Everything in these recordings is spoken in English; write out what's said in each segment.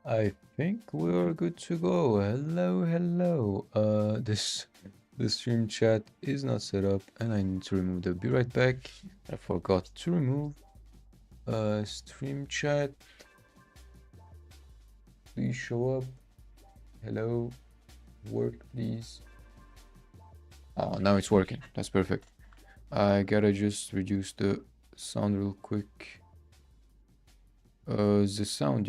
I think we're good to go. Hello, hello. The stream chat is not set up and I need to remove the be right back. I forgot to remove stream chat. Please show up. Hello. Work please. Oh, now it's working. That's perfect. I gotta just reduce the sound real quick. The sound,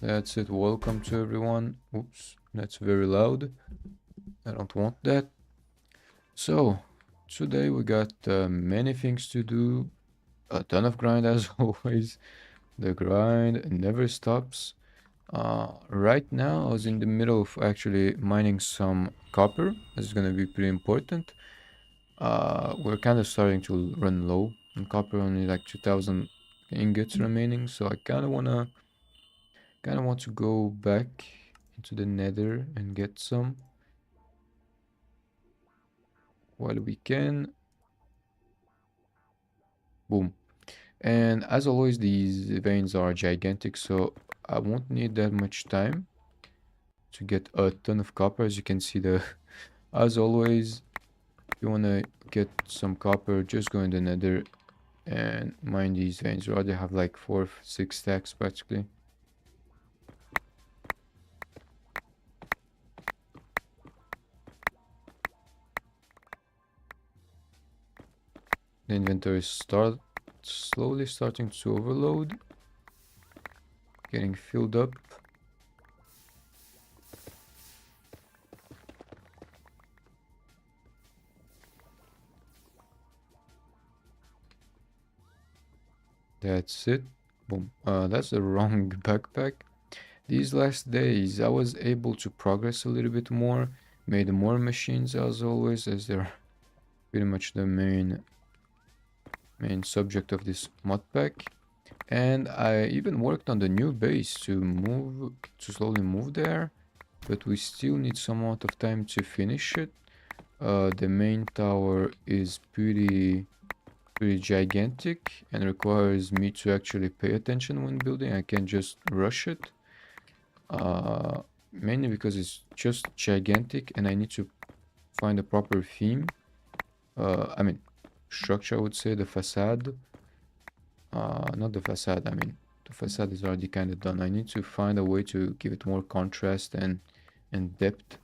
That's it. Welcome to everyone. Oops, that's very loud. I don't want that. So, today we got many things to do. A ton of grind as always. The grind never stops. Right now, I was in the middle of actually mining some copper. This is gonna be pretty important. We're kind of starting to run low on copper, only like 2,000 ingots remaining. So I kind of want to go back into the nether and get some while we can. Boom. And as always, these veins are gigantic, so I won't need that much time to get a ton of copper. As you can see, as always, if you want to get some copper, just go in the nether and mine these veins. You already have like 4-6 stacks practically. The inventory slowly starting to overload, getting filled up. That's it. Boom. That's the wrong backpack. These last days, I was able to progress a little bit more, made more machines as always, as they're pretty much the main subject of this mod pack. And I even worked on the new base to slowly move there, but we still need some amount of time to finish it. The main tower is pretty gigantic and requires me to actually pay attention when building. I can't just rush it. Mainly because it's just gigantic and I need to find a proper theme. I mean, structure, I would say, the facade. Not the facade, I mean, the facade is already kind of done. I need to find a way to give it more contrast and depth,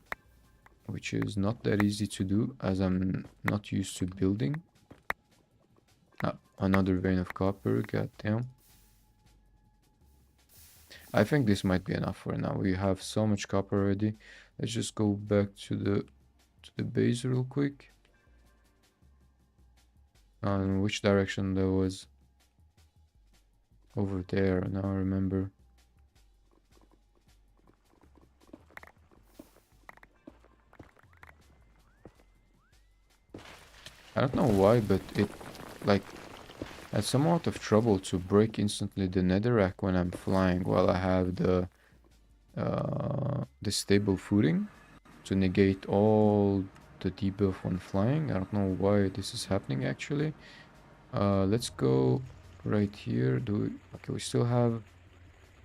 which is not that easy to do as I'm not used to building. Another vein of copper, goddamn. I think this might be enough for now. We have so much copper already. Let's just go back to the base real quick. In which direction there was? Over there, now I remember. I don't know why, but it like had some amount of trouble to break instantly the netherrack when I'm flying while I have the stable footing to negate all the debuff when flying. I don't know why this is happening actually. Let's go right here. Okay, we still have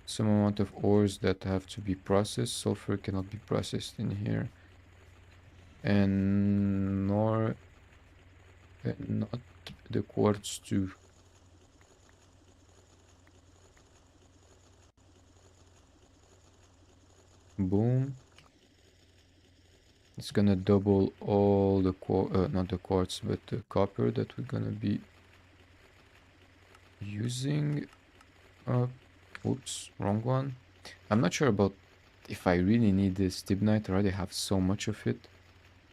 some amount of ores that have to be processed. Sulfur cannot be processed in here. And not the quartz too. Boom. It's gonna double all the not the quartz, but the copper that we're gonna be using. Oops, wrong one. I'm not sure about if I really need this stibnite. I already have so much of it.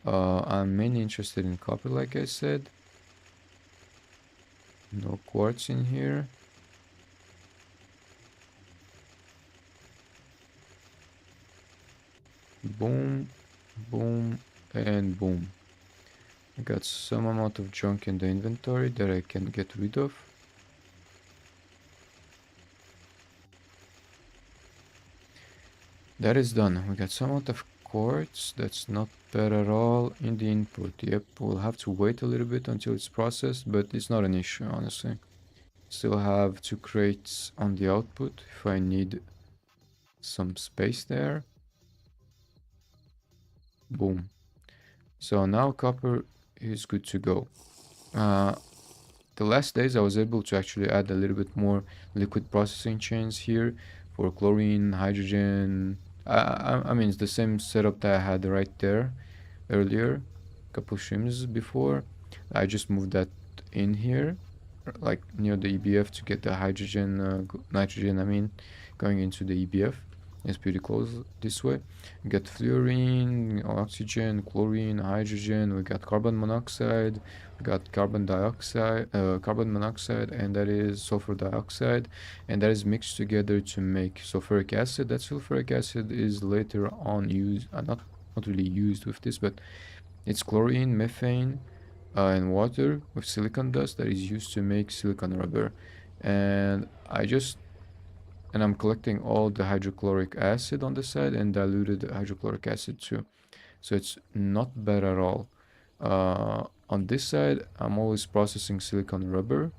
I'm mainly interested in copper, like I said. No quartz in here. Boom, boom, and boom. I got some amount of junk in the inventory that I can get rid of. That is done. We got some amount of quartz. That's not bad at all. In the input, yep, we'll have to wait a little bit until it's processed, but it's not an issue, honestly. Still have 2 crates on the output if I need some space there. Boom. So now copper is good to go. The last days I was able to actually add a little bit more liquid processing chains here for chlorine, hydrogen. I mean, it's the same setup that I had right there earlier, a couple streams before. I just moved that in here, like near the EBF to get the hydrogen, nitrogen, I mean, going into the EBF. It's pretty close this way. We got fluorine, oxygen, chlorine, hydrogen. We got carbon monoxide. We got carbon monoxide, and that is sulfur dioxide, and that is mixed together to make sulfuric acid. That sulfuric acid is later on used, not really used with this, but it's chlorine, methane, and water with silicon dust that is used to make silicon rubber. And I'm collecting all the hydrochloric acid on the side and diluted hydrochloric acid too. So it's not bad at all. On this side, I'm always processing silicon rubber.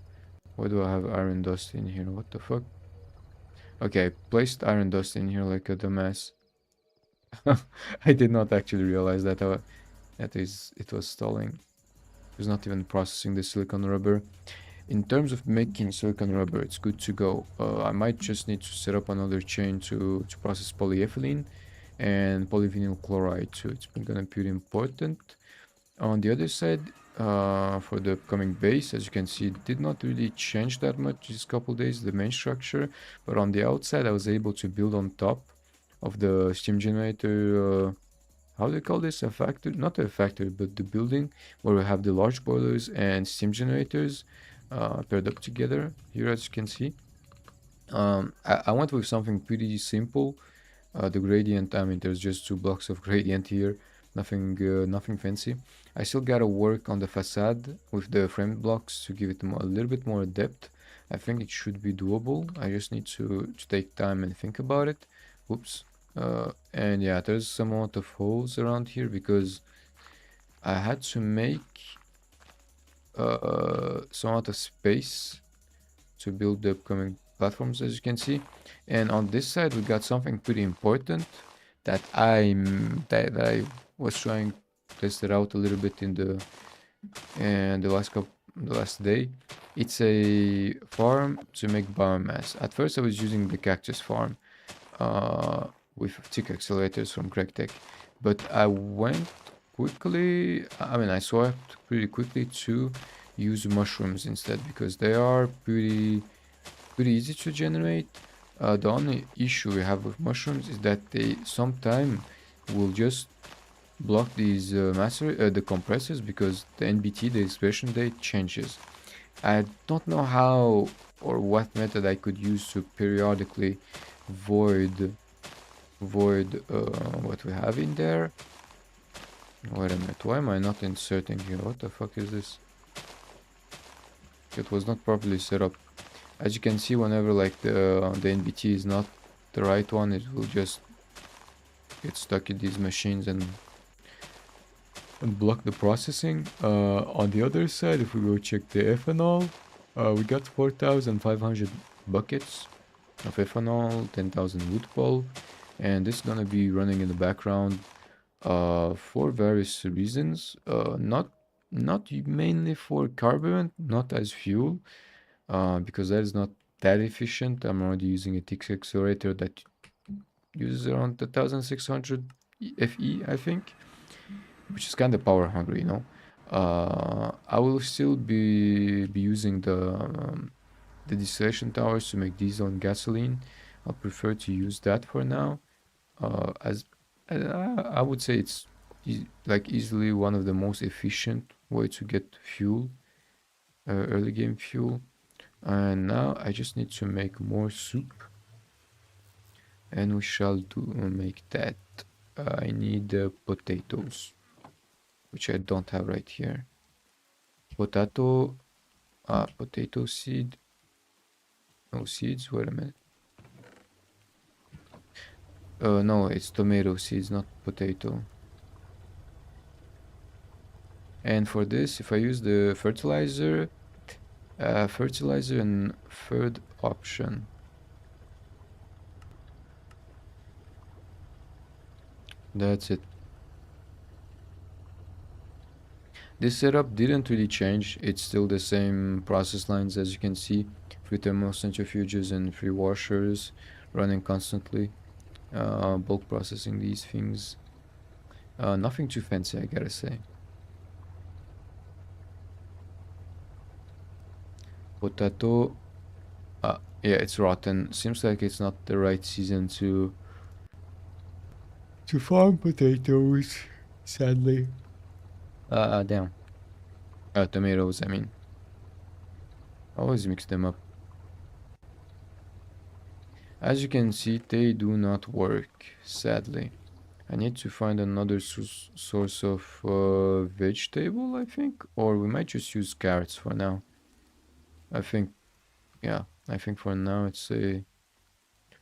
Why do I have iron dust in here? What the fuck? Okay, placed iron dust in here like a dumbass. I did not actually realize that it was stalling. It was not even processing the silicon rubber. In terms of making silicon rubber, it's good to go. I might just need to set up another chain to process polyethylene and polyvinyl chloride too. It's gonna be pretty important. On the other side, for the upcoming base, as you can see, it did not really change that much these couple days, the main structure. But on the outside, I was able to build on top of the steam generator. How do you call this? A factory? Not a factory, but the building where we have the large boilers and steam generators paired up together here, as you can see. I went with something pretty simple. The gradient, I mean, there's just 2 blocks of gradient here, nothing fancy. I still gotta work on the facade with the frame blocks to give it a little bit more depth. I think it should be doable. I just need to take time and think about it. Whoops. And yeah, there's some amount of holes around here because I had to make some amount of space to build the upcoming platforms, as you can see. And on this side, we got something pretty important that I was trying to test it out a little bit in the last day. It's a farm to make biomass. At first, I was using the cactus farm with tick accelerators from CrackTech, but I went quickly. I mean, I swapped pretty quickly to use mushrooms instead because they are pretty easy to generate. The only issue we have with mushrooms is that they sometimes will just block these the compressors because the NBT, the expiration date, changes. I don't know how or what method I could use to periodically void what we have in there. Wait a minute, why am I not inserting here? What the fuck is this? It was not properly set up. As you can see, whenever like the NBT is not the right one, it will just get stuck in these machines and block the processing. On the other side, if we go check the ethanol, we got 4,500 buckets of ethanol, 10,000 wood pulp, and this is gonna be running in the background for various reasons. Not mainly for carburant, not as fuel, because that is not that efficient. I'm already using a tick accelerator that uses around 1600 FE, I think, which is kind of power hungry, you know. I will still be using the distillation towers to make diesel and gasoline. I'll prefer to use that for now, as I would say it's like easily one of the most efficient way to get fuel, early game fuel. And now I just need to make more soup, and we shall make that. I need potatoes, which I don't have right here. Potato seed. No seeds, wait a minute. No, it's tomato seeds, not potato. And for this, if I use the fertilizer, Fertilizer and third option. That's it. This setup didn't really change. It's still the same process lines as you can see. 3 thermal centrifuges and 3 washers running constantly. Bulk processing these things. Nothing too fancy, I gotta say. Potato. Yeah, it's rotten. Seems like it's not the right season to farm potatoes, sadly. Damn. Tomatoes, I mean. Always mix them up. As you can see, they do not work, sadly. I need to find another source of vegetable, I think. Or we might just use carrots for now. I think, yeah, I think for now it's a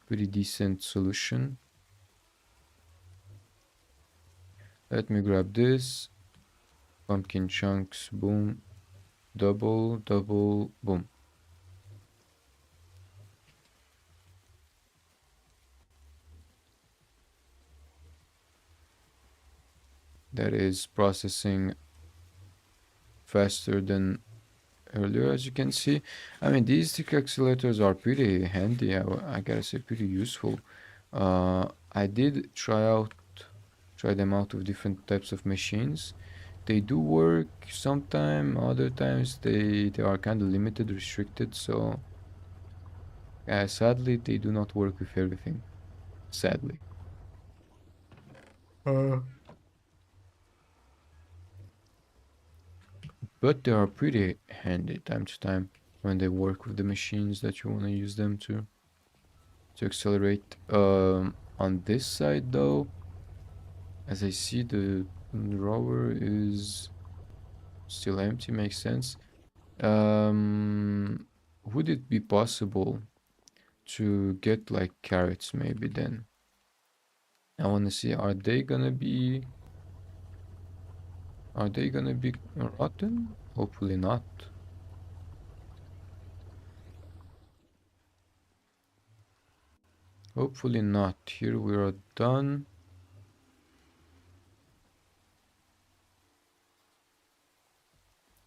pretty decent solution. Let me grab this. Pumpkin chunks, boom. Double, double, boom. That is processing faster than earlier, as you can see. I mean, these stick accelerators are pretty handy. I gotta say, pretty useful. I did try them out with different types of machines. They do work sometime, other times they are kind of limited, restricted. So sadly, they do not work with everything. Sadly. Uh, But they are pretty handy time to time when they work with the machines that you want to use them to accelerate. On this side though, as I see the drawer is still empty, makes sense. Um, would it be possible to get like carrots maybe then? I want to see, are they gonna be rotten? Hopefully not. Hopefully not. Here we are done.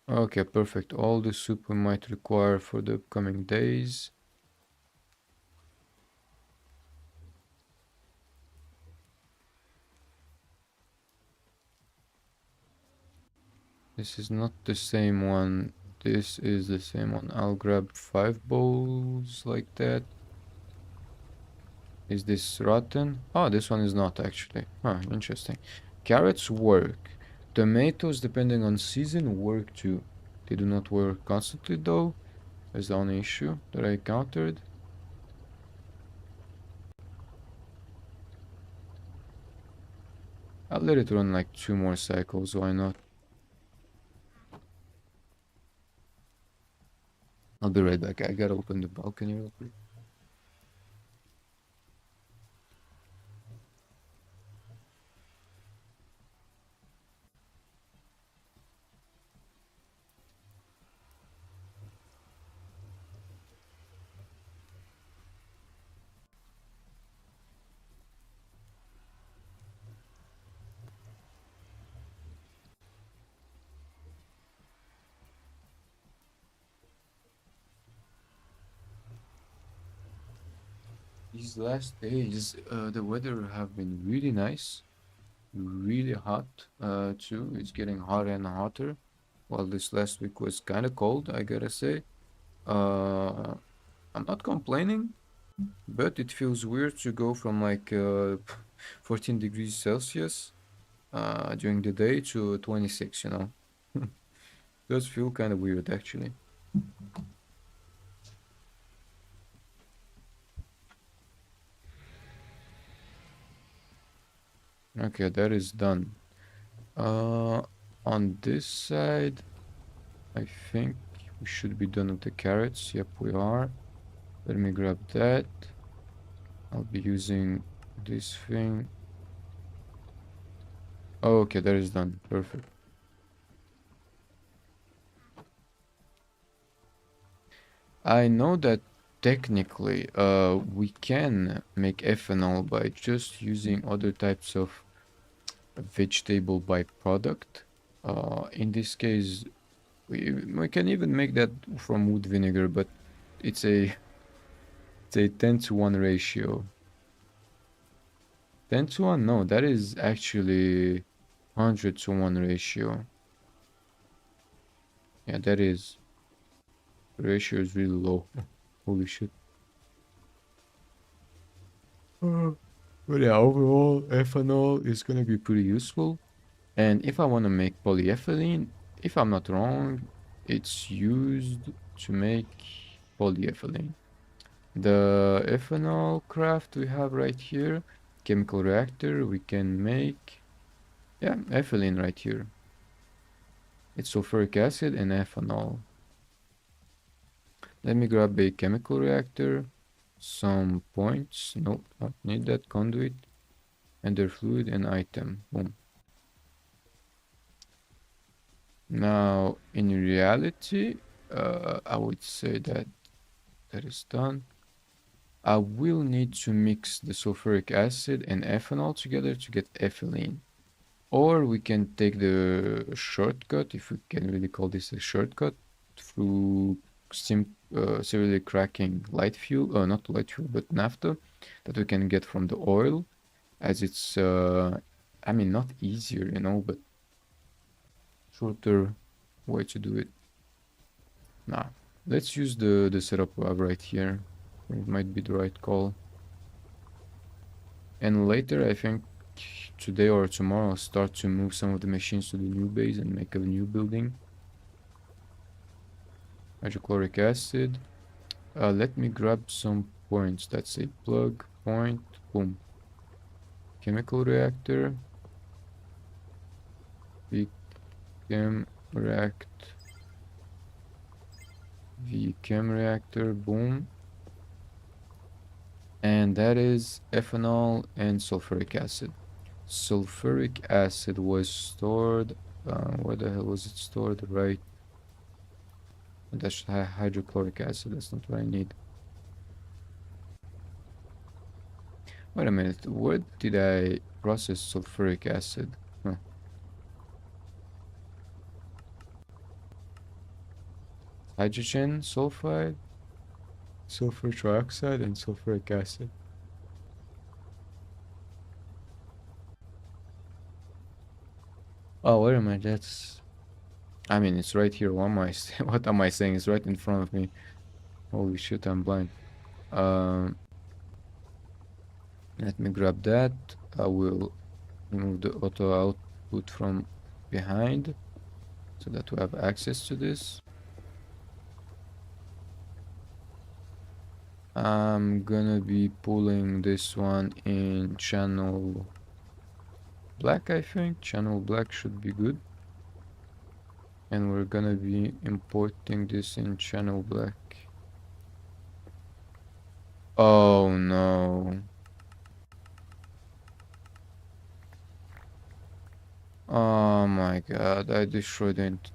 Okay, perfect. All the soup we might require for the upcoming days. This is not the same one. This is the same one. I'll grab 5 bowls like that. Is this rotten? Oh, this one is not actually. Huh, interesting. Carrots work. Tomatoes, depending on season, work too. They do not work constantly though. That's the only issue that I encountered. I'll let it run like 2 more cycles, why not? I'll be right back. I gotta open the balcony real quick. These last days, the weather have been really nice, really hot, too. It's getting hotter and hotter. While this last week was kind of cold, I gotta say. Uh, I'm not complaining, but it feels weird to go from like 14 degrees Celsius during the day to 26, you know. Does feel kind of weird, actually. Okay, that is done. Uh, on this side, I think we should be done with the carrots. Yep, we are. Let me grab that. I'll be using this thing. Oh, okay, that is done. Perfect. I know that technically we can make ethanol by just using other types of vegetable byproduct. In this case, we can even make that from wood vinegar, but it's a it's a 10 to 1 ratio. 10 to 1? No, that is actually 100 to 1 ratio. Yeah, that is. The ratio is really low. Holy shit. But yeah, overall, ethanol is gonna be pretty useful. And if I want to make polyethylene, if I'm not wrong, it's used to make polyethylene. The ethanol craft we have right here, chemical reactor, we can make, yeah, ethylene right here. It's sulfuric acid and ethanol. Let me grab a chemical reactor, some points, nope, not need that, conduit, ender fluid and item, boom. Now, in reality, I would say that that is done. I will need to mix the sulfuric acid and ethanol together to get ethylene. Or we can take the shortcut, if we can really call this a shortcut, through severely cracking light fuel, not light fuel, but naphtha, that we can get from the oil, as it's, I mean, not easier, you know, but shorter way to do it. Now, let's use the setup we have right here. It might be the right call. And later, I think today or tomorrow, I'll start to move some of the machines to the new base and make a new building. Hydrochloric acid. Let me grab some points. That's a plug, point, boom. Chemical reactor. VChem react. VChem reactor, boom. And that is ethanol and sulfuric acid. Sulfuric acid was stored. Where the hell was it stored? Right. That's hydrochloric acid. That's not what I need. Wait a minute. Where did I process sulfuric acid? Huh. Hydrogen sulfide, sulfur trioxide, and sulfuric acid. Oh, wait a minute. That's. I mean, it's right here. What am I? What am I saying? It's right in front of me. Holy shit! I'm blind. Um. Let me grab that. I will remove the auto output from behind so that we have access to this. I'm gonna be pulling this one in channel black, I think. Channel black should be good. And we're gonna be importing this in channel black. Oh no. Oh my god, I destroyed it.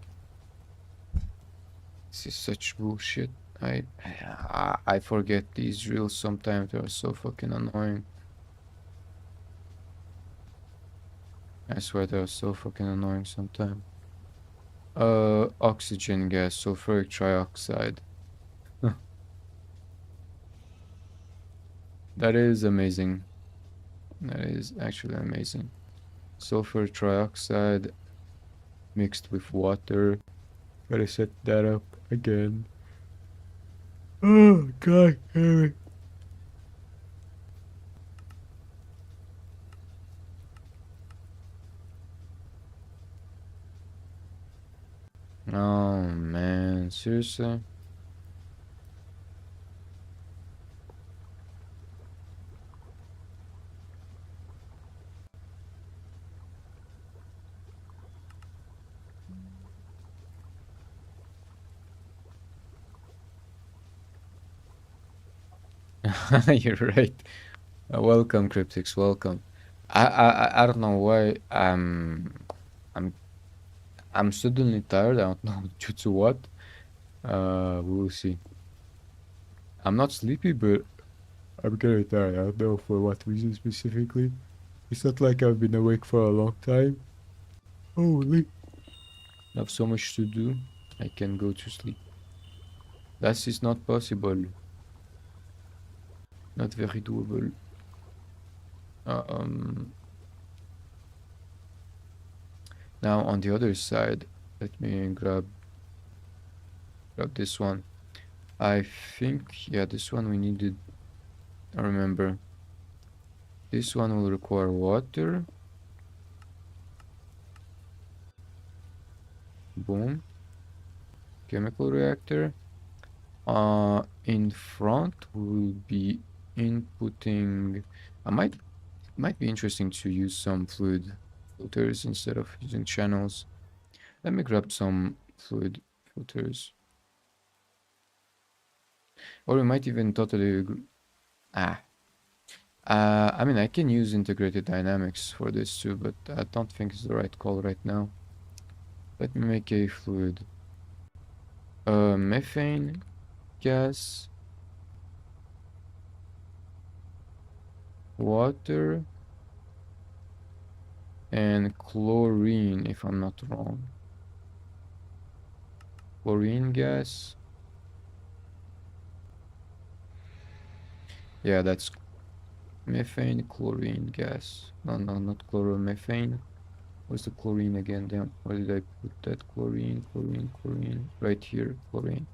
This is such bullshit. I forget these drills sometimes. They are so fucking annoying. I swear they are so fucking annoying sometimes. Oxygen gas, sulfuric trioxide. That is amazing. That is actually amazing. Sulfur trioxide mixed with water. Gotta set that up again. Oh god, damn it. Oh man, seriously? You're right. Welcome, Cryptics, welcome. I don't know why I'm I'm suddenly tired. I don't know due to what. We'll see. I'm not sleepy, but I'm getting tired. I don't know for what reason specifically. It's not like I've been awake for a long time. Holy. I have so much to do. I can go to sleep. That is not possible. Not very doable. Um, Now on the other side, let me grab this one. I think, yeah, this one we needed. I remember. This one will require water. Boom. Chemical reactor. In front we'll be inputting. Might be interesting to use some fluid filters instead of using channels. Let me grab some fluid filters. Or we might even totally ah. I mean, I can use integrated dynamics for this too, but I don't think it's the right call right now. Let me make a fluid. Methane gas, water, and chlorine, if I'm not wrong. Chlorine gas. Yeah, that's methane, chlorine gas. No, not chloromethane. What's the chlorine again? Damn, where did I put that? Chlorine. Right here, chlorine.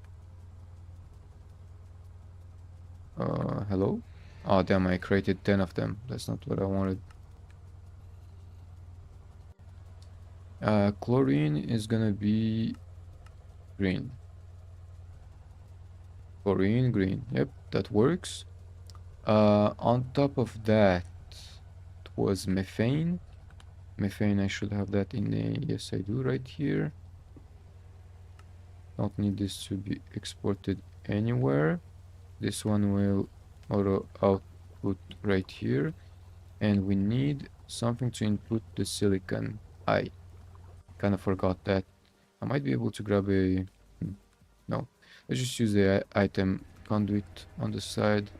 Hello? Oh, damn, I created 10 of them. That's not what I wanted. Chlorine is gonna be green. Chlorine, green. Yep, that works. On top of that, it was methane. Methane, I should have that in a, yes, I do right here. Don't need this to be exported anywhere. This one will auto output right here. And we need something to input the silicon. I kind of forgot that. I might be able to grab a... No. Let's just use the item conduit on the side.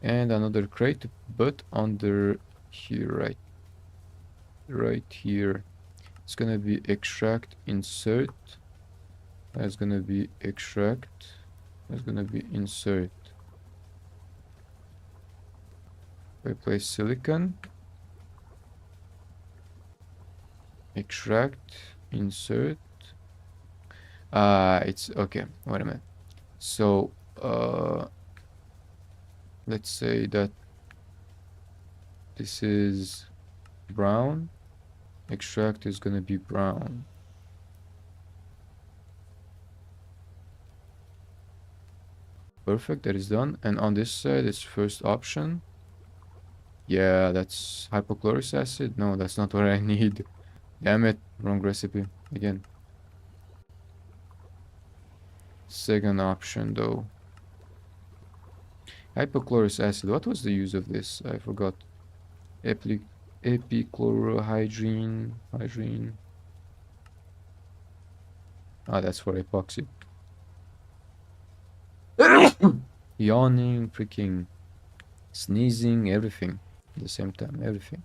And another crate, but under here, right here. It's gonna be extract, insert. That's gonna be extract. That's gonna be insert. Replace silicon. Extract, insert. It's okay. Wait a minute. So, let's say that this is brown. Extract is gonna be brown. Perfect, that is done. And on this side, it's first option. Yeah, that's hypochlorous acid. No, that's not what I need. Damn it, wrong recipe again. Second option though. Hypochlorous acid. What was the use of this? I forgot. Epichlorohydrin. Hydrine. Ah, that's for epoxy. Yawning, freaking sneezing, everything at the same time, everything.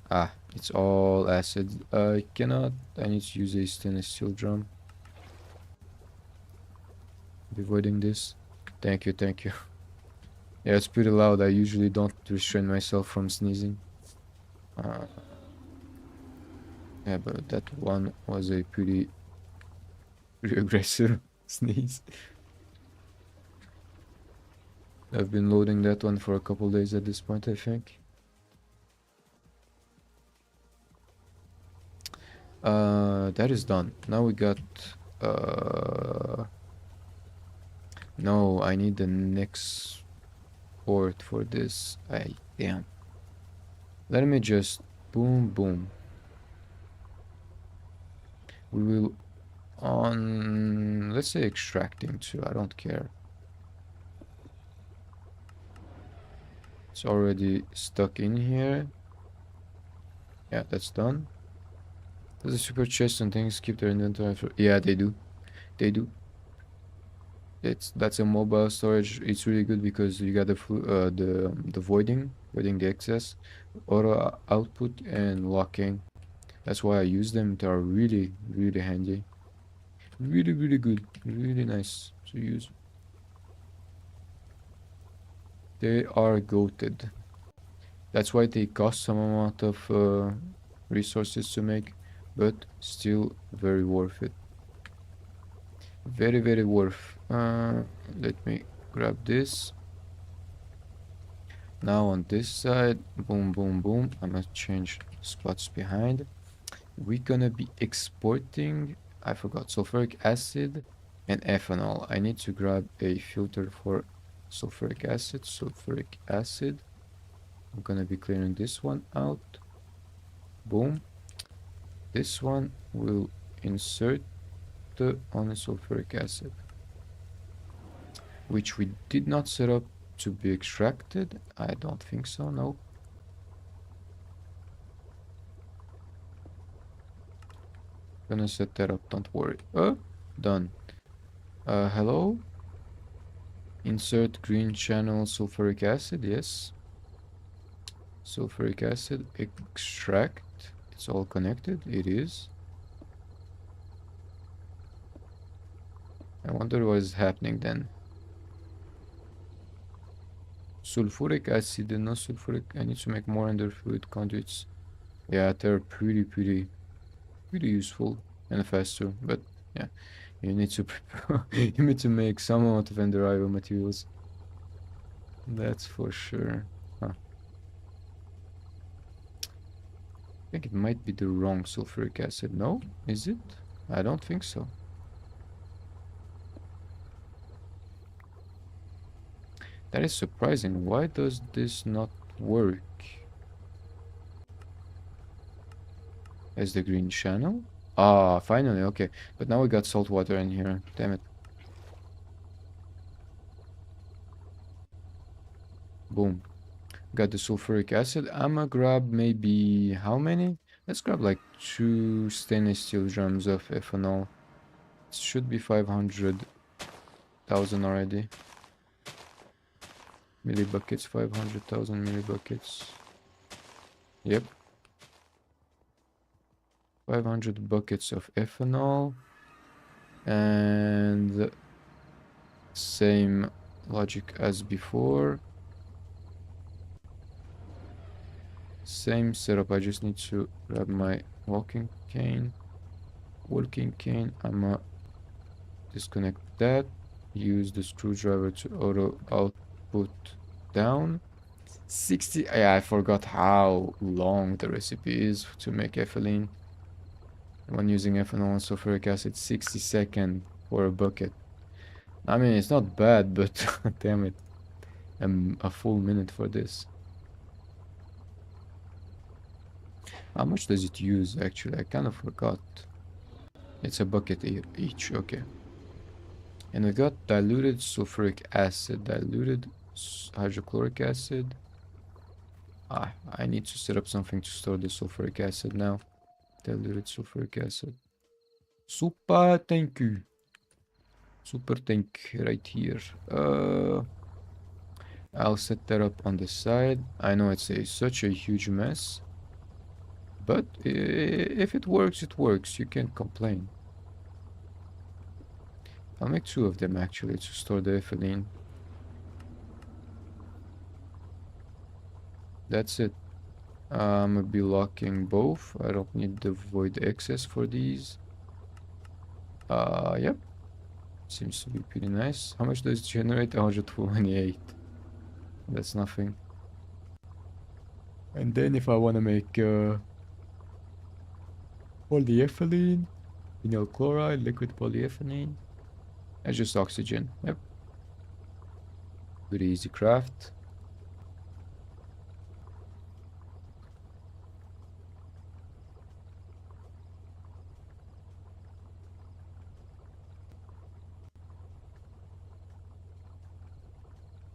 Ah, it's all acid. I need to use a stainless steel drum. Avoiding this. Thank you. Yeah, it's pretty loud. I usually don't restrain myself from sneezing. Yeah, but that one was a pretty aggressive sneeze. I've been loading that one for a couple days at this point, I think. That is done. Now we got no, I need the next port for this. Damn. Let me just boom. We will on, let's say extracting too. I don't care. It's already stuck in here. Yeah, that's done. Does the super chest and things keep their inventory for... Yeah, they do. They do. That's a mobile storage. It's really good because you got the voiding the excess, auto output and locking. That's why I use them. They are really, really handy. Really, really good. Really nice to use. They are goated. That's why they cost some amount of resources to make, but still very worth it. Very, very worth. Let me grab this. Now on this side, boom, boom, boom. I'm gonna change spots behind. We're gonna be exporting, I forgot, sulfuric acid and ethanol. I need to grab a filter for sulfuric acid. Sulfuric acid. I'm gonna be clearing this one out. Boom. This one will insert on the sulfuric acid, which we did not set up to be extracted. I don't think so, no. Gonna set that up, don't worry. Done. Hello? Insert green channel sulfuric acid, yes. Sulfuric acid, extract. It's all connected, it is. I wonder what is happening then. Sulfuric acid and no sulfuric. I need to make more under fluid conduits. Yeah, they're pretty useful and faster, but yeah, you need to you need to make some amount of ender materials. That's for sure. Huh. I think it might be the wrong sulfuric acid. No? Is it? I don't think so. That is surprising. Why does this not work? As the green channel? Ah, finally, okay. But now we got salt water in here. Damn it. Boom. Got the sulfuric acid. I'ma grab maybe how many? Let's grab like 2 stainless steel drums of ethanol. It should be 500,000 already. Millibuckets, 500,000 millibuckets. Yep. 500 buckets of ethanol. And same logic as before. Same setup. I just need to grab my walking cane. I'ma disconnect that. Use the screwdriver to auto output down. 60. Yeah, I forgot how long the recipe is to make ethylene. When using ethanol and sulfuric acid, 60 seconds for a bucket. I mean, it's not bad, but damn it. A full minute for this. How much does it use, actually? I kind of forgot. It's a bucket each, okay. And we got diluted sulfuric acid, diluted hydrochloric acid. I need to set up something to store the sulfuric acid now. Diluted sulfuric acid. Super, thank you. Super tank right here. I'll set that up on the side. I know it's such a huge mess. But if it works, it works. You can't complain. I'll make 2 of them actually to store the ethylene. That's it. I'm gonna be locking both. I don't need the void excess for these. Yep. Seems to be pretty nice. How much does it generate? 128. That's nothing. And then if I want to make polyethylene, vinyl chloride, liquid polyethylene, that's just oxygen. Yep. Pretty easy craft.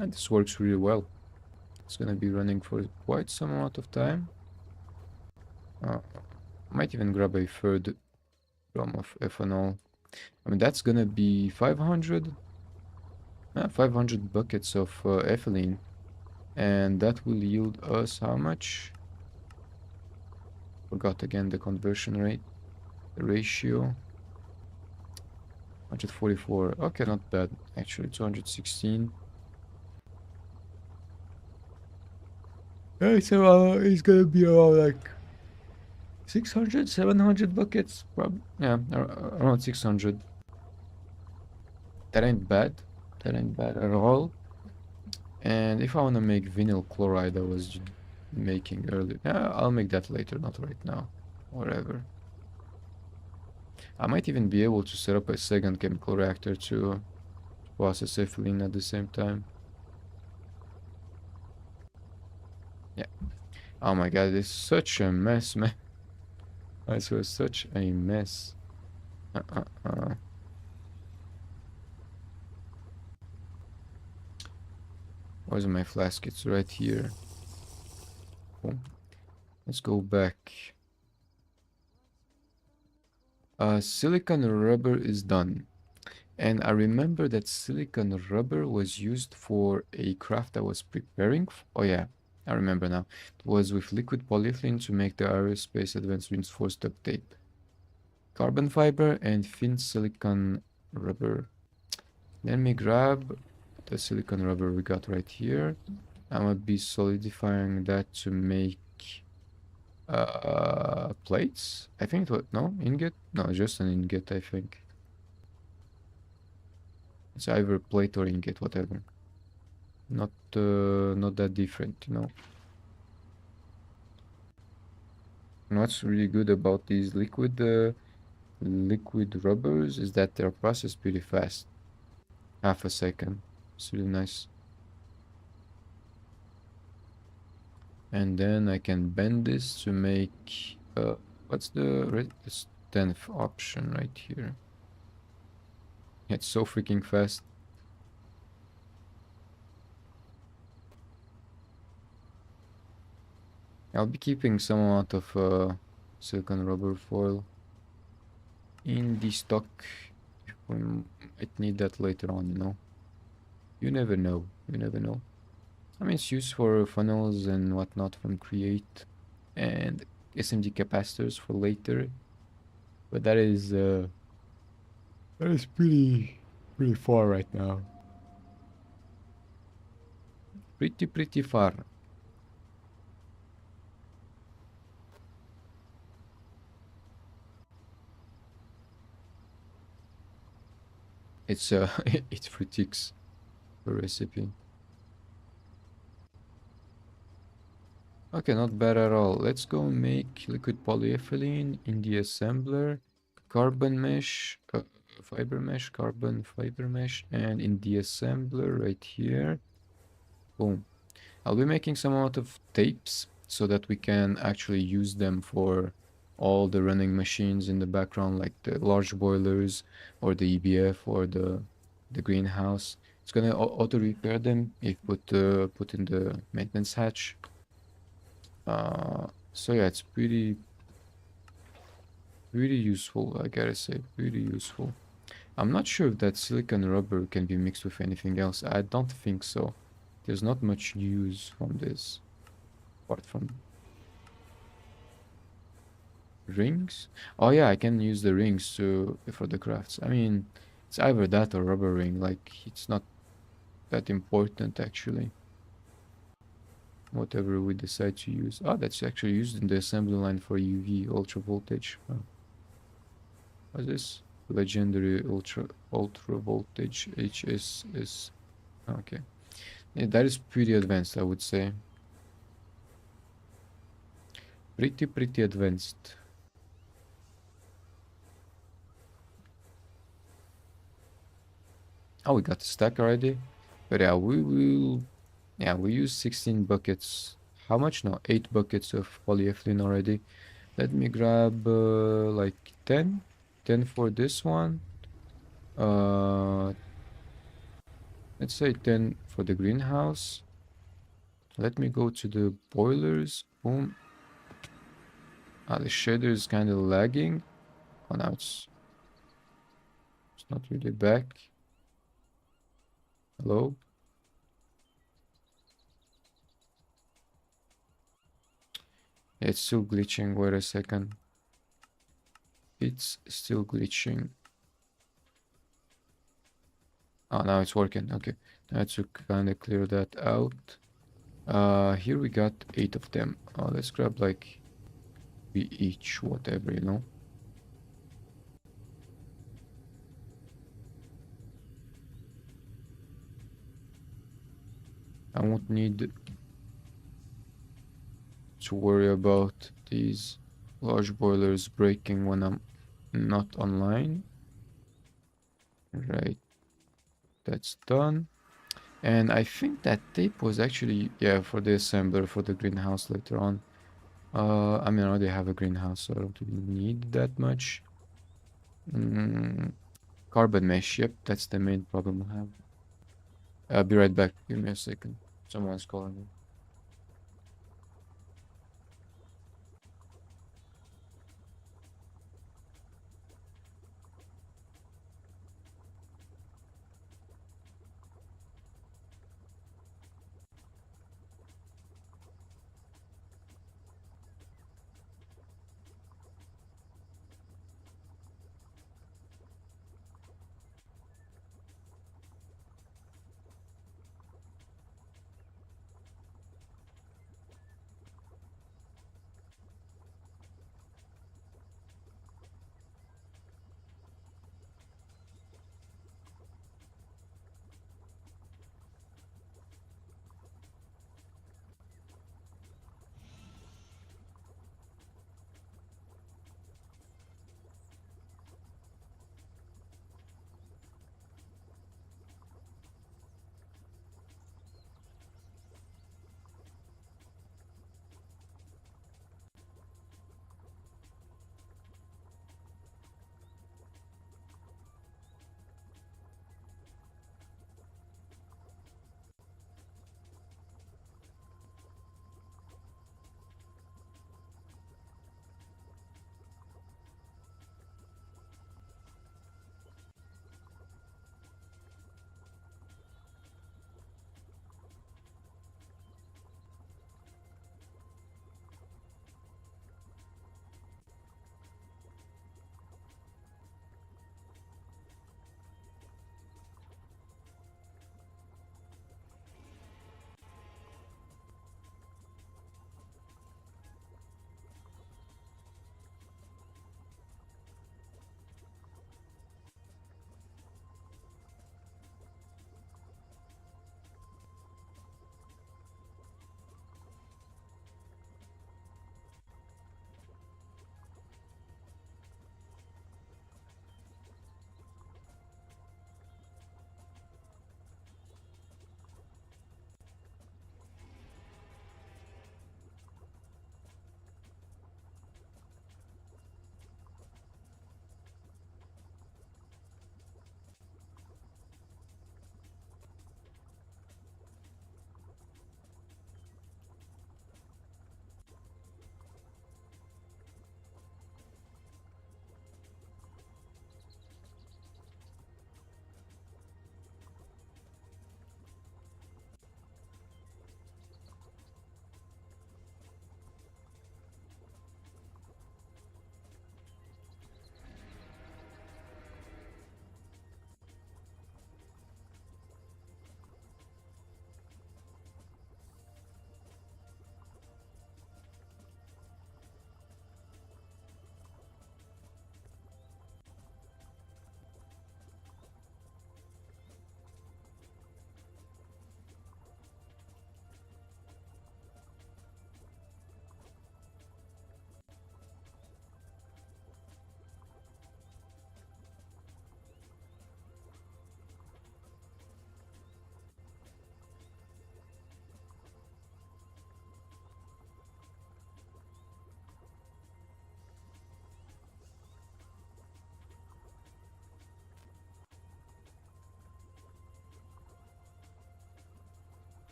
And this works really well. It's gonna be running for quite some amount of time. Might even grab a third drum of ethanol. I mean, that's gonna be 500, 500 buckets of ethylene, and that will yield us how much? Forgot again the conversion rate, the ratio. 144. Okay, not bad. Actually, 216. Yeah, so it's gonna be around like 600, 700 buckets, probably. Yeah, around 600. That ain't bad. That ain't bad at all. And if I want to make vinyl chloride I was making earlier, yeah, I'll make that later, not right now. Whatever. I might even be able to set up a second chemical reactor to process ethylene at the same time. Yeah. Oh my god, it's such a mess, man. I swear, such a mess. Uh, uh, uh. Where's my flask? It's right here. Boom. Let's go back. Silicon rubber is done. And I remember that silicon rubber was used for a craft I was preparing. Oh yeah, I remember now. It was with liquid polyethylene to make the aerospace advanced reinforced duct tape. Carbon fiber and thin silicon rubber. Let me grab the silicon rubber we got right here. I'm gonna be solidifying that to make plates. I think it was, no, ingot? No, just an ingot, I think. It's either plate or ingot, whatever. Not that different, you know. And what's really good about these liquid rubbers is that they're processed pretty fast. Half a second. It's really nice. And then I can bend this to make what's this 10th option right here. It's so freaking fast. I'll be keeping some amount of silicon rubber foil in the stock. We might need that later on, you know. You never know. You never know. I mean, it's used for funnels and whatnot from Create and SMD capacitors for later. But that is pretty far right now. Pretty far. It's it critiques the recipe. Okay, not bad at all. Let's go make liquid polyethylene in the assembler, carbon mesh, fiber mesh, carbon fiber mesh, and in the assembler right here. Boom. I'll be making some out of tapes so that we can actually use them for all the running machines in the background, like the large boilers or the EBF or the greenhouse. It's gonna auto repair them if put in the maintenance hatch. So yeah, it's pretty useful, I gotta say, pretty useful. I'm not sure if that silicon rubber can be mixed with anything else. I don't think so. There's not much use from this, apart from rings. Oh yeah, I can use the rings to for the crafts. I mean, it's either that or rubber ring. Like, it's not that important actually. Whatever we decide to use. Oh, that's actually used in the assembly line for UV ultra voltage. Oh. What's this? Legendary ultra voltage HSS. Okay. Yeah, that is pretty advanced, I would say. Pretty advanced. Oh, we got the stack already. But yeah, we use 16 buckets. How much now? 8 buckets of polyethylene already. Let me grab like 10. 10 for this one. Uh, let's say 10 for the greenhouse. Let me go to the boilers. Boom. The shader is kind of lagging. Oh, now it's not really back. Hello? Yeah, it's still glitching. Wait a second. It's still glitching. Oh, now it's working. Okay. Now to kind of clear that out. Here we got 8 of them. Let's grab like we each, whatever, you know. I won't need to worry about these large boilers breaking when I'm not online. Right, that's done. And I think that tape was actually, yeah, for the assembler for the greenhouse later on. I mean, I already have a greenhouse, so I don't really need that much. Carbon mesh, yep, that's the main problem I have. I'll be right back. Give me a second. Someone's calling me.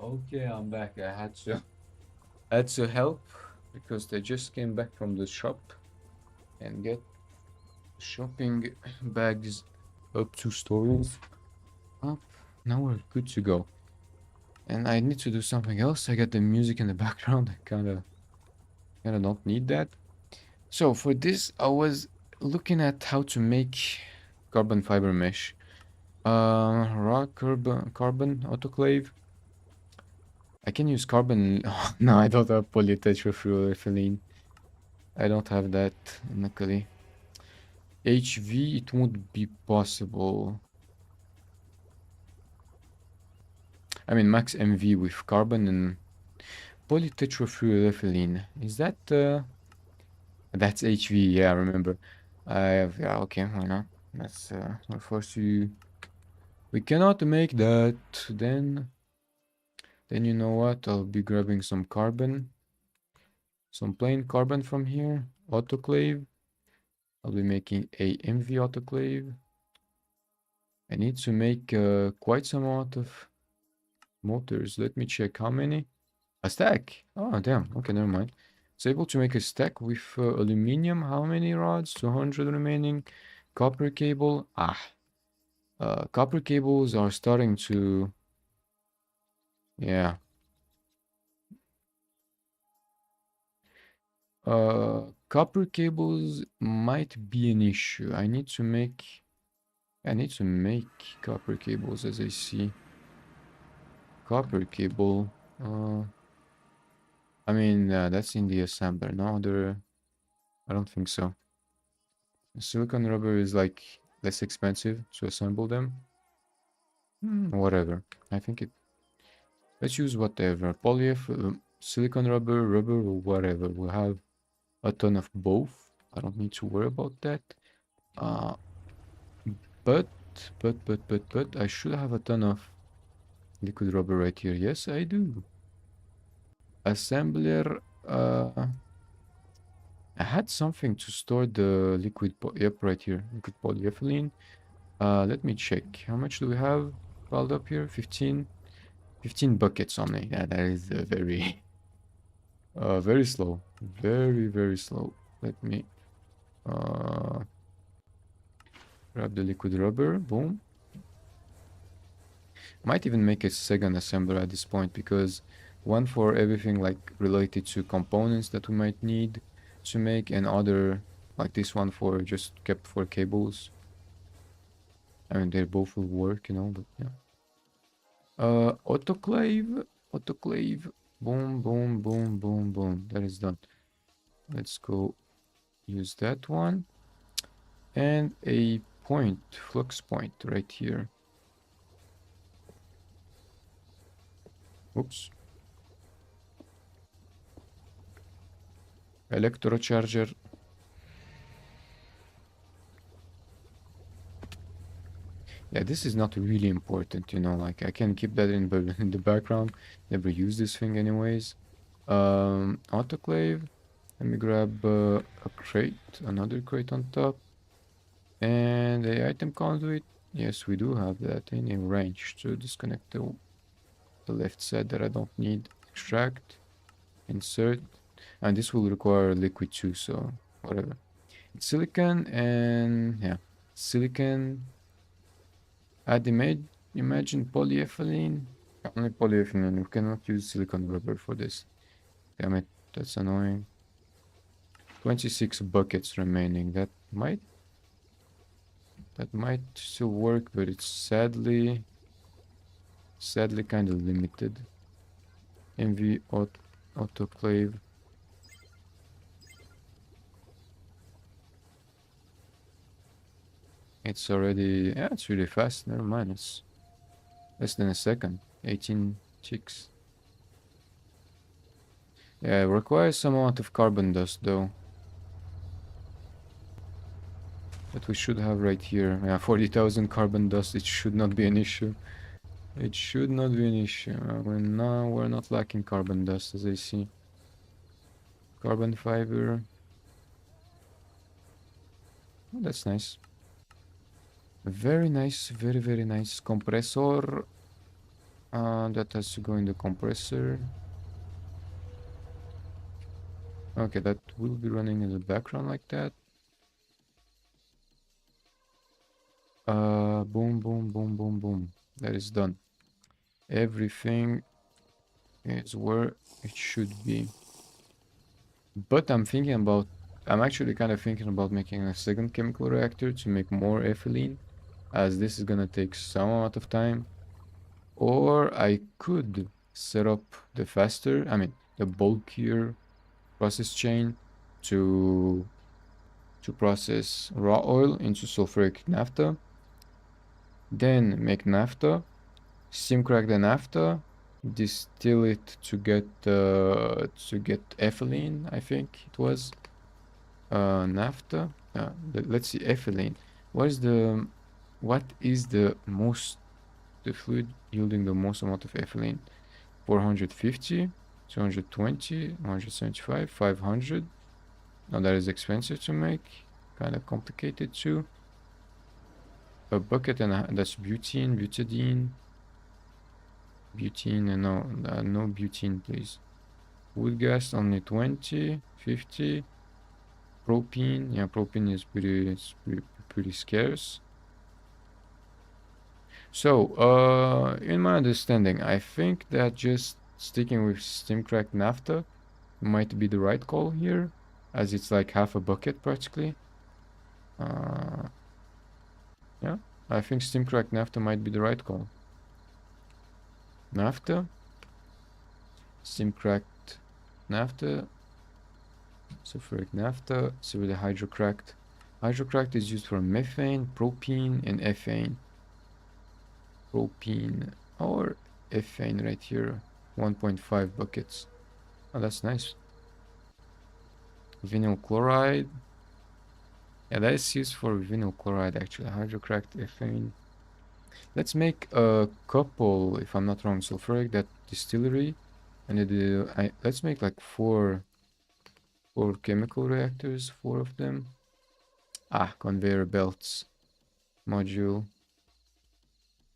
Okay, I'm back. I had to help because they just came back from the shop and get shopping bags up 2 stories up. Now we're good to go. And I need to do something else. I got the music in the background. I kinda don't need that. So for this, I was looking at how to make carbon fiber mesh. Raw carbon autoclave. I can use carbon. No, I don't have polytetrafluoroethylene. I don't have that, luckily. HV, it won't be possible. I mean, max MV with carbon and polytetrafluoroethylene. Is that, that's HV, yeah, I remember. I have, yeah, okay, why not? We'll force you. We cannot make that. Then you know what? I'll be grabbing some carbon. Some plain carbon from here. Autoclave. I'll be making a MV autoclave. I need to make quite some amount of motors. Let me check how many. A stack. Oh, damn. Okay, never mind. It's able to make a stack with aluminum. How many rods? 200 remaining. Copper cable. Copper cables are starting to... Yeah. Copper cables might be an issue. I need to make copper cables as I see. Copper cable. I mean, that's in the assembler. No, I don't think so. Silicon rubber is like less expensive to assemble them. Whatever. I think it. Let's use whatever. Silicon rubber, rubber, or whatever. We'll have a ton of both. I don't need to worry about that. Uh, but, but, I should have a ton of liquid rubber right here. Yes, I do. Assembler. I had something to store the yep, right here. Liquid polyethylene. Let me check. How much do we have piled up here? 15 buckets only. Yeah, that is very, very slow. Very, very slow. Let me uh, grab the liquid rubber. Boom. Might even make a second assembler at this point because one for everything like related to components that we might need to make, and other like this one for just kept for cables. I mean, they both will work, but yeah. Autoclave. Boom, boom, boom, boom, boom. That is done. Let's go use that one. And a flux point right here. Oops. Electrocharger. Yeah, this is not really important, like I can keep that in the background. Never use this thing anyways. Autoclave. Let me grab a crate, another crate on top. And the item conduit. Yes, we do have that in a range to disconnect the left side that I don't need. Extract, insert, and this will require liquid too, so whatever. It's silicon, and yeah, silicon. Add imagine polyethylene. Only polyethylene. We cannot use silicon rubber for this. Damn it, that's annoying. 26 buckets remaining. That might still work, but it's sadly kind of limited. MV autoclave. It's already, yeah, it's really fast. Never mind, it's less than a second. 18 ticks. Yeah, it requires some amount of carbon dust though. That we should have right here. Yeah, 40,000 carbon dust. It should not be an issue. It should not be an issue. We're not lacking carbon dust, as I see. Carbon fiber. Oh, that's nice. Very nice. Very, very nice. Compressor. That has to go in the compressor. Okay, that will be running in the background like that. Boom, boom, boom, boom, boom. That is done. Everything is where it should be. But I'm actually kind of thinking about making a second chemical reactor to make more ethylene, as this is gonna take some amount of time. Or I could set up the bulkier process chain to process raw oil into sulfuric naphtha, then make naphtha, steam crack the naphtha, distill it to get ethylene, I think it was. Naphtha. Let's see, ethylene. What is the fluid yielding the most amount of ethylene? 450, 220, 175, 500. Now that is expensive to make, kind of complicated too. A bucket that's butene, butene, and no butene, please. Wood gas only 20, 50. Propene, yeah, propene is pretty scarce. So, in my understanding, I think that just sticking with steam cracked naphtha might be the right call here, as it's like half a bucket practically. Uh, yeah, I think steam cracked naphtha might be the right call. Naphtha, steam cracked naphtha, sulfuric naphtha, so with the hydrocracked. Hydrocracked is used for methane, propene, and ethane. Propene or ethane right here, 1.5 buckets. Oh, that's nice. Vinyl chloride. Yeah, that is used for vinyl chloride actually. Hydrocracked ethane. Let's make a couple, if I'm not wrong, sulfuric, that distillery. And let's make like four chemical reactors, four of them. Conveyor belts, module,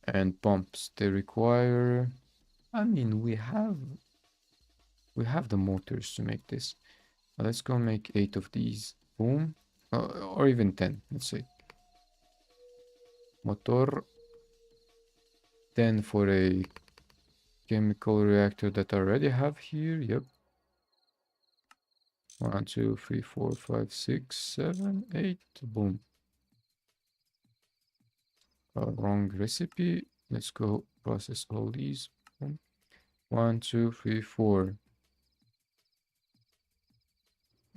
and pumps. They require, I mean, we have the motors to make this. Let's go make 8 of these. Boom. Or even 10, let's say. Motor. Then for a chemical reactor that I already have here, yep. 1, 2, 3, 4, 5, 6, 7, 8. Boom. Wrong recipe. Let's go process all these. Boom. 1, 2, 3, 4.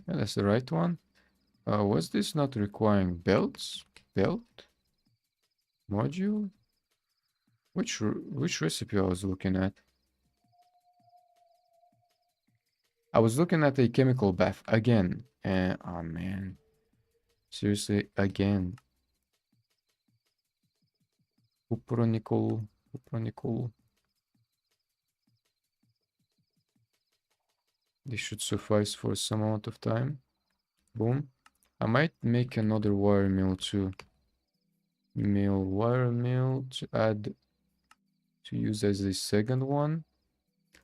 Yeah, that's the right one. Was this not requiring belts? Belt? Module? Which recipe I was looking at? I was looking at a chemical bath again. Oh man. Seriously, again. Cupronickel. Cupronickel. This should suffice for some amount of time. Boom. I might make another wire mill too. Wire mill to add, to use as a second one.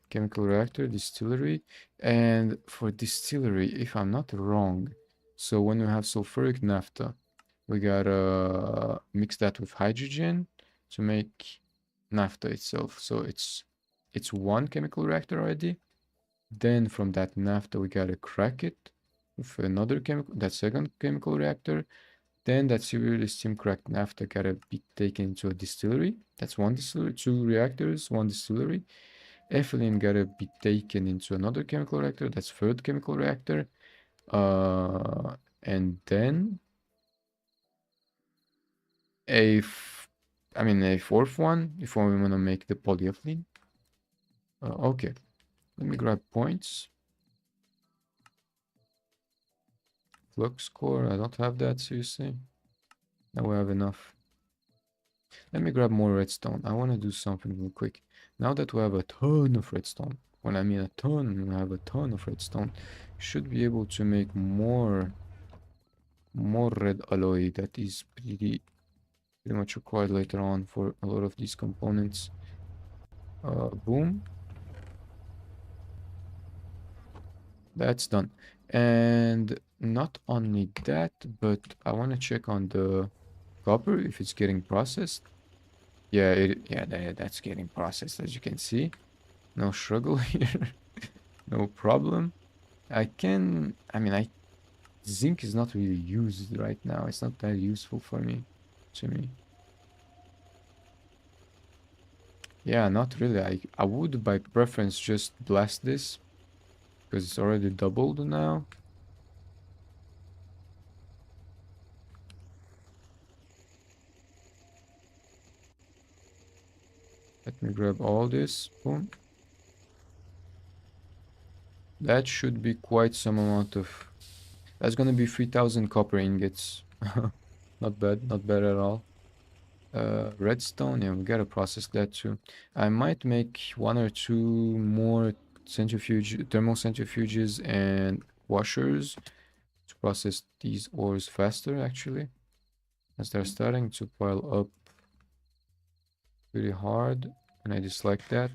Chemical reactor, distillery. And for distillery, if I'm not wrong, so when we have sulfuric naphtha, we gotta mix that with hydrogen to make naphtha itself. So it's one chemical reactor already. Then from that naphtha, we gotta crack it with another chemical, that second chemical reactor. Then that severely steam cracked naphtha gotta be taken into a distillery. That's one distillery, two reactors, one distillery. Ethylene gotta be taken into another chemical reactor. That's third chemical reactor. And then a fourth one if we want to make the polyethylene. Okay, let me grab points. Flux core, I don't have that, seriously. Now we have enough. Let me grab more redstone. I want to do something real quick. Now that we have a ton of redstone, when I mean a ton, we have a ton of redstone, should be able to make more red alloy that is pretty much required later on for a lot of these components. Boom. That's done. And not only that, but I want to check on the copper if it's getting processed. Yeah, that's getting processed, as you can see. No struggle here. No problem. I mean, zinc is not really used right now. It's not that useful for me, to me. Yeah, not really. I would by preference just blast this because it's already doubled now. Let me grab all this. Boom. That should be quite some amount of... That's gonna be 3,000 copper ingots. Not bad, not bad at all. Redstone, yeah, we gotta process that too. I might make one or two more thermal centrifuges and washers to process these ores faster, actually, as they're starting to pile up pretty hard, and I dislike that.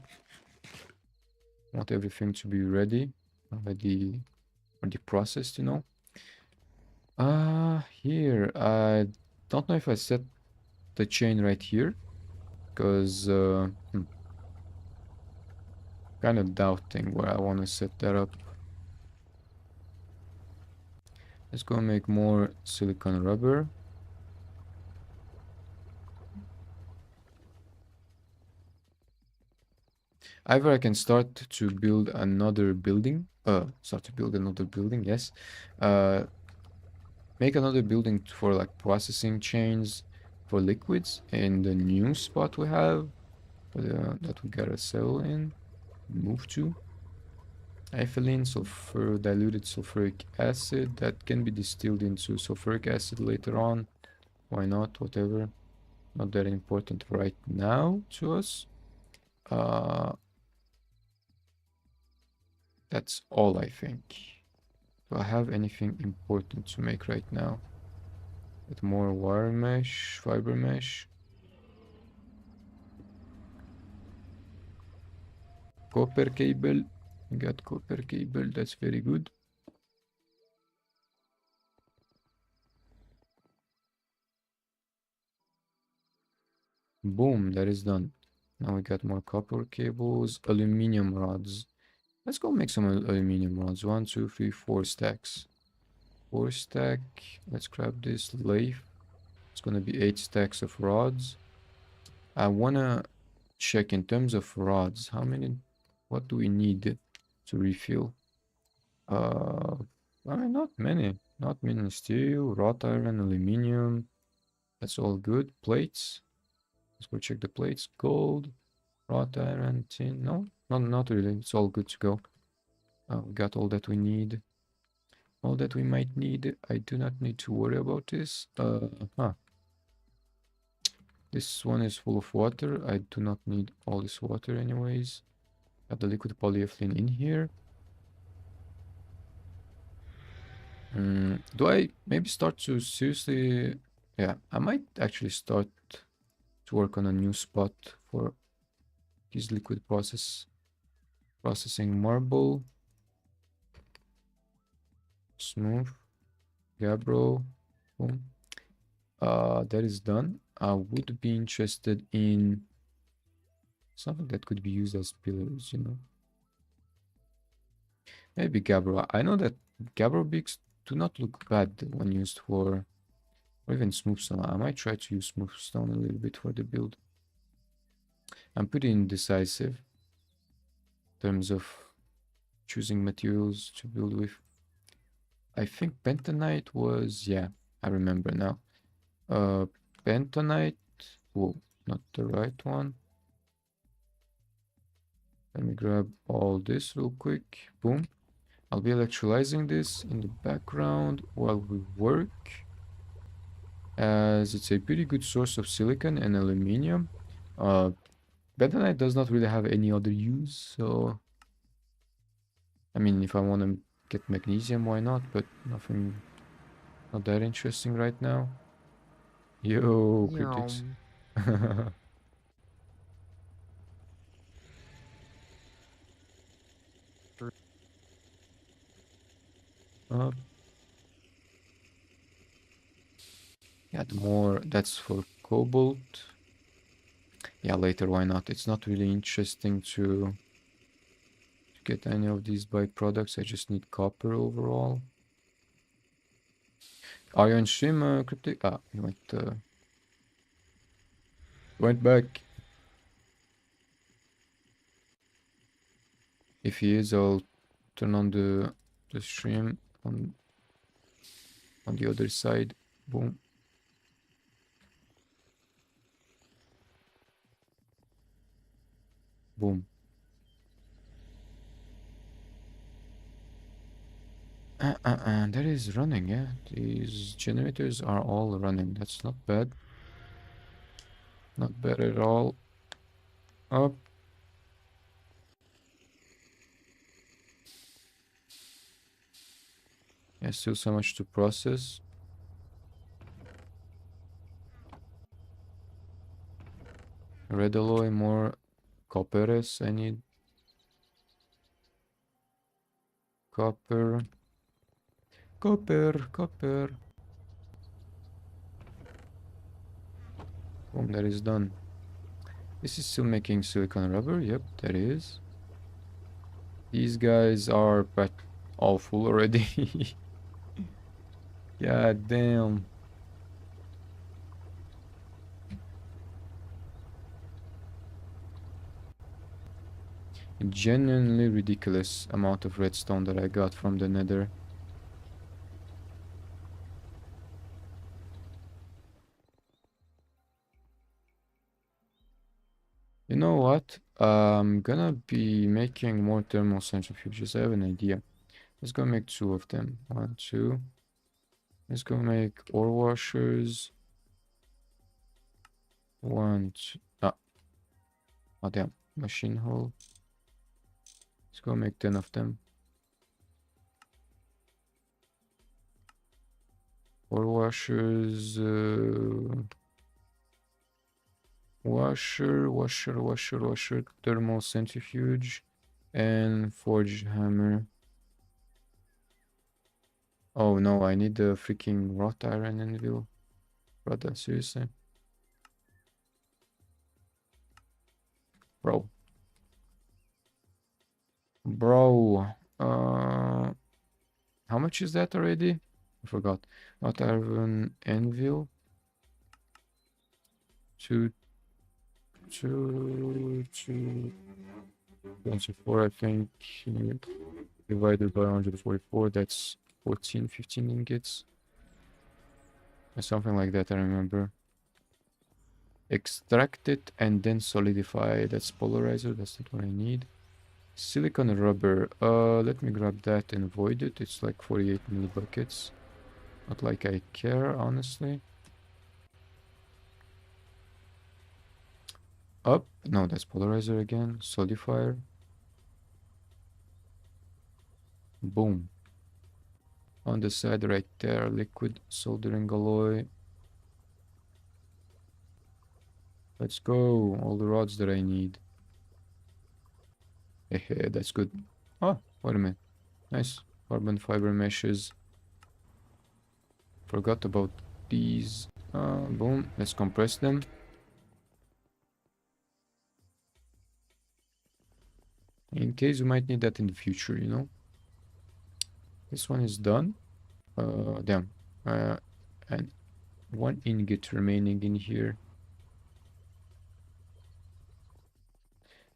I want everything to be already processed, you know. Here, I don't know if I set the chain right here, because kind of doubting where I want to set that up. Let's go make more silicon rubber. Either I can start to build another building. Yes. Uh, make another building for like processing chains for liquids in the new spot we have that we gotta settle in, move to. Ethylene, sulfur, diluted sulfuric acid that can be distilled into sulfuric acid later on. Why not? Whatever. Not that important right now to us. Uh, that's all I think. Do I have anything important to make right now? With more wire mesh, fiber mesh. Copper cable. We got copper cable, that's very good. Boom, that is done. Now we got more copper cables, aluminum rods. Let's go make some aluminum rods. 1, 2, 3, 4 stacks. 4 stack. Let's grab this lathe. It's gonna be 8 stacks of rods. I wanna check in terms of rods. What do we need to refill? I mean, not many. Not many steel, wrought iron, aluminum. That's all good. Plates. Let's go check the plates. Gold, wrought iron, tin. No, not really. It's all good to go. We got all that we need. All that we might need. I do not need to worry about this. This one is full of water. I do not need all this water anyways. Got the liquid polyethylene in here. Do I maybe start to seriously... Yeah, I might actually start to work on a new spot for this liquid processing marble. Smooth. Gabbro. Boom. That is done. I would be interested in something that could be used as pillars, you know. Maybe Gabbro. I know that Gabbro bricks do not look bad when used for, or even smooth stone. I might try to use smooth stone a little bit for the build. I'm pretty indecisive in terms of choosing materials to build with. I think bentonite was, yeah, I remember now. Bentonite, whoa, not the right one. Let me grab all this real quick. Boom. I'll be electrolyzing this in the background while we work, as it's a pretty good source of silicon and aluminum. Bentonite does not really have any other use, so I mean, if I want to get magnesium, why not? But nothing, not that interesting right now. Yo, cryptics. Yum. up. Yeah, the more that's for cobalt. Yeah, later, why not? It's not really interesting to get any of these byproducts. I just need copper overall. Iron stream cryptic. Ah, he went back. If he is, I'll turn on the stream on the other side. Boom. Boom. That is running, yeah. These generators are all running. That's not bad. Not bad at all. Up. Yeah, still so much to process. Red alloy, more copperes. I need copper. Copper. Boom, that is done. This is still making silicon rubber. Yep, that is. These guys are but all full already. God damn. Genuinely ridiculous amount of redstone that I got from the nether. You know what? I'm gonna be making more thermal centrifuges. I have an idea. Let's go make two of them. One, two. Let's go make ore washers. One, two. Ah, oh damn. Machine hole. Let's go make 10 of them. Ore washers. Washer. Thermal centrifuge. And forge hammer. Oh no, I need the freaking wrought iron anvil. Brother, seriously? Bro. Bro. How much is that already? I forgot. Wrought iron anvil. Two, 24, I think. Divided by 144, that's 14, 15 ingots. Something like that, I remember. Extract it and then solidify. That's polarizer, that's not what I need. Silicon rubber. Let me grab that and void it. It's like 48 millibuckets. Not like I care, honestly. Up. No, that's polarizer again. Solidifier. Boom. On the side right there, liquid soldering alloy. Let's go. All the rods that I need. Hehe, that's good. Oh, wait a minute. Nice. Carbon fiber meshes. Forgot about these. Boom. Let's compress them. In case we might need that in the future, you know. This one is done. Damn. And one ingot remaining in here.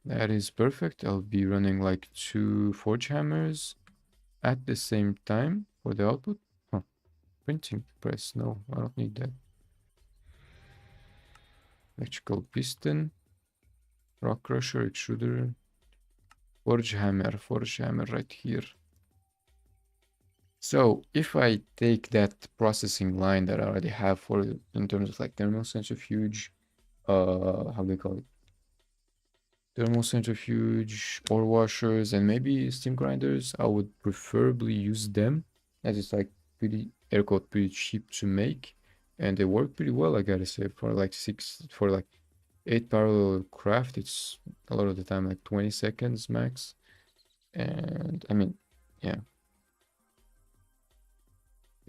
That is perfect. I'll be running like 2 forge hammers at the same time for the output. Huh. Printing press. No, I don't need that. Electrical piston. Rock crusher, extruder. Forge hammer right here. So if I take that processing line that I already have for in terms of like thermal centrifuge, how do they call it? Thermal centrifuge, ore washers, and maybe steam grinders, I would preferably use them as it's like pretty air quote pretty cheap to make, and they work pretty well. I gotta say for like 8 parallel craft, it's a lot of the time like 20 seconds max, and I mean, yeah.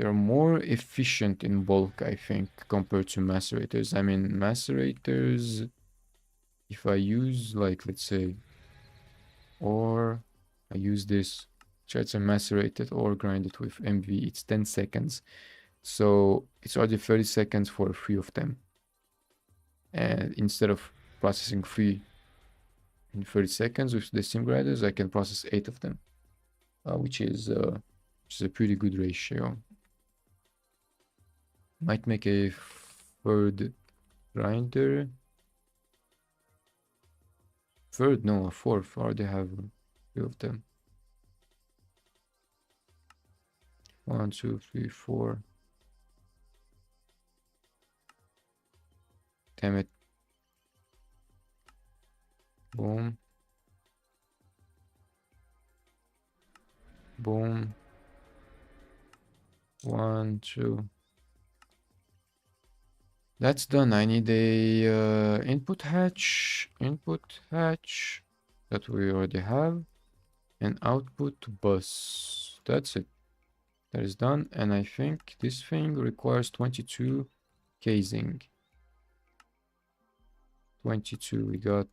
They're more efficient in bulk, I think, compared to macerators. I mean, macerators, if I use, like, let's say, or I use this, try to macerate it or grind it with MV, it's 10 seconds. So it's already 30 seconds for 3 of them. And instead of processing 3 in 30 seconds with the steam grinders, I can process 8 of them, which is a pretty good ratio. Might make a third grinder. Third, no, a fourth. I already have 3 of them. 1, 2, 3, 4. Damn it. Boom. Boom. 1, 2. That's done. I need a input hatch. Input hatch that we already have. And output bus. That's it. That is done. And I think this thing requires 22 casing. 22. We got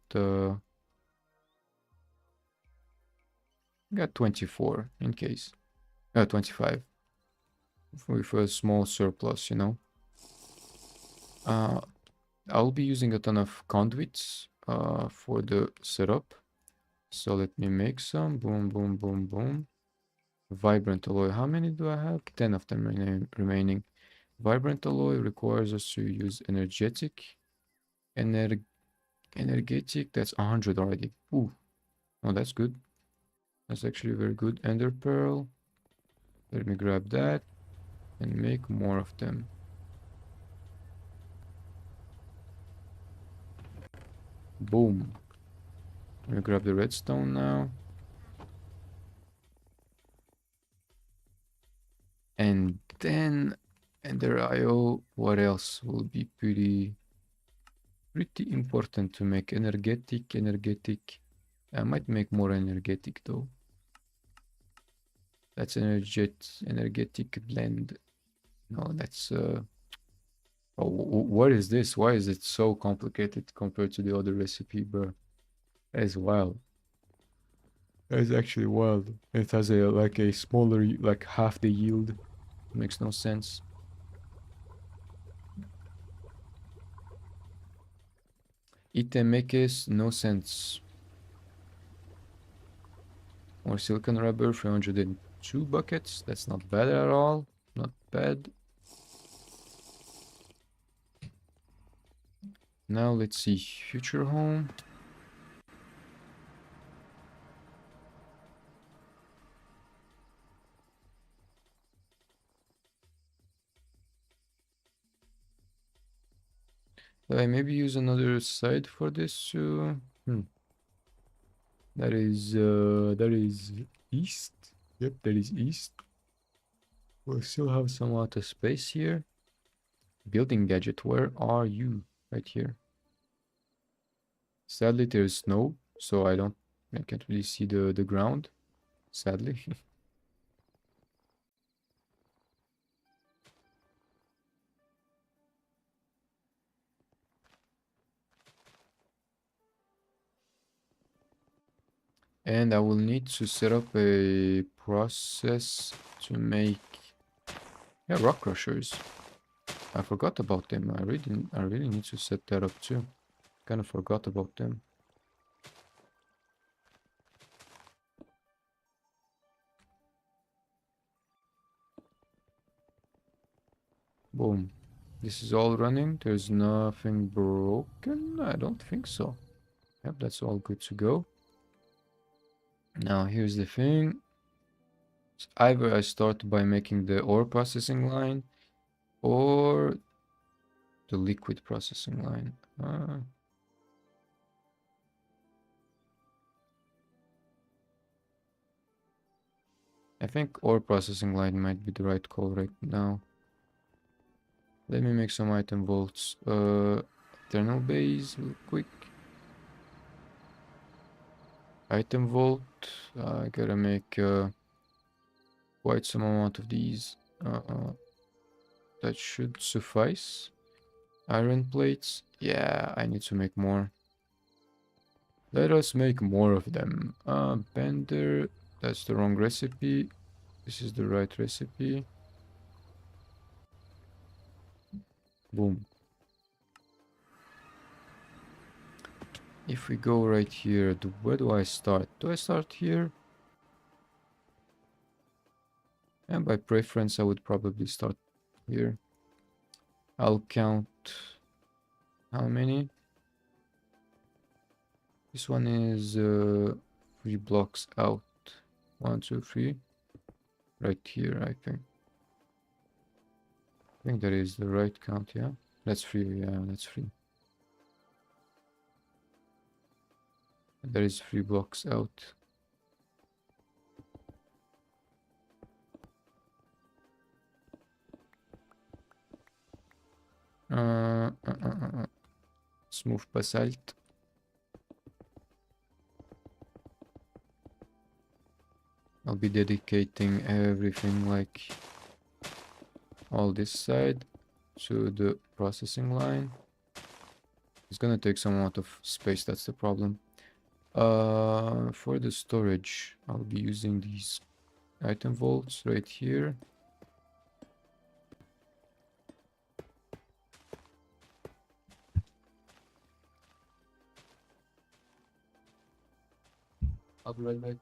24 in case. 25. With a small surplus, you know. I'll be using a ton of conduits for the setup. So let me make some. Boom, boom, boom, boom. Vibrant alloy. How many do I have? 10 of them remaining. Vibrant alloy requires us to use energetic. Energetic, that's 100 already. Ooh. Oh, that's good. That's actually very good. Ender pearl. Let me grab that and make more of them. Boom. Let me grab the redstone now. And then Ender IO, what else will be pretty important to make? Energetic. I might make more energetic though. That's energetic blend. No, that's oh, what is this? Why is it so complicated compared to the other recipe, bro? That is wild. That is actually wild. It has a like a smaller, like half the yield. Makes no sense. Itemekes, no sense. More silicon rubber, 302 buckets. That's not bad at all. Not bad. Now let's see. Future home. I maybe use another side for this. That is east. Yep, that is east. We'll still have some outer space here. Building gadget, where are you? Right here. Sadly, there's snow, so I can't really see the ground. Sadly. And I will need to set up a process to make rock crushers. I forgot about them. I really need to set that up too. Kind of forgot about them. Boom. This is all running. There's nothing broken. I don't think so. Yep, that's all good to go. Now here's the thing. So either I start by making the ore processing line or the liquid processing line. I think ore processing line might be the right call right now. Let me make some item vaults. Eternal base real quick. Item vault. I gotta make quite some amount of these. That should suffice. Iron plates. Yeah, I need to make more. Let us make more of them. Bender. That's the wrong recipe. This is the right recipe. Boom. If we go right here, where do I start? Do I start here? And by preference, I would probably start here. I'll count how many? This one is 3 blocks out. 1, 2, 3. Right here, I think. I think that is the right count, yeah? That's 3, yeah, that's 3. That is 3 blocks out. Smooth basalt. I'll be dedicating everything like all this side to the processing line. It's gonna take some amount of space, that's the problem. For the storage, I'll be using these item vaults right here. I'll be right back.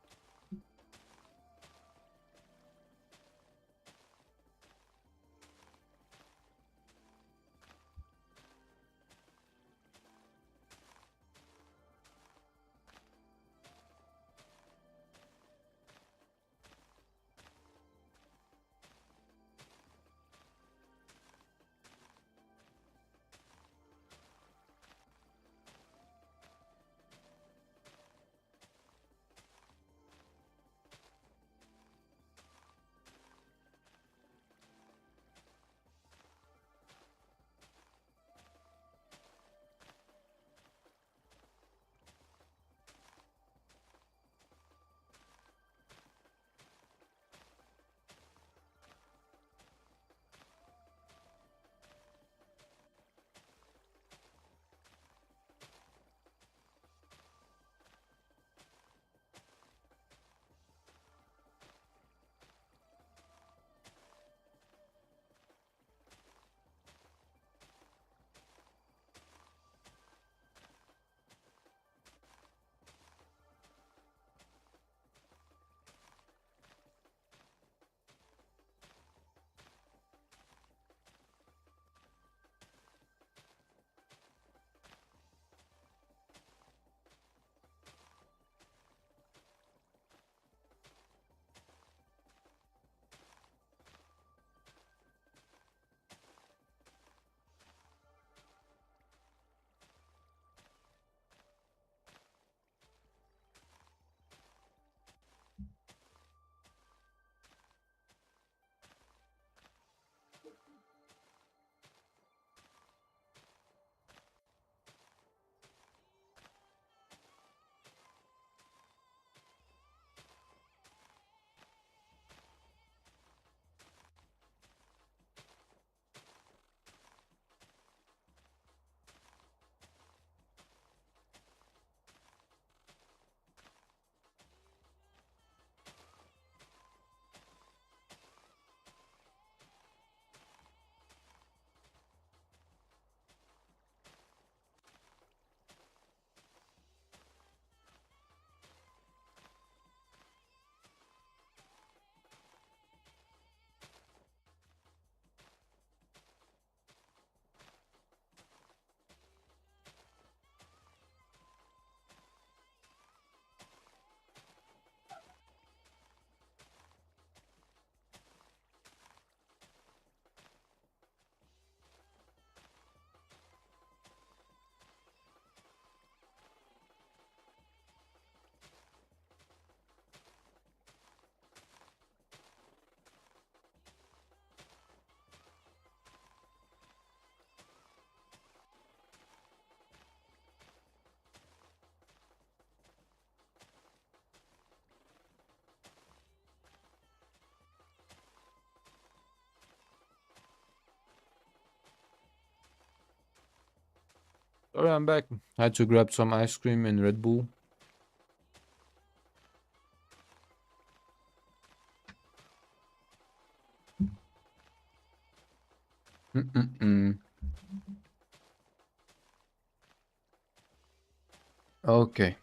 Sorry, I'm back. Had to grab some ice cream and Red Bull. Okay.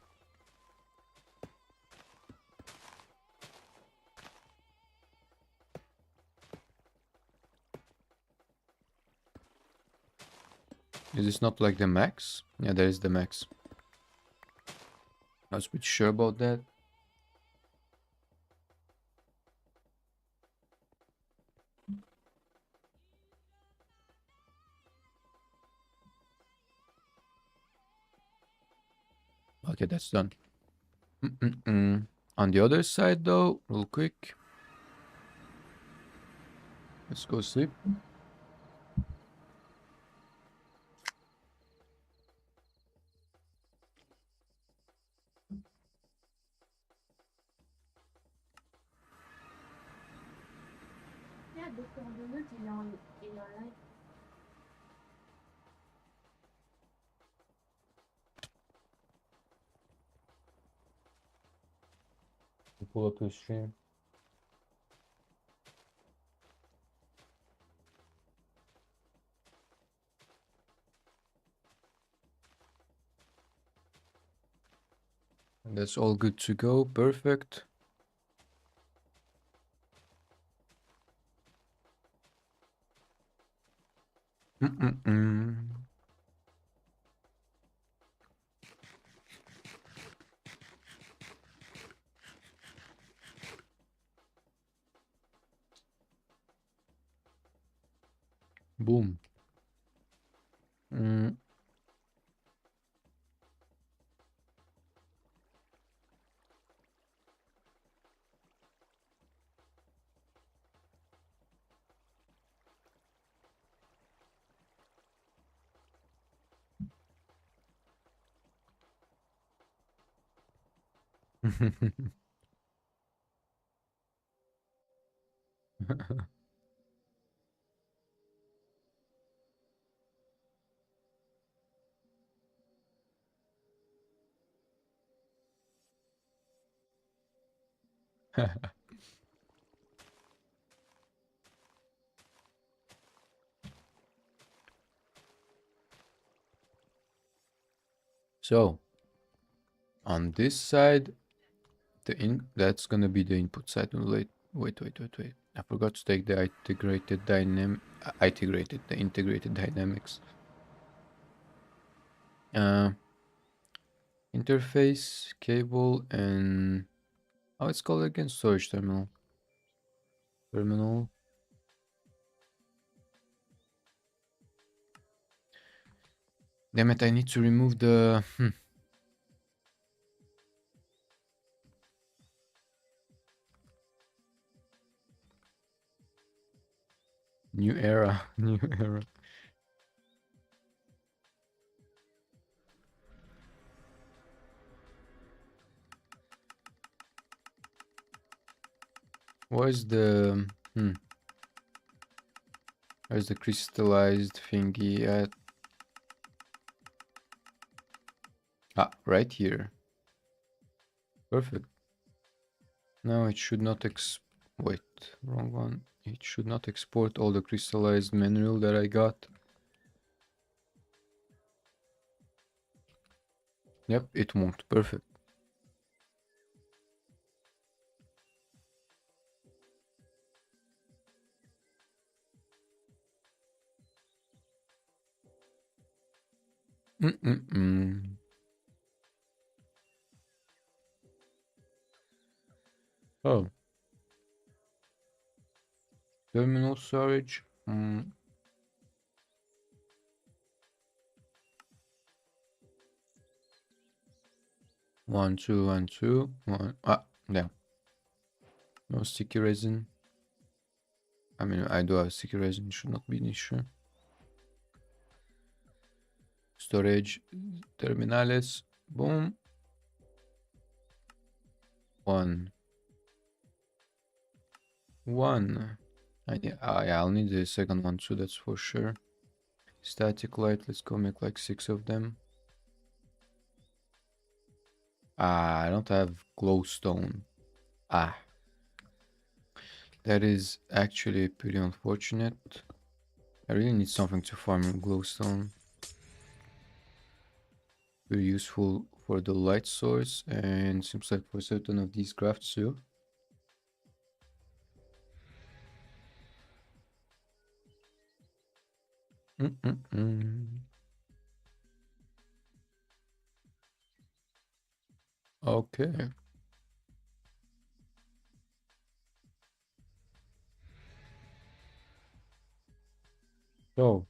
Is this not like the max? Yeah, there is the max. I was pretty sure about that. Okay, that's done. On the other side, though, real quick. Let's go sleep. Pull up the stream. And that's all good to go. Perfect. Boom. So, on this side, that's gonna be the input side. Wait. I forgot to take the integrated dynamics. Interface, cable, and how it's called again? Storage terminal. Damn it, I need to remove the new era. New era. Where's the where's the crystallized thingy at? Ah, right here. Perfect. Now it should not wait, wrong one. It should not export all the crystallized mineral that I got. Yep, it won't. Perfect. Oh. Terminal storage. 1, 2, 1, 2, 1. Ah, yeah. No sticky resin. I mean, I do have sticky resin. Should not be an issue. Storage. Terminales. Boom. 1. 1. I'll need the second one too, that's for sure. Static light, let's go make like 6 of them. Ah, I don't have glowstone. Ah, that is actually pretty unfortunate. I really need something to farm glowstone. Very useful for the light source and seems like for certain of these crafts too. Okay. So.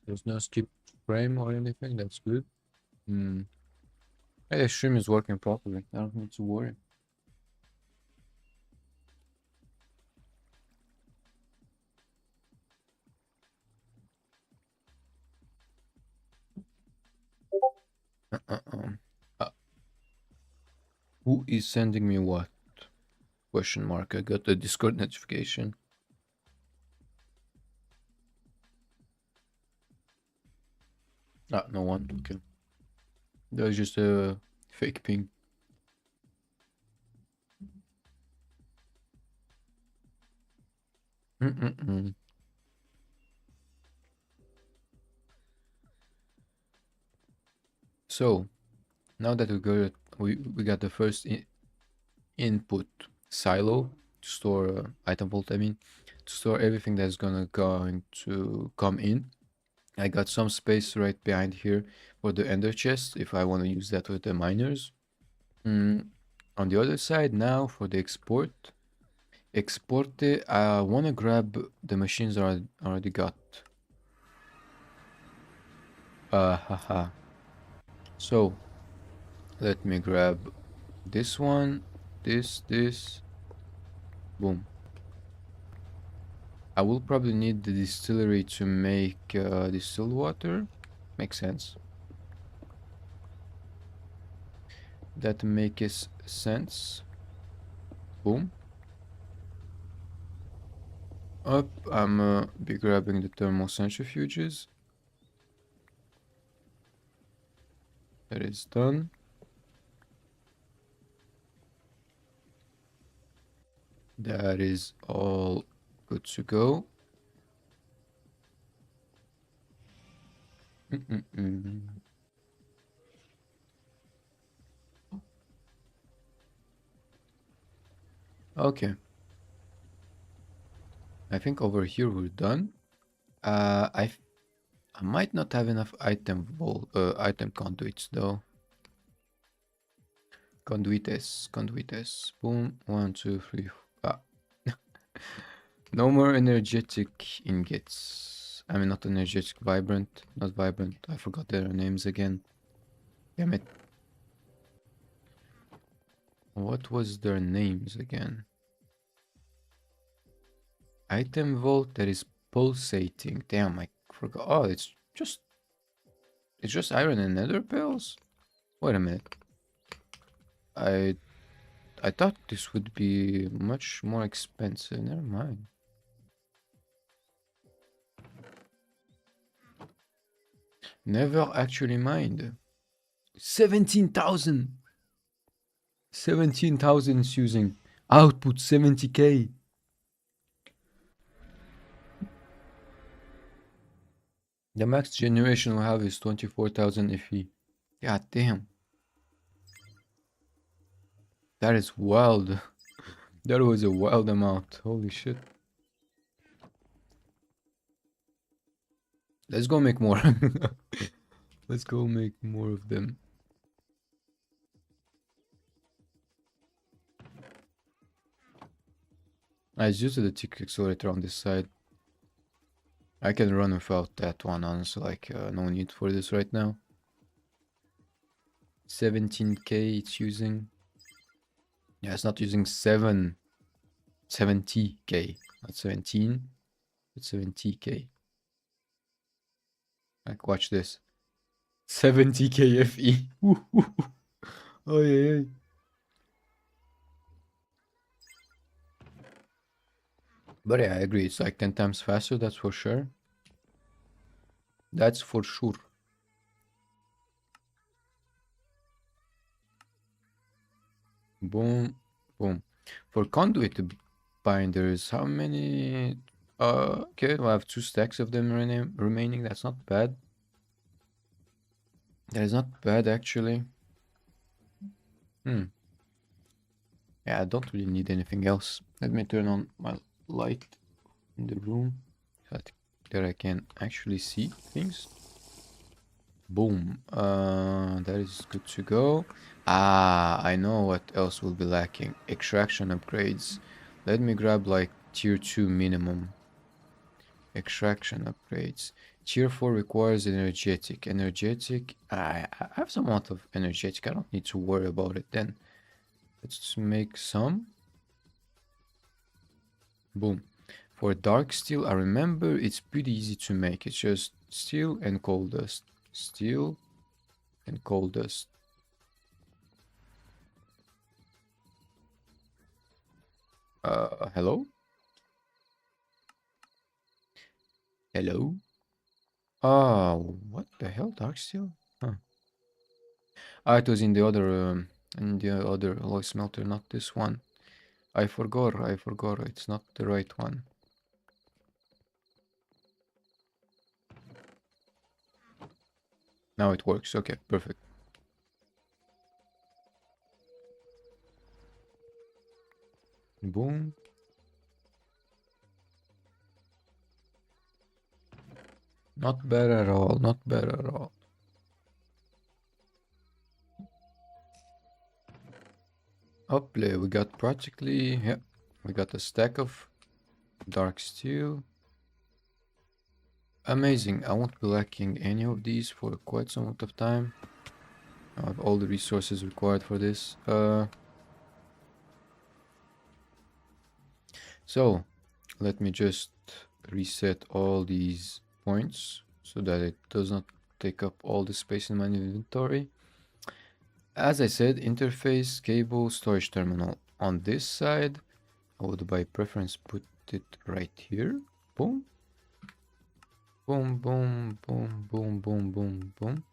There's no skip frame or anything. That's good. Hmm. Hey, the stream is working properly. I don't need to worry. Uh, uh, who is sending me what? Question mark. I got the Discord notification. Ah, no one. Okay. That was just a fake ping. So now that we got the first input silo to store item vault. I mean, to store everything that's going to come in. I got some space right behind here for the ender chest if I want to use that with the miners. On the other side now for the export I want to grab the machines I already got. Haha. So let me grab this one, this, boom. I will probably need the distillery to make distilled water. Makes sense. That makes sense. Boom. Up, I'm be grabbing the thermal centrifuges. That is done. That is all good to go. Okay. I think over here we're done. I might not have enough item conduits though. Conduites. Boom. 1, 2, 3. Ah. No more energetic ingots. I mean, not energetic, vibrant. Not vibrant. I forgot their names again. Damn it. What was their names again? Item vault that is pulsating. Damn, I forgot. Oh, it's just iron and nether pills? Wait a minute. I I thought this would be much more expensive. Never mind. Never actually mind. 17,000! 17,000 is using output 70k. The max generation we have is 24,000 FE. God damn. That is wild. That was a wild amount. Holy shit. Let's go make more. Let's go make more of them. I just used the tick accelerator on this side. I can run without that one, honestly, like, no need for this right now. 17k it's using. Yeah, it's not using 70k, not 17, but 70k. Like, watch this. 70k FE. Oh, yeah. But yeah, I agree. It's like 10 times faster, that's for sure. That's for sure. Boom, boom. For conduit binders, how many? Okay, we'll have 2 stacks of them remaining. That's not bad. That is not bad, actually. Yeah, I don't really need anything else. Let me turn on my light in the room so that I can actually see things. Boom. That is good to go. Ah, I know what else will be lacking. Extraction upgrades. Let me grab like tier 2 minimum. Extraction upgrades. Tier 4 requires energetic. Energetic. I have some amount of energetic. I don't need to worry about it then. Let's make some. Boom. For dark steel, I remember it's pretty easy to make. It's just steel and coal dust. Steel and coal dust. Hello? Hello? Oh, what the hell? Dark steel? Huh. Ah, it was in the other alloy smelter, not this one. I forgot. It's not the right one. Now it works. Okay, perfect. Boom. Not bad at all. Not bad at all. Up there, we got practically, yeah, we got a stack of dark steel. Amazing. I won't be lacking any of these for quite some amount of time. I have all the resources required for this. So let me just reset all these points so that it does not take up all the space in my inventory. As I said, interface, cable, storage terminal. On this side, I would by preference put it right here. Boom. Boom, boom, boom, boom, boom, boom, boom.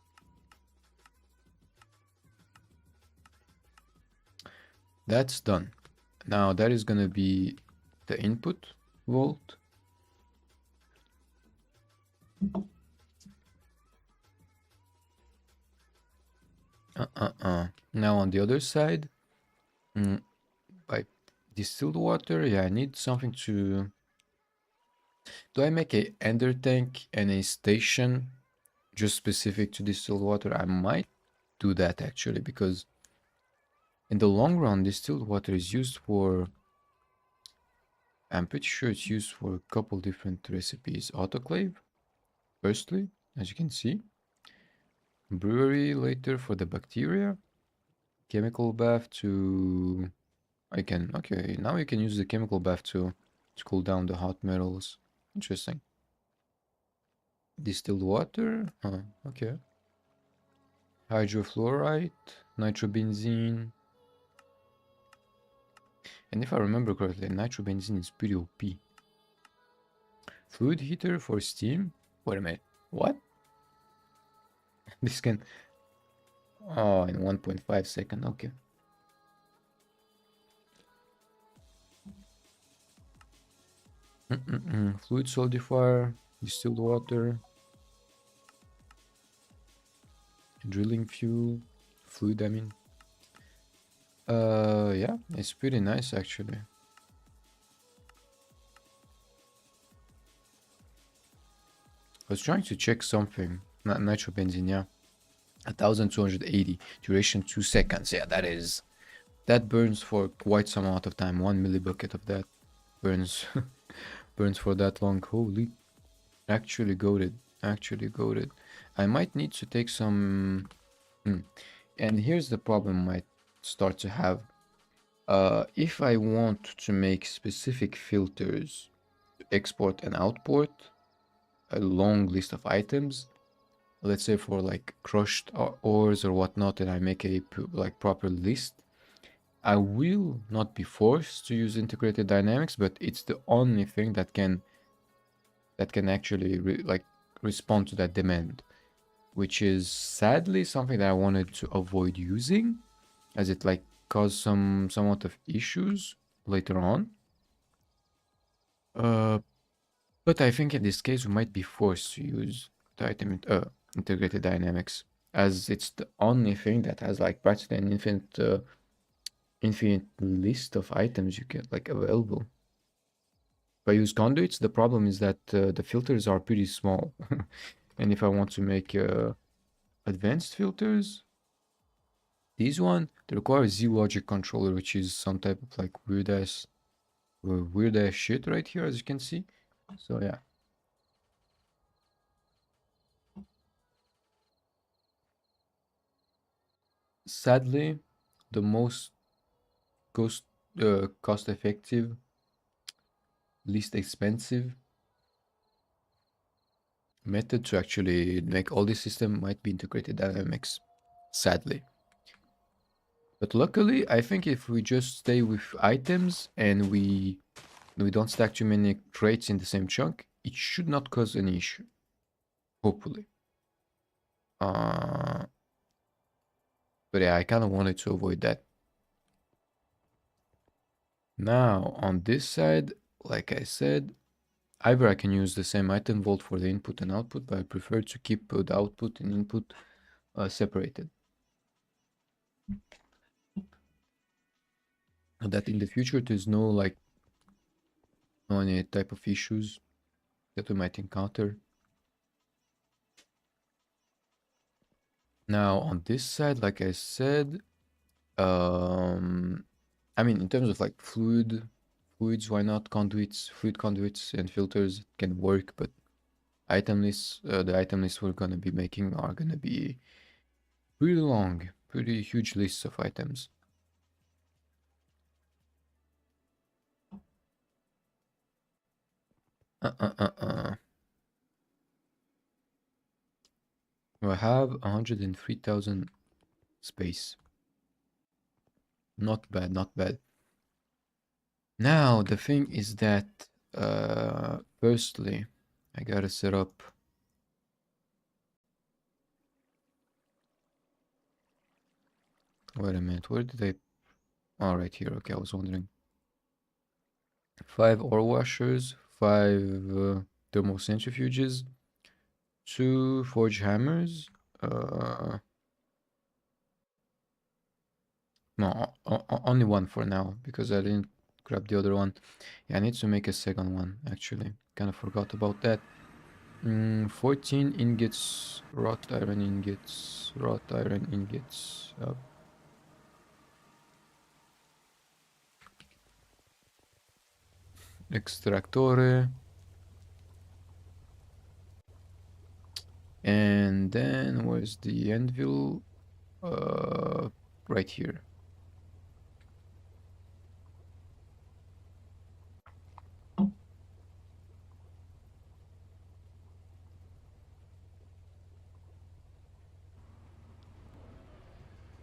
That's done. Now that is gonna be the input volt. Now on the other side, by distilled water, yeah, I need something to... Do I make a ender tank and a station just specific to distilled water? I might do that actually, because in the long run, distilled water is used for... I'm pretty sure it's used for a couple different recipes. Autoclave, firstly, as you can see. Brewery later for the bacteria. Chemical bath to... Okay, now you can use the chemical bath to cool down the hot metals. Interesting. Distilled water? Okay. Hydrofluorite, nitrobenzene. And if I remember correctly, nitrobenzene is pretty OP. Fluid heater for steam? Wait a minute. What? This can... Oh, in 1.5 second. Okay. Fluid solidifier, distilled water, drilling fuel, fluid, I mean. Yeah, it's pretty nice actually. I was trying to check something. Nitrobenzene, yeah. 1280, duration 2 seconds. Yeah, that burns for quite some amount of time. 1 millibucket of that burns burns for that long. Holy. Actually goated. Actually goated. I might need to take some... And here's the problem I might start to have. If I want to make specific filters to export and output a long list of items, let's say for like crushed ores or whatnot, and I make a like proper list, I will not be forced to use integrated dynamics, but it's the only thing that can actually like respond to that demand, which is sadly something that I wanted to avoid using, as it like caused somewhat of issues later on. Uh, but I think in this case we might be forced to use the integrated dynamics, as it's the only thing that has like practically an infinite list of items you get like available. If I use conduits, the problem is that the filters are pretty small. And if I want to make advanced filters, these one, they require Z logic controller, which is some type of like weird ass shit right here, as you can see. So yeah. Sadly, the most cost cost effective, least expensive method to actually make all this system might be integrated dynamics. Sadly. But luckily, I think if we just stay with items and we don't stack too many traits in the same chunk, it should not cause any issue. Hopefully. Uh, but yeah, I kind of wanted to avoid that. Now, on this side, like I said, either I can use the same item vault for the input and output, but I prefer to keep the output and input separated. And that in the future there's no any type of issues that we might encounter. Now on this side, like I said, I mean in terms of like fluids, why not fluid conduits and filters can work, but the item lists we're gonna be making are gonna be pretty long, pretty huge lists of items. I have 103,000 space. Not bad, not bad. Now, the thing is that, firstly, I gotta set up. Wait a minute, where did I? Oh, right here. Okay, I was wondering. 5 ore washers, 5 thermocentrifuges, 2 forge hammers. No, only one for now because I didn't grab the other one. Yeah, I need to make a second one actually. Kind of forgot about that. 14 ingots, wrought iron ingots, wrought iron ingots. Extractore. And then where's the anvil? Right here.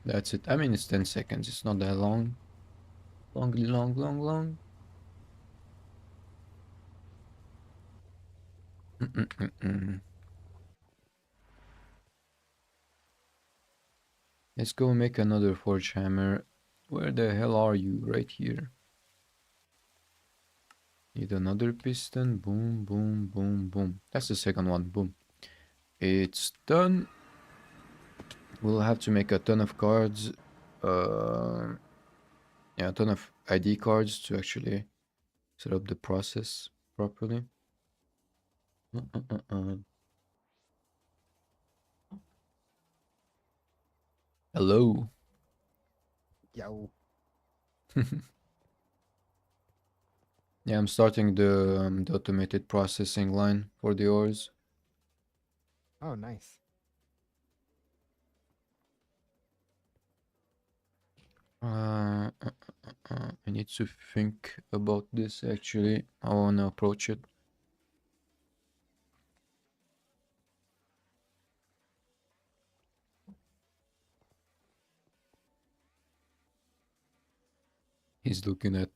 That's it. I mean, it's 10 seconds. It's not that long. Long. Let's go make another forge hammer. Where the hell are you? Right here. Need another piston. Boom, boom, boom, boom. That's the second one. Boom. It's done. We'll have to make a ton of cards. Yeah, a ton of ID cards to actually set up the process properly. Hello. Yo. Yeah, I'm starting the automated processing line for the ores. Oh, nice. I need to think about this actually. I wanna approach it. He's looking at.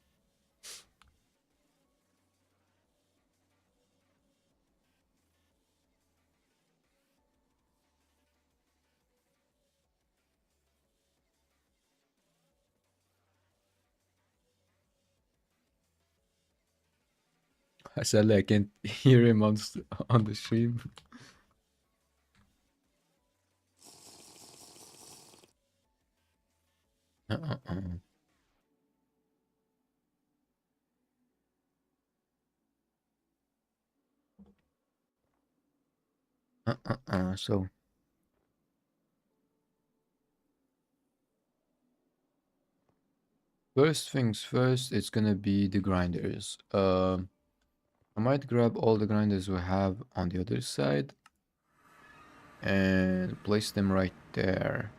Sadly, I can't hear him on the stream. Uh-uh-uh. So first things first, it's gonna be the grinders. I might grab all the grinders we have on the other side and place them right there.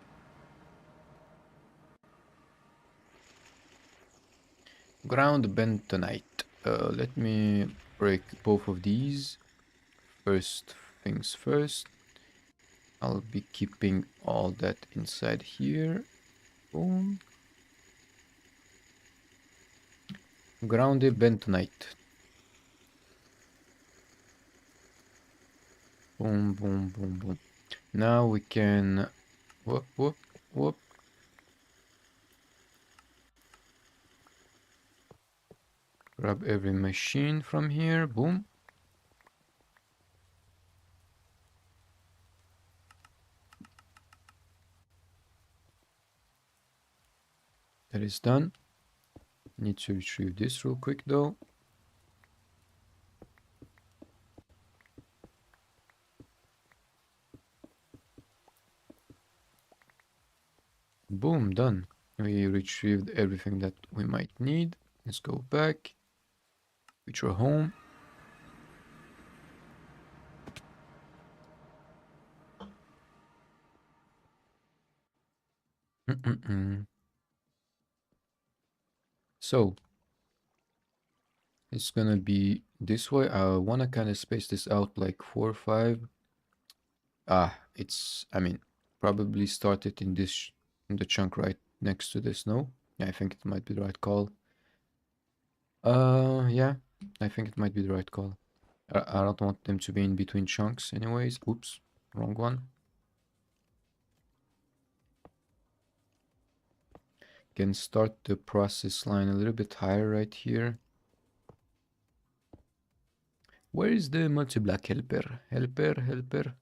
Ground bentonite. Let me break both of these. First things first. I'll be keeping all that inside here. Boom. Grounded bentonite. Boom, boom, boom, boom. Now we can... Whoop, whoop, whoop. Grab every machine from here. Boom. That is done. Need to retrieve this real quick though. Boom, done. We retrieved everything that we might need. Let's go back. Future home. So, it's gonna be this way. I wanna kind of space this out like 4 or 5. I mean, probably start it in this, in the chunk right next to this, no? Yeah, I think it might be the right call. Yeah, I think it might be the right call. I don't want them to be in between chunks anyways. Oops, wrong one. Can start the process line a little bit higher right here. Where is the multi-block helper? Helper.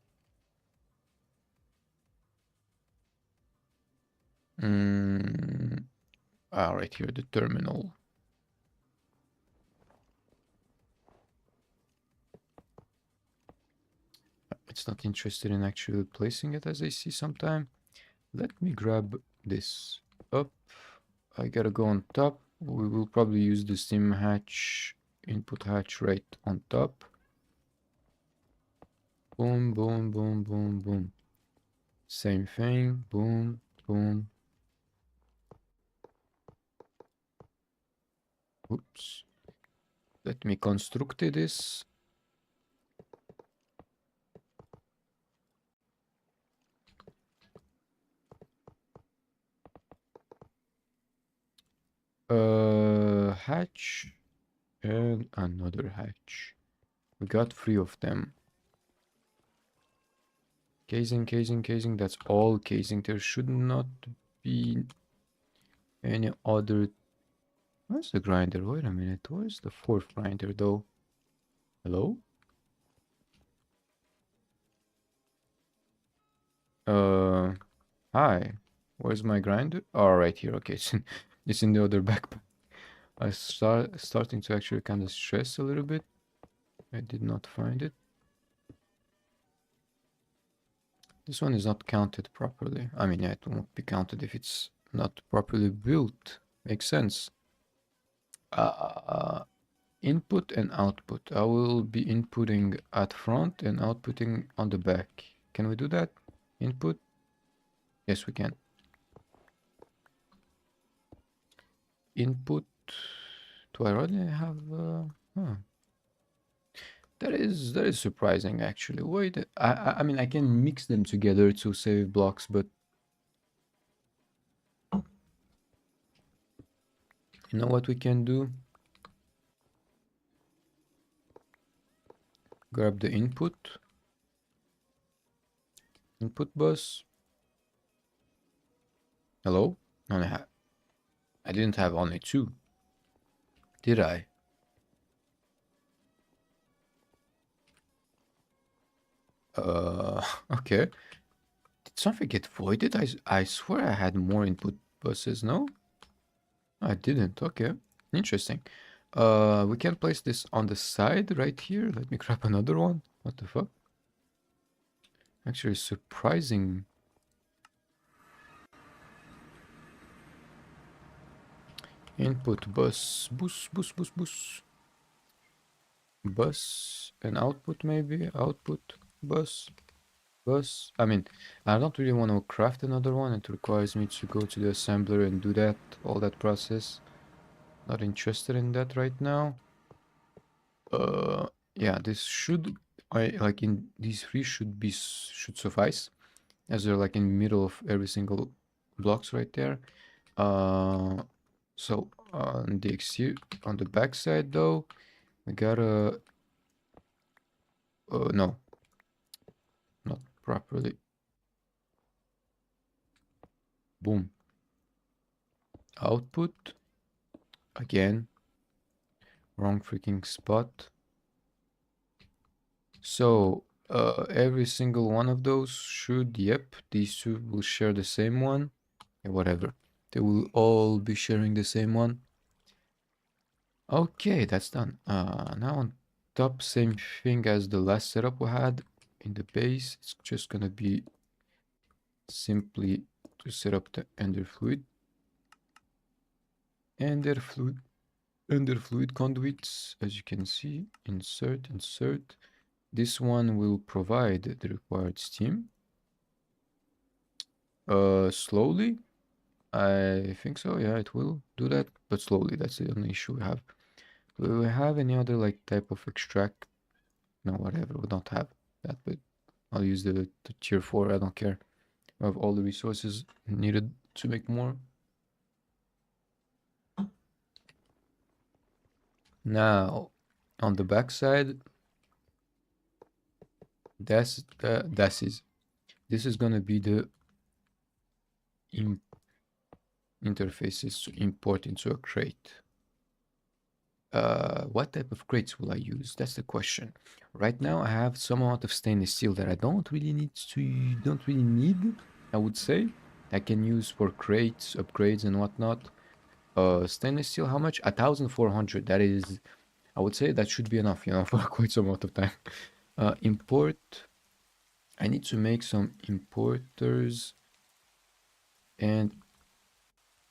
Right here, the terminal. It's not interested in actually placing it as I see sometime. Let me grab this up. I gotta go on top. We will probably use the steam hatch, input hatch right on top. Boom, boom, boom, boom, boom. Same thing. Boom, boom. Oops. Let me construct this. Hatch and another hatch. We got 3 of them. Casing. That's all casing. There should not be any other. Where's the grinder? Wait a minute. Where's the 4th grinder though? Hello? Uh, Hi. Where's my grinder? Oh, right here. Okay, it's in the other backpack. I starting to actually kind of stress a little bit. I did not find it. This one is not counted properly. I mean, yeah, it won't be counted if it's not properly built. Makes sense. Uh, Input and output. I will be inputting at front and outputting on the back. Can we do that? Input? Yes, we can. Input. Do I already have? Huh. That is surprising actually. Wait, I mean I can mix them together to save blocks, but you know what we can do? Grab the input bus. Hello? I didn't have only two, did I? Okay. Did something get voided? I swear I had more input buses, no? I didn't. Okay. Interesting. We can place this on the side right here. Let me grab another one. What the fuck? Actually, surprising. Input bus and output maybe. Output bus. I mean, I don't really want to craft another one. It requires me to go to the assembler and do that, all that process. Not interested in that right now. Yeah, this should, I like in these three should suffice, as they're like in the middle of every single blocks right there. So on the exterior, on the back side though, we gotta, no, not properly. Boom. Output again. Wrong freaking spot. So every single one of those should, yep, these two will share the same one. Yeah, whatever. They will all be sharing the same one. Okay, that's done. Now on top, same thing as the last setup we had in the base. It's just gonna be simply to set up the ender fluid. Ender fluid conduits, as you can see, insert. This one will provide the required steam. Slowly, I think so. Yeah, it will do that, but slowly. That's the only issue we have. Do we have any other like type of extract? No, whatever. We don't have that, but I'll use the tier 4. I don't care. I have all the resources needed to make more. Now, on the back side, this is gonna be the interfaces to import into a crate. What type of crates will I use? That's the question. Right now, I have some amount of stainless steel that I don't really need, I would say. I can use for crates, upgrades, and whatnot. Stainless steel, how much? 1,400. That is, I would say that should be enough, you know, for quite some amount of time. Import. I need to make some importers and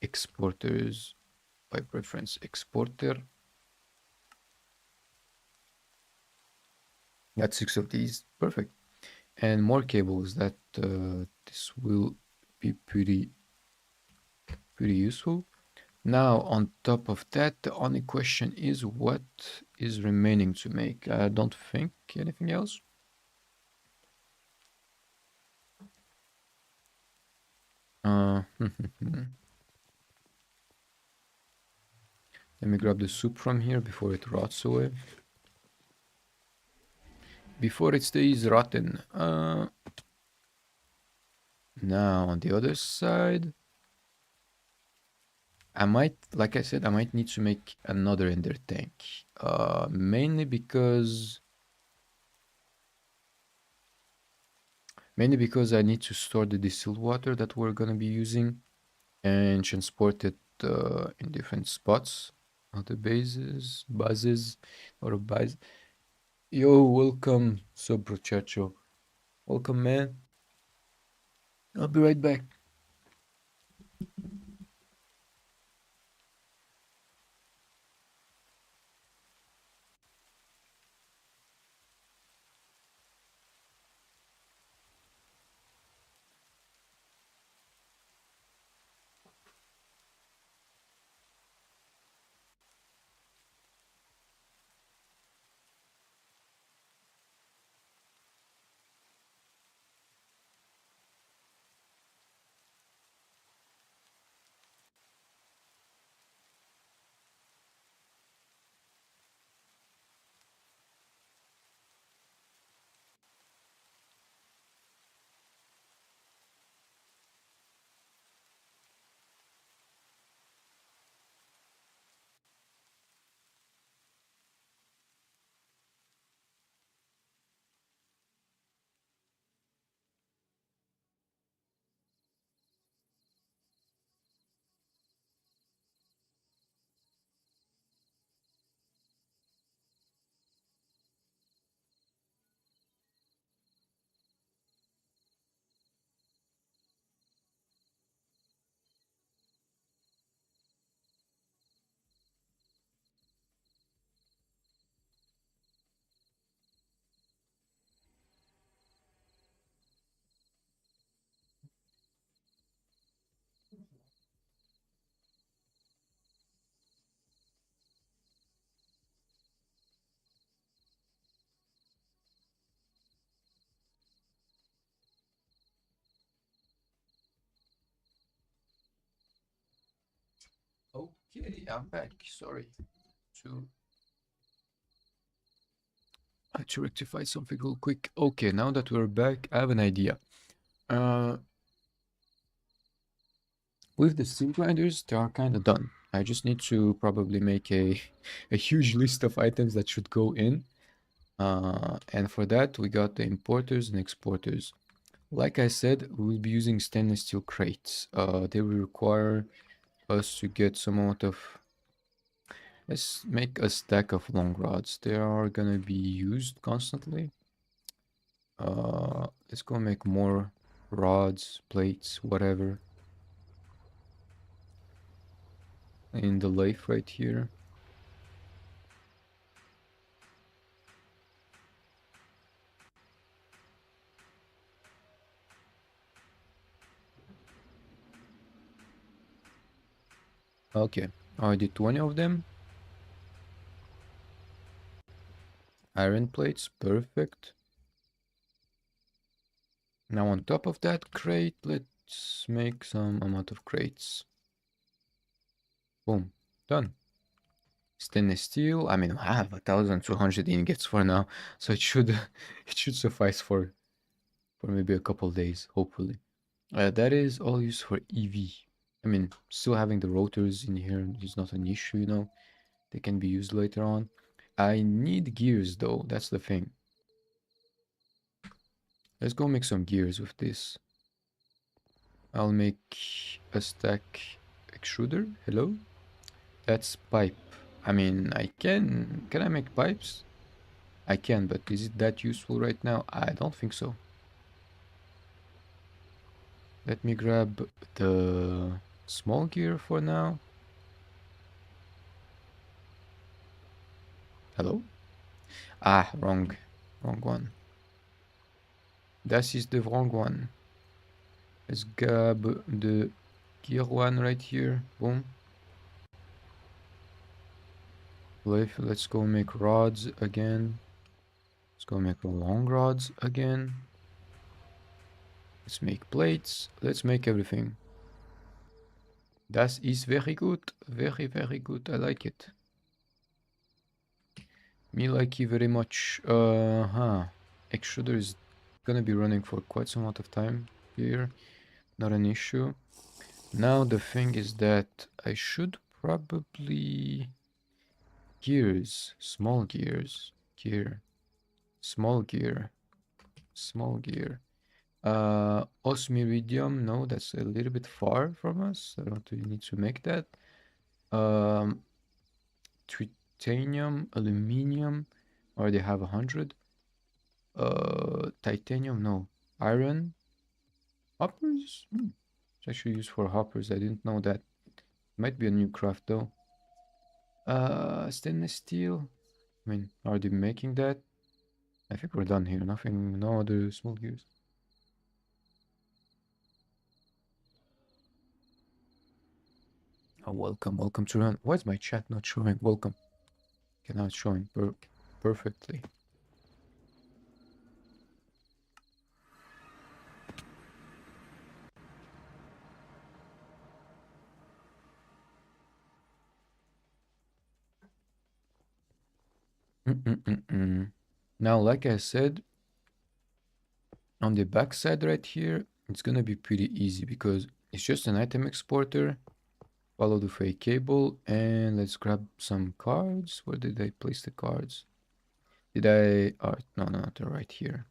exporters by preference. Exporter. Got 6 of these. Perfect. And more cables that this will be pretty useful. Now, on top of that, the only question is what is remaining to make. I don't think anything else. Let me grab the soup from here before it rots away. Before it stays rotten. Now, on the other side, I might, like I said, I might need to make another ender tank. Mainly because I need to store the distilled water that we're gonna be using and transport it in different spots on the bases or base. Yo, welcome, Sobrochacho. Welcome, man. I'll be right back. Okay, I'm back. Sorry. To I had to rectify something real quick. Okay, now that we're back, I have an idea. Uh, with the steel grinders, they are kind of done. I just need to probably make a huge list of items that should go in. And for that, we got the importers and exporters. Like I said, we'll be using stainless steel crates. They will require us to get some amount of. Let's make a stack of long rods. They are gonna be used constantly. Let's go make more rods, plates, whatever in the lathe right here. Okay, I did 20 of them. Iron plates, perfect. Now on top of that crate, let's make some amount of crates. Boom, done. Stainless steel, I mean, I have 1,200 ingots for now, so it should it should suffice for maybe a couple days, hopefully. That is all used for EV. I mean, still having the rotors in here is not an issue, you know. They can be used later on. I need gears though, that's the thing. Let's go make some gears with this. I'll make a stack extruder. Hello? That's pipe. I mean, can I make pipes? I can, but is it that useful right now? I don't think so. Let me grab the small gear for now. Hello? Ah, wrong one. That is the wrong one. Let's grab the gear one right here. Boom. Let's go make rods again. Let's go make long rods again. Let's make plates. Let's make everything. That is very good. Very, very good. I like it. Me like you very much. Extruder is gonna be running for quite some amount of time here. Not an issue. Now the thing is that I should probably gears, small gears, gear, small gear, small gear. Osmiridium, no, that's a little bit far from us. I don't really need to make that. Um, Titanium, aluminium, already have 100. Titanium, no. Iron, hoppers? It's actually used for hoppers. I didn't know that. Might be a new craft though. Stainless steel. I mean, are they making that? I think we're done here. Nothing, no other small gears. Oh, welcome to run. Why is my chat not showing? Welcome. Okay, now it's showing perfectly. Now, like I said, on the back side right here, it's gonna be pretty easy because it's just an item exporter. Follow the fake cable and let's grab some cards. Where did I place the cards? Did I? Oh, no, they're right here.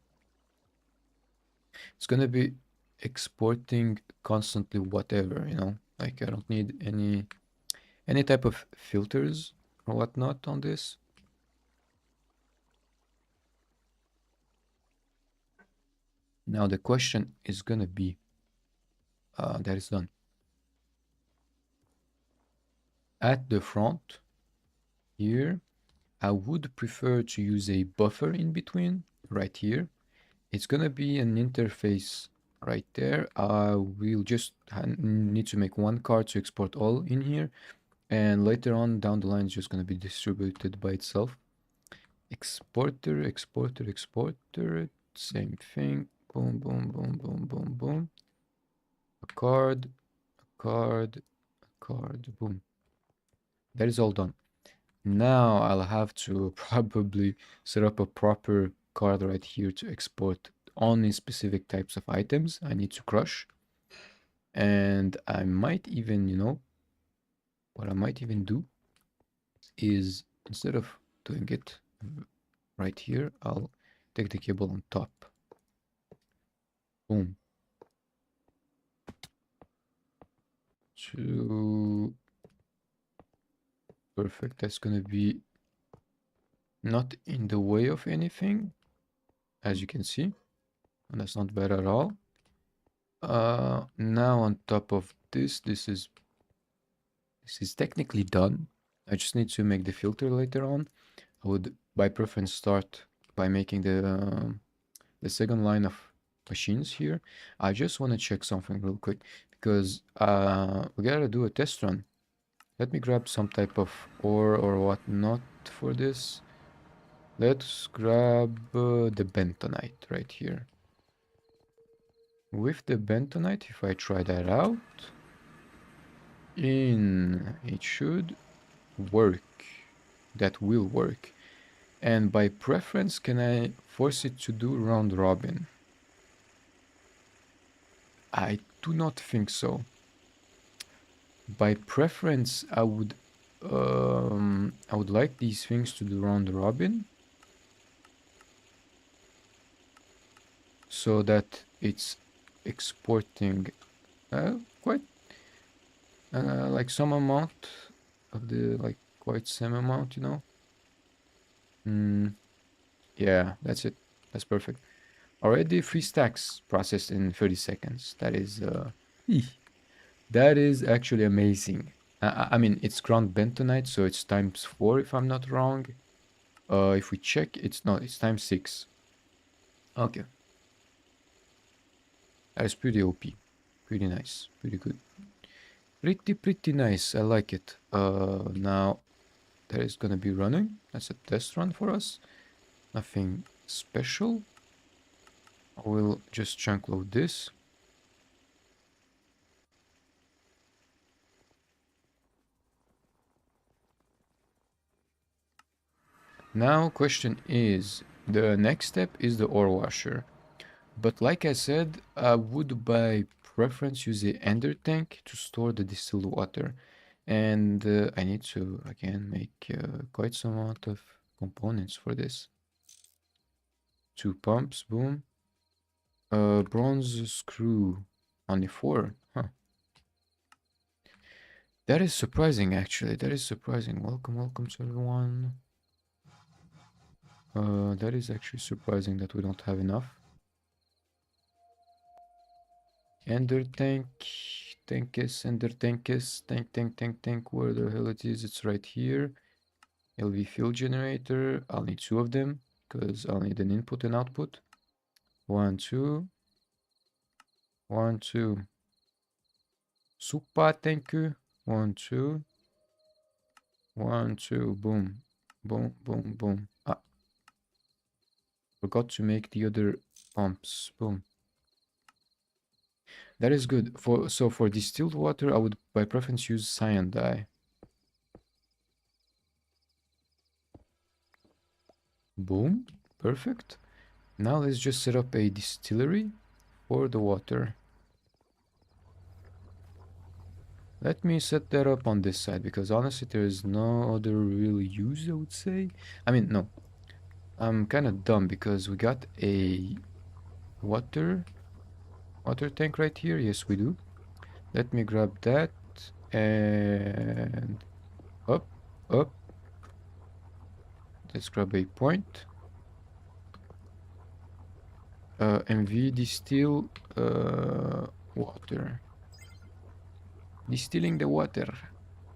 It's gonna be exporting constantly whatever, you know? Like I don't need any type of filters or whatnot on this. Now the question is gonna be, that is done. At the front here, I would prefer to use a buffer in between right here. It's gonna be an interface right there. I will just need to make one card to export all in here. And later on down the line, it's just gonna be distributed by itself. Exporter, exporter, exporter, same thing. Boom, boom, boom, boom, boom, boom. A card, a card, a card, boom. That is all done. Now I'll have to probably set up a proper card right here to export only specific types of items I need to crush. And I might even, what I might even do is instead of doing it right here, I'll take the cable on top. Boom. To perfect. That's gonna be not in the way of anything, as you can see. And that's not bad at all. Now on top of this is technically done. I just need to make the filter later on. I would by preference start by making the second line of machines here. I just want to check something real quick because we gotta do a test run. Let me grab some type of ore or whatnot for this. Let's grab the bentonite right here. With the bentonite, if I try that out, it should work. That will work. And by preference, can I force it to do round robin? I do not think so. By preference, I would like these things to do round robin so that it's exporting quite like some amount of the like quite some amount, Yeah, that's it. That's perfect. Already 3 stacks processed in 30 seconds. That is that is actually amazing. I mean, it's ground bentonite, so it's times 4 if I'm not wrong. If we check, it's times 6. Okay. That is pretty OP. Pretty nice. Pretty good. Pretty nice. I like it. Now that is gonna be running. That's a test run for us. Nothing special. I will just chunk load this. Now question is, the next step is the ore washer. But like I said, I would by preference use the ender tank to store the distilled water. And I need to again make quite some amount of components for this. 2 pumps, boom. Bronze screw, only 4, huh. That is surprising actually, that is surprising. Welcome to everyone. That is actually surprising that we don't have enough. Ender tank, ender tank, where the hell it is? It's right here. LV fuel generator, I'll need 2 of them, because I'll need an input and output. 1, 2. 1, 2. Super, thank you. 1, 2. 1, 2, boom. Boom, boom, boom. Ah. Forgot to make the other pumps. Boom. That is good. So for distilled water, I would by preference use cyan dye. Boom. Perfect. Now let's just set up a distillery for the water. Let me set that up on this side because honestly there is no other real use, I would say. I mean, no. I'm kind of dumb because we got a water tank right here. Yes, we do. Let me grab that and up. Let's grab a point. MV distill water. Distilling the water.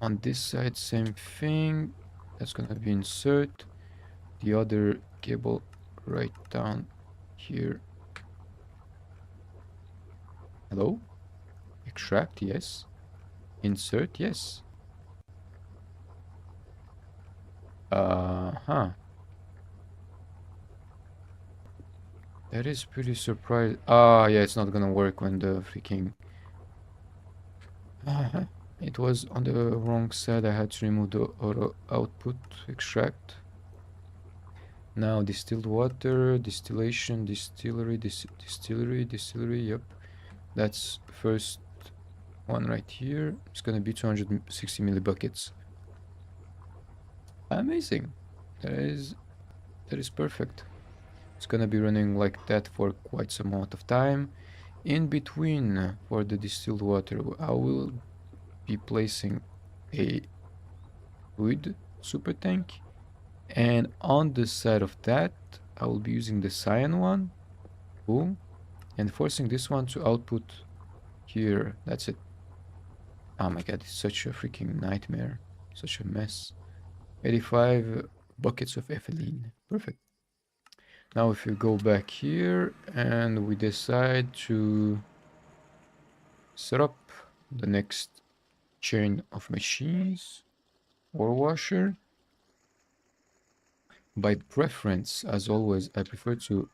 On this side, same thing. That's gonna be insert. The other cable right down here. Hello? Extract, yes. Insert, yes. Huh. That is pretty surprising. Ah, yeah, it's not gonna work when the freaking... It was on the wrong side. I had to remove the auto output extract. Now distilled water, distillation, distillery, distillery. Yep, that's first one right here. It's gonna be 260 millibuckets. Amazing. That is perfect. It's gonna be running like that for quite some amount of time. In between, for the distilled water, I will be placing a wood super tank, and on the side of that, I will be using the cyan one. Boom. And forcing this one to output here. That's it. Oh my god, it's such a freaking nightmare. Such a mess. 85 buckets of ethylene. Perfect. Now if you go back here and we decide to set up the next chain of machines or washer, by preference, as always, I prefer to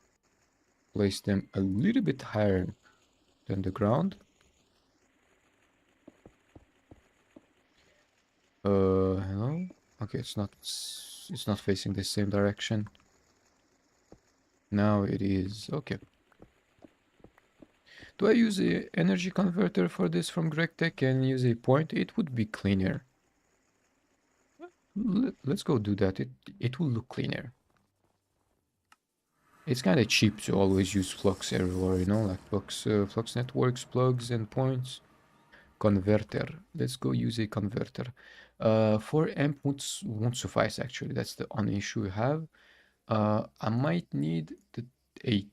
place them a little bit higher than the ground. Hello? Okay, it's not facing the same direction. Now it is. Okay. Do I use a energy converter for this from GregTech and use a point? It would be cleaner. Let's go do that. It will look cleaner. It's kind of cheap to always use flux everywhere, you know, like flux networks, plugs, and points. Converter. Let's go use a converter. 4 amp won't suffice actually. That's the only issue we have. I might need the 8.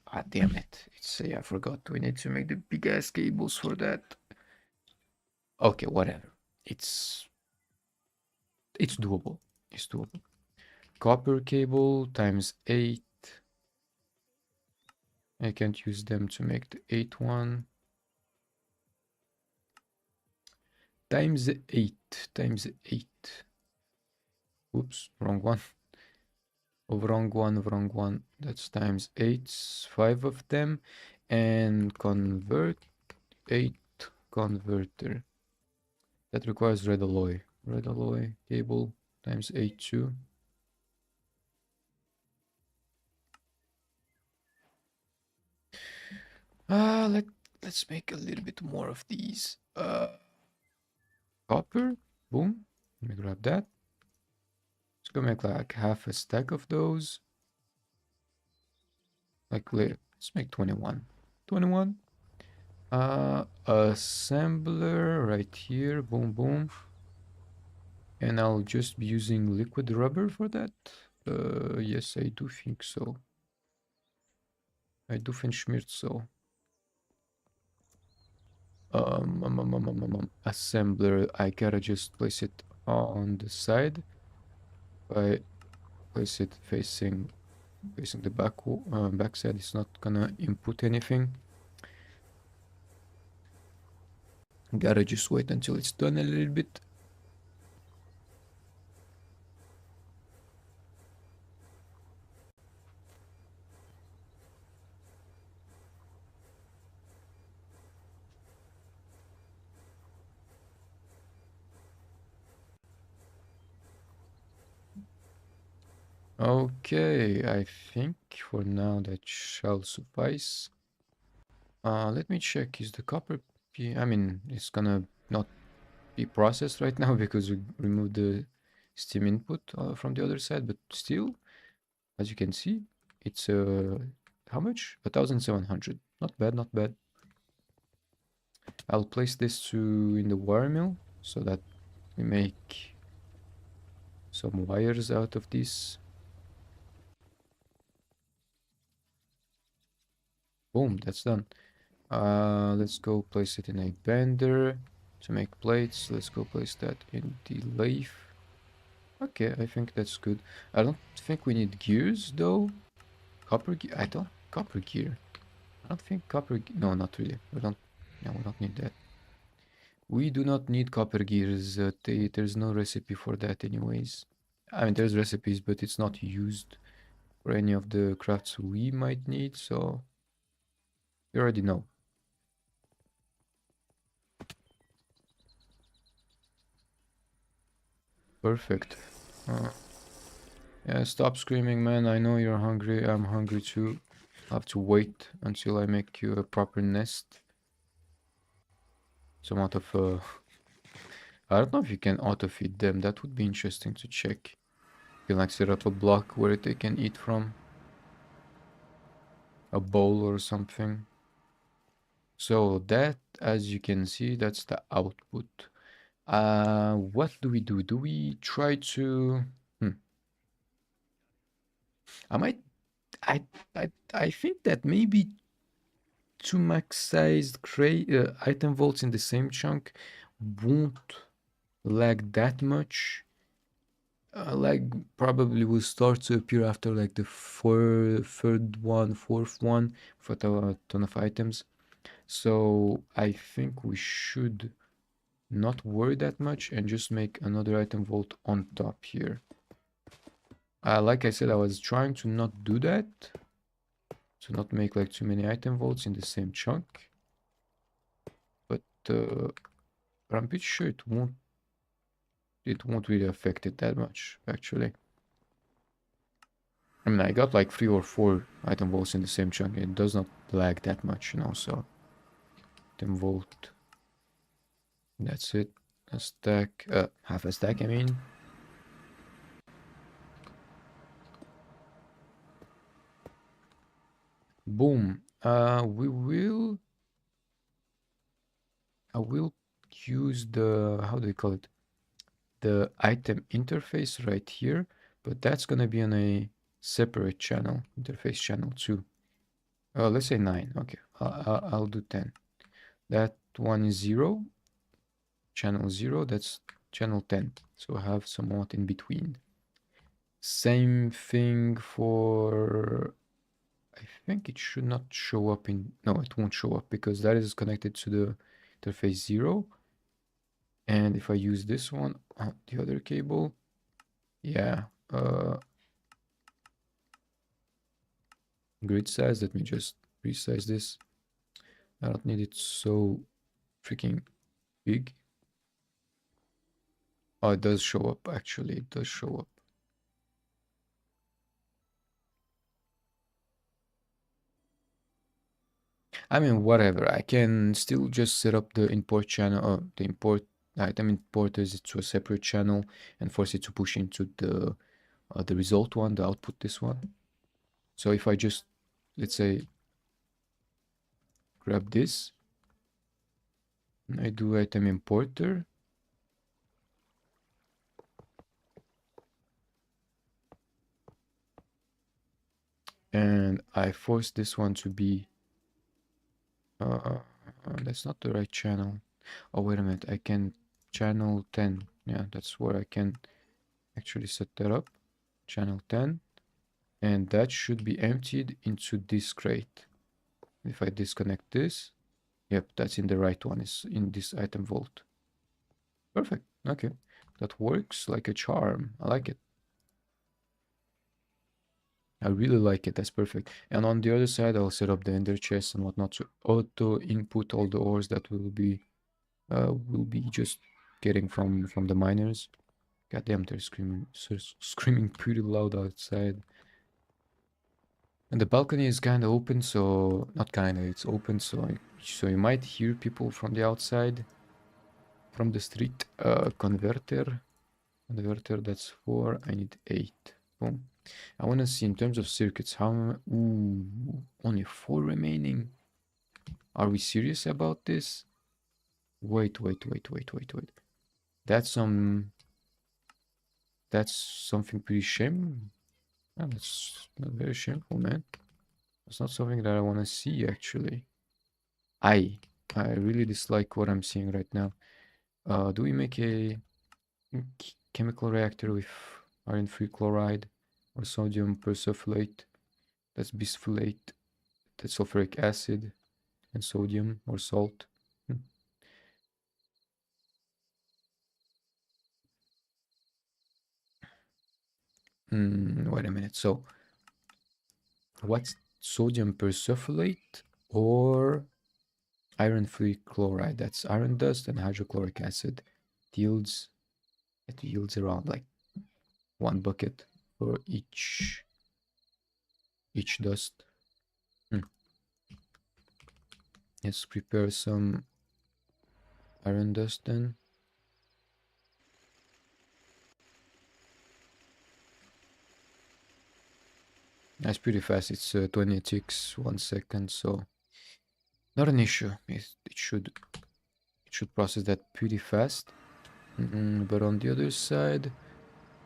Ah, damn it. I forgot. We need to make the big ass cables for that. Okay, whatever. It's doable. It's doable. Copper cable times 8. I can't use them to make the 8 one. Times 8. Times 8. Oops, wrong one. Oh, wrong one. That's times 8. 5 of them. And convert 8 converter. That requires red alloy. Red alloy cable times 8 too. Let's make a little bit more of these. Copper. Boom. Let me grab that. Let's go make like half a stack of those. Let's make 21. 21. Assembler right here. Boom, boom. And I'll just be using liquid rubber for that. Yes, I do think so. I do think so. Assembler, I gotta just place it on the side. I place it facing the back side. It's not gonna input anything. Gotta just wait until it's done a little bit. Okay, I think for now that shall suffice. Let me check. Is the copper I mean, it's gonna not be processed right now because we removed the steam input from the other side, but still, as you can see, it's how much? 1,700. Not bad, not bad. I'll place this in the wire mill so that we make some wires out of this. Boom, that's done. Let's go place it in a bender to make plates. Let's go place that in the lathe. Okay, I think that's good. I don't think we need gears though. Copper gear? I don't. Copper gear. I don't think no, not really. We don't. No, we don't need that. We do not need copper gears. There's no recipe for that anyways. I mean, there's recipes, but it's not used for any of the crafts we might need, so you already know. Perfect. Uh, yeah, stop screaming, man. I know you're hungry. I'm hungry too. I'll have to wait until I make you a proper nest. Some out of I don't know if you can auto feed them. That would be interesting to check. You can like set up a block where they can eat from a bowl or something. So that, as you can see, that's the output. What do we do? Do we try to? Hmm. I might. I. I think that maybe two max-sized item vaults in the same chunk won't lag that much. Lag probably will start to appear after like the third one, fourth one, for a ton of items. So I think we should not worry that much and just make another item vault on top here. Like I said, I was trying to not do that, to not make like too many item vaults in the same chunk, but I'm pretty sure it won't really affect it that much actually. I mean, I got like 3 or 4 item vaults in the same chunk. It does not lag that much, so item vault, that's it. A stack, half a stack, I mean. Boom. I will use the, how do you call it? The item interface right here, but that's gonna be on a separate channel, interface channel 2. Let's say 9. Okay, I'll do 10. That one is 0, channel 0, that's channel 10. So I have somewhat in between. Same thing for, I think it should not show up in, no, it won't show up because that is connected to the interface 0. And if I use this one, the other cable, yeah, grid size, let me just resize this. I don't need it so freaking big. Oh, it does show up, actually, it does show up. I mean, whatever. I can still just set up the import channel, the import item importers to a separate channel and force it to push into the result one, the output this one. So if I just, let's say, grab this, and I do item importer, and I force this one to be, that's not the right channel. Oh, wait a minute, I can channel 10. Yeah, that's where I can actually set that up. Channel 10. And that should be emptied into this crate. If I disconnect this, yep, that's in the right one. It's in this item vault. Perfect. Okay. That works like a charm. I like it. I really like it. That's perfect. And on the other side, I'll set up the ender chest and whatnot to auto input all the ores that will be just getting from the miners. God damn, they're screaming pretty loud outside. And the balcony is kind of open, so not kind of, it's open, so you might hear people from the outside, from the street. Converter, that's 4. I need 8. Boom. I want to see in terms of circuits how. Ooh, only 4 remaining. Are we serious about this? Wait. That's That's something pretty shameful. Oh, that's not very shameful, man. That's not something that I want to see actually. I I really dislike what I'm seeing right now. Do we make a chemical reactor with iron-free chloride or sodium persulfate? That's bisphylate. That's sulfuric acid and sodium or salt. Hmm. Wait a minute. So, what's sodium persulfate or iron-free chloride? That's iron dust and hydrochloric acid. Yields It yields around like 1 bucket for each dust. Let's prepare some iron dust then. That's pretty fast. It's 26 1 second, so not an issue. It should process that pretty fast. But on the other side,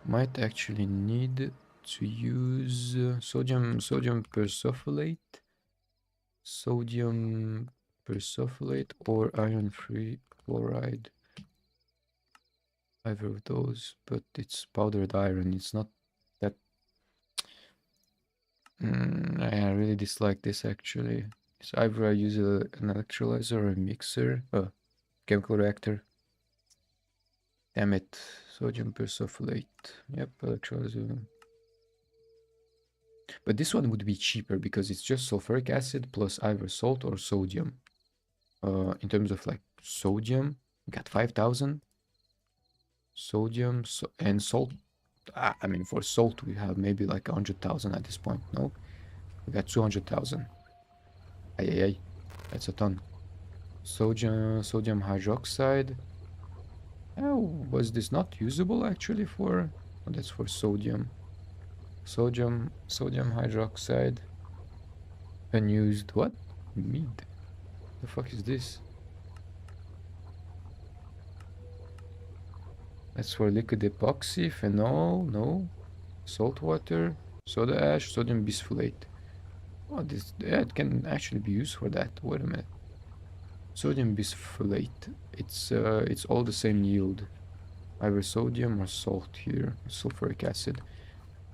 might actually need to use sodium persulfate, or iron free chloride. Either of those, but it's powdered iron. It's not that. I really dislike this actually. It's either I use an electrolyzer or a mixer, chemical reactor. Damn it, sodium persulfate. Yep, electrolyzer. But this one would be cheaper because it's just sulfuric acid plus either salt or sodium. In terms of like sodium, we got 5,000. Sodium and salt. I mean, for salt we have maybe like 100,000 at this point. No, we got 200,000. Ay, that's a ton. Sodium hydroxide. Oh, was this not usable actually for? Oh, that's for sodium. Sodium hydroxide. Unused. What? Mead. The fuck is this? That's for liquid epoxy, phenol, no. Salt water, soda ash, sodium bisphosphate. Oh, this, yeah, it can actually be used for that. Wait a minute. Sodium bisphosphate. It's all the same yield. Either sodium or salt here, sulfuric acid.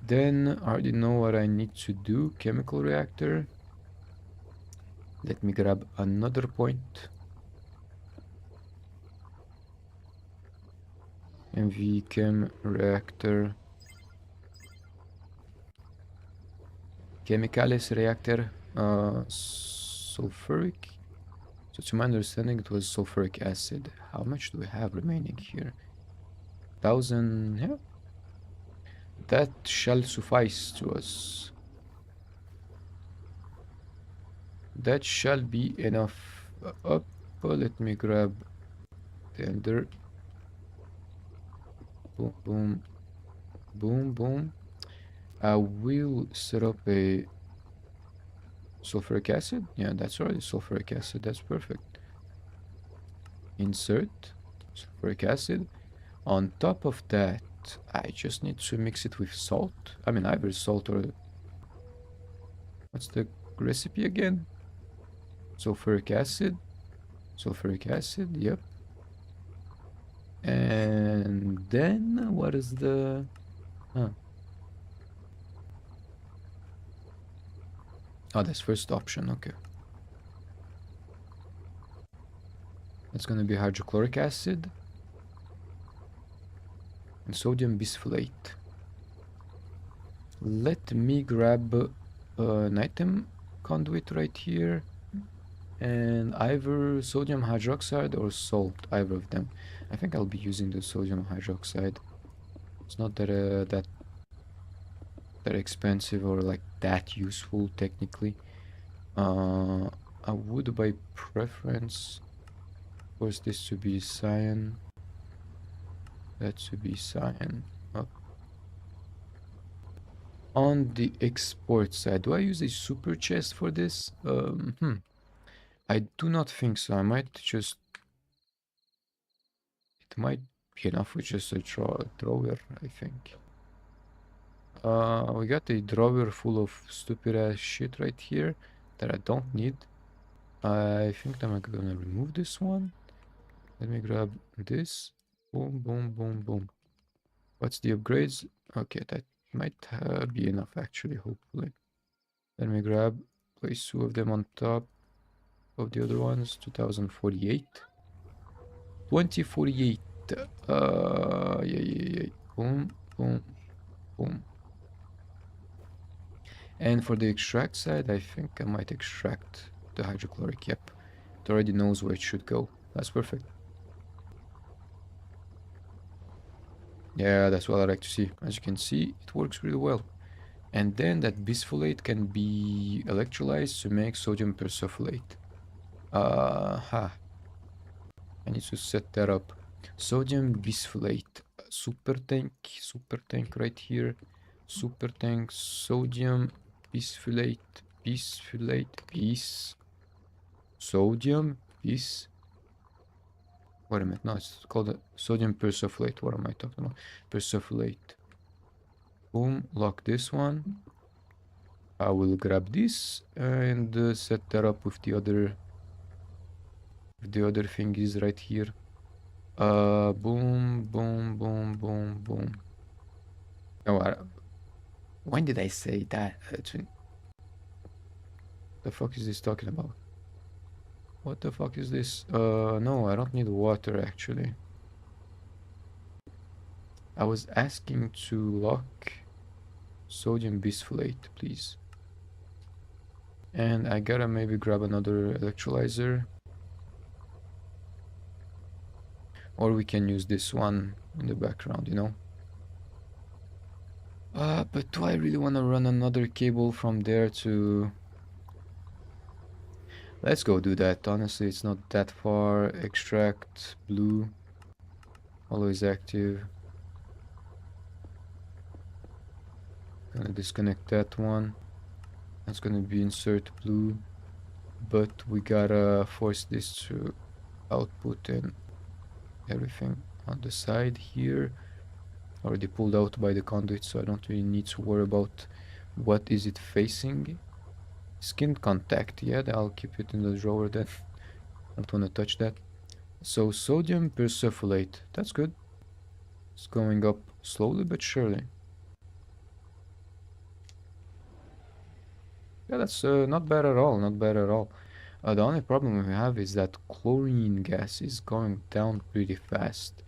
Then I already know what I need to do. Chemical reactor. Let me grab another point. MV chem reactor. Chemicalis reactor. Sulfuric. So to my understanding, it was sulfuric acid. How much do we have remaining here? 1,000. Yeah. That shall suffice to us. That shall be enough. Let me grab the ender. Boom, boom, boom, boom. I will set up a sulfuric acid. Yeah, that's already sulfuric acid. That's perfect. Insert sulfuric acid. On top of that, I just need to mix it with salt. I mean, either salt or... What's the recipe again? Sulfuric acid. Sulfuric acid, yep. And then what is the... Huh. Oh, that's first option, okay. That's gonna be hydrochloric acid and sodium bisphosphate. Let me grab an item conduit right here, and either sodium hydroxide or salt, either of them. I think I'll be using the sodium hydroxide. It's not that expensive or like that useful technically. I would by preference force this to be cyan. That should be cyan. On the export side, do I use a super chest for this? I do not think so. I might just... It might be enough with just a drawer, I think. We got a drawer full of stupid ass shit right here that I don't need. I think I'm gonna remove this one. Let me grab this. Boom, boom, boom, boom. What's the upgrades? Okay, that might be enough actually, hopefully. Let me place 2 of them on top of the other ones. 2048. 2048. Yeah. Boom, boom, boom. And for the extract side, I think I might extract the hydrochloric. Yep. It already knows where it should go. That's perfect. Yeah, that's what I like to see. As you can see, it works really well. And then that bisphenolate can be electrolyzed to make sodium persulfate. Ha, I need to set that up. Sodium bisphenolate, super tank right here. Super tank, sodium bisphenolate, sodium bis. Wait a minute, no, it's called sodium persulfate. What am I talking about? Persulfate. Boom, lock this one. I will grab this and set that up with the other thing is right here. Boom, boom, boom, boom, boom. Oh, when did I say that? The fuck is this talking about? What the fuck is this? No, I don't need water actually. I was asking to lock sodium bisphenolate, please. And I gotta maybe grab another electrolyzer. Or we can use this one in the background, you know? But do I really want to run another cable from there to... Let's go do that. Honestly, it's not that far. Extract, blue, always active. Gonna disconnect that one. That's gonna be insert blue. But we gotta force this to output and everything on the side here. Already pulled out by the conduit, so I don't really need to worry about what is it facing. Skin contact, yeah, I'll keep it in the drawer then. Don't want to touch that. So sodium persulfate, that's good. It's going up slowly but surely. Yeah, that's not bad at all, not bad at all. The only problem we have is that chlorine gas is going down pretty fast.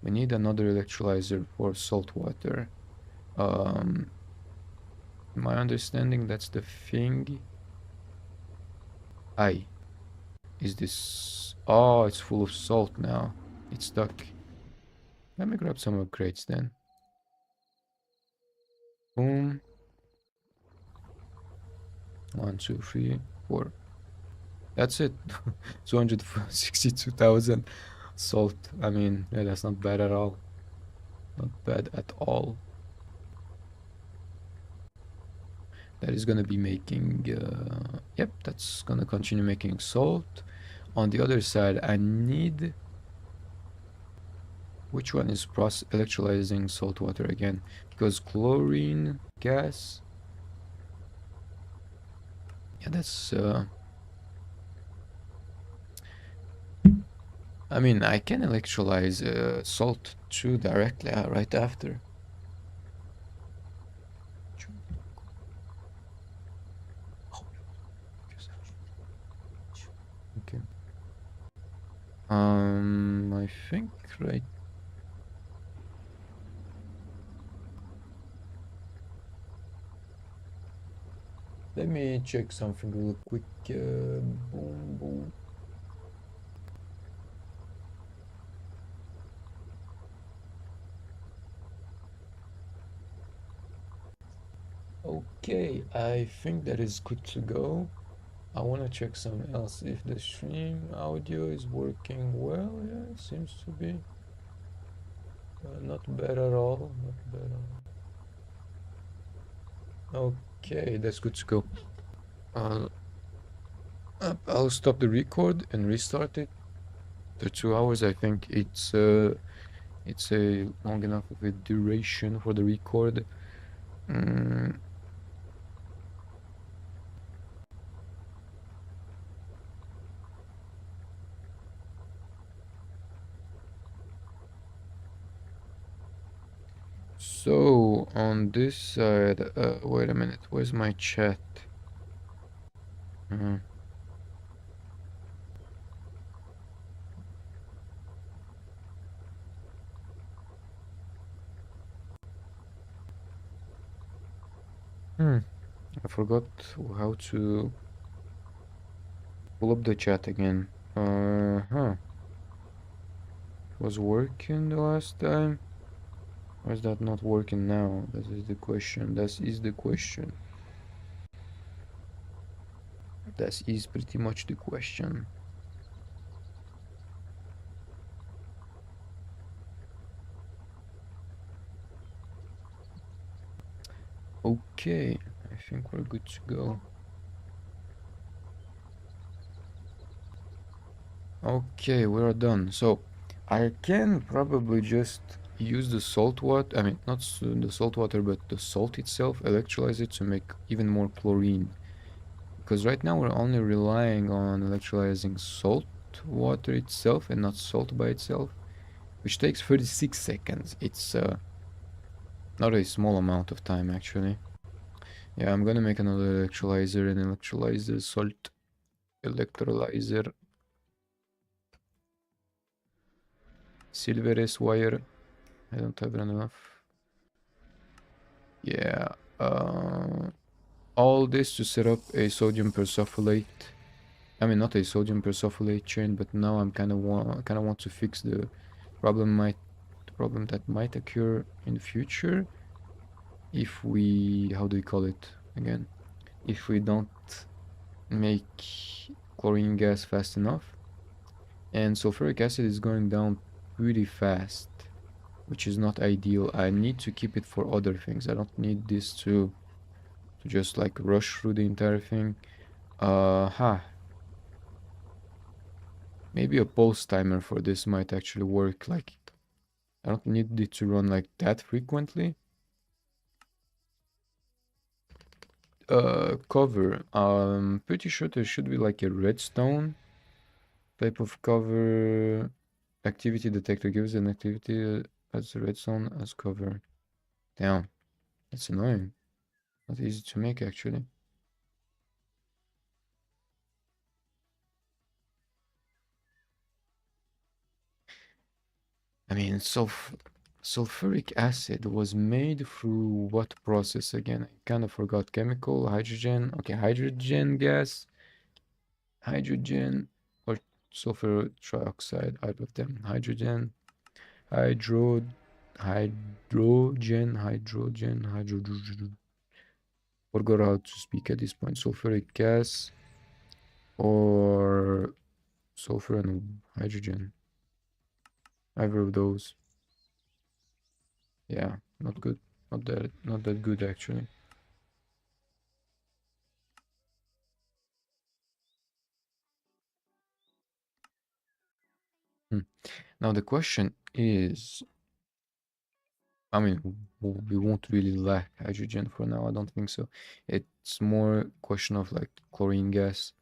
We need another electrolyzer for salt water. My understanding, that's the thing. Aye. Is this... Oh, it's full of salt now. It's stuck. Let me grab some upgrades then. Boom. 1, 2, 3, 4. That's it. 262,000 salt. I mean, yeah, that's not bad at all. Not bad at all. That is gonna be making... yep, that's gonna continue making salt. On the other side, I need... Which one is electrolyzing salt water again? Because chlorine gas... Yeah, that's... I mean, I can electrolyze salt too directly right after. Okay. I think right. Let me check something real quick. Boom, boom. Okay, I think that is good to go. I want to check something else. If the stream audio is working well, yeah, it seems to be. Not bad at all. Not bad at all. Okay, that's good to go. I'll stop the record and restart it. The 2 hours, I think it's a long enough of a duration for the record. So on this side, wait a minute, where's my chat? I forgot how to pull up the chat again. It was working the last time. Why is that not working now? That is the question. That is the question. That is pretty much the question. Okay, I think we're good to go. Okay, we're done. So I can probably just use the salt water. I mean, not the salt water, but the salt itself, electrolyze it to make even more chlorine. Because right now we're only relying on electrolyzing salt water itself and not salt by itself, which takes 36 seconds. It's not a small amount of time, actually. Yeah, I'm gonna make another electrolyzer, and electrolyzer, salt, electrolyzer, silver S wire. I don't have enough. Yeah, all this to set up a sodium persulfate. I mean, not a sodium persulfate chain, but now I'm kind of want to fix the problem problem that might occur in the future if we, how do we call it again? If we don't make chlorine gas fast enough. And sulfuric acid is going down pretty fast, which is not ideal. I need to keep it for other things. I don't need this to just like rush through the entire thing. Maybe a pulse timer for this might actually work. Like, I don't need it to run like that frequently. Cover. Pretty sure there should be like a redstone type of cover. Activity detector gives an activity as a redstone as cover. Damn, that's annoying. Not easy to make actually. I mean, sulfuric acid was made through what process again? I kind of forgot. Chemical, hydrogen. Okay, hydrogen gas, hydrogen, or sulfur trioxide. Out of them, hydrogen, hydro, hydrogen. Forgot how to speak at this point. Sulfuric gas or sulfur and hydrogen. Either of those. Yeah, not good. Not that good actually. Hmm. Now the question is, I mean, we won't really lack hydrogen for now. I don't think so. It's more question of like chlorine gas.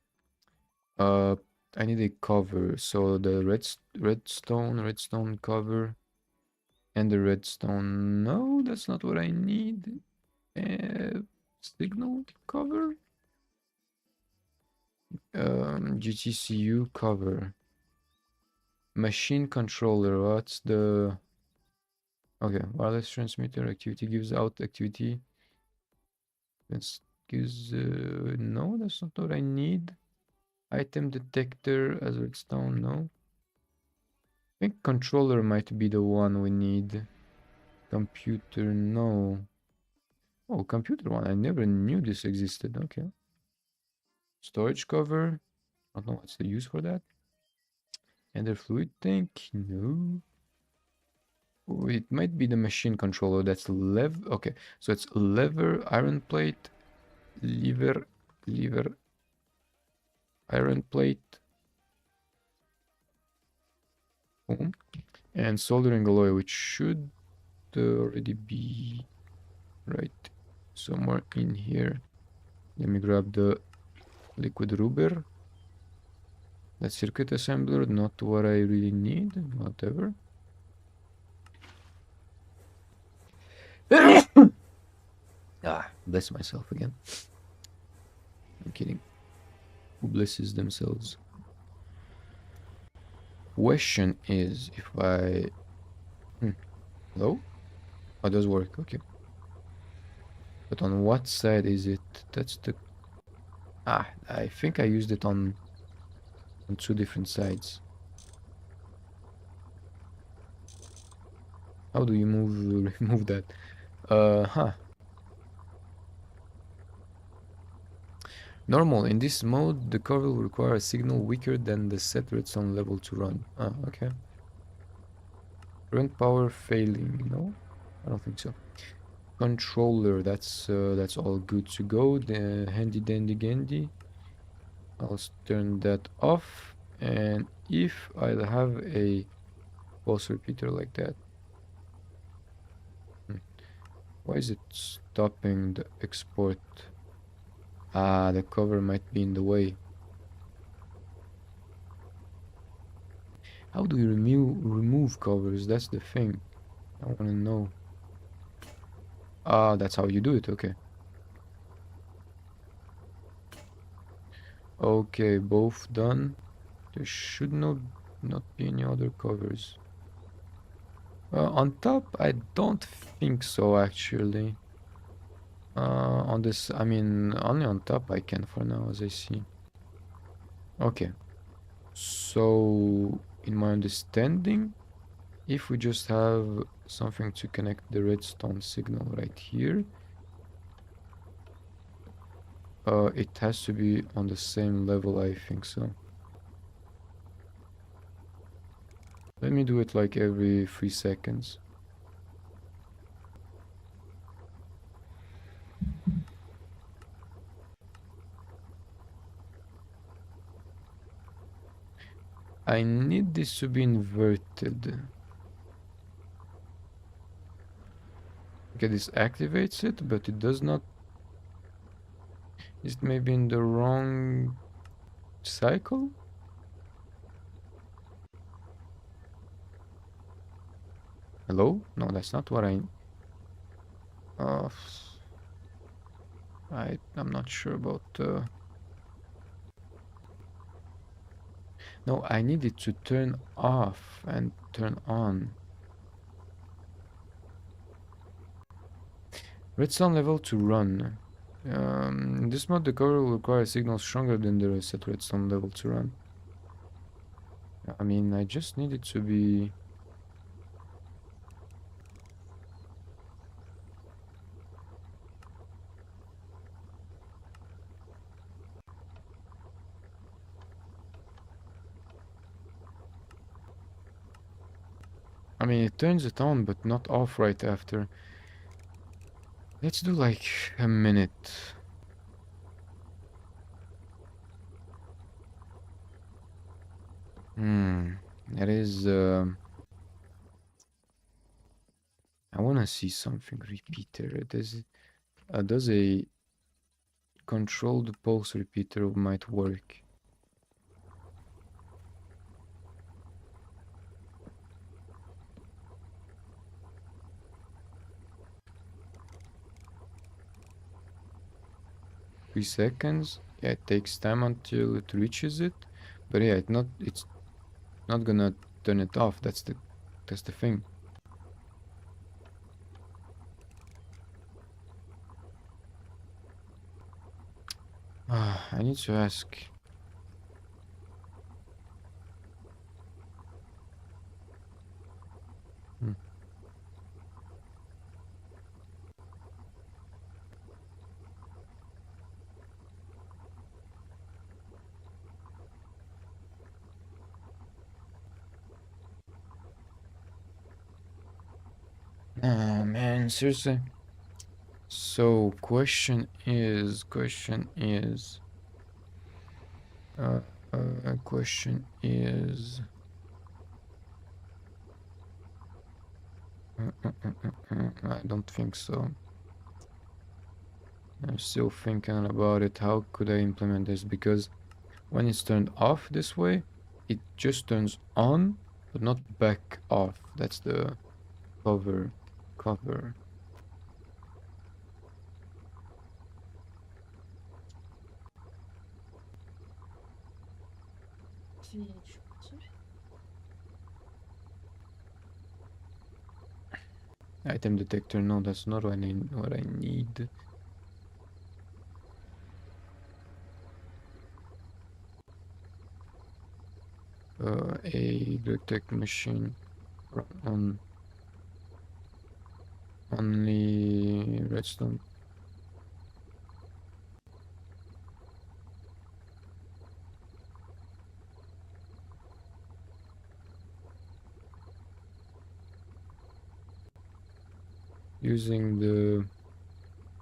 Uh, I need a cover. So the redstone cover, and the redstone. No, that's not what I need. Signal cover. GTCU cover. Machine controller. What's the? Okay, wireless transmitter activity gives out activity. Let's gives no, that's not what I need. Item detector as redstone, no. I think controller might be the one we need. Computer, no. Oh, computer one. I never knew this existed. Okay. Storage cover. I don't know what's the use for that. Ender fluid tank, no. Oh, it might be the machine controller. That's okay, so it's lever, iron plate, lever, iron plate, boom, and soldering alloy, which should already be right somewhere in here. Let me grab the liquid rubber. That circuit assembler, not what I really need, whatever. Bless myself again. I'm kidding. Who blesses themselves? Question is if I... Hello? Oh, it does work, okay. But on what side is it? That's the... I think I used it on two different sides. How do you remove that? Huh. Normal. In this mode, the cover will require a signal weaker than the set redstone level to run. Ah, okay. Current power failing. No? I don't think so. Controller, that's all good to go. The handy dandy gandy. I'll turn that off. And if I'll have a pulse repeater like that. Hmm. Why is it stopping the export? Ah, the cover might be in the way. How do you remove covers? That's the thing. I want to know. Ah, that's how you do it. Okay. Okay, both done. There should not be any other covers. On top, I don't think so actually. On this, I mean, only on top I can for now, as I see. Okay. So, in my understanding, if we just have something to connect the redstone signal right here, it has to be on the same level, I think so. Let me do it like every 3 seconds. I need this to be inverted. Okay, this activates it, but it does not. Is it maybe in the wrong cycle? Hello? No, that's not what I. Uh, I'm not sure about. No, I need it to turn off and turn on. Redstone level to run. In this mode, the cover will require a signal stronger than the set redstone level to run. I mean, I just need it to be. I mean, it turns it on, but not off right after. Let's do like a minute. That is. I want to see something repeater. Does a controlled pulse repeater might work? Three seconds. Yeah, it takes time until it reaches it, but yeah, it's not gonna turn it off. That's the thing. I need to ask. Hmm. Oh man, seriously. So uh, question is, I don't think so. I'm still thinking about it. How could I implement this? Because when it's turned off this way, it just turns on, but not back off. That's the cover. Cover. Item detector. No, that's not what I need. A detect machine run on. Only redstone. Using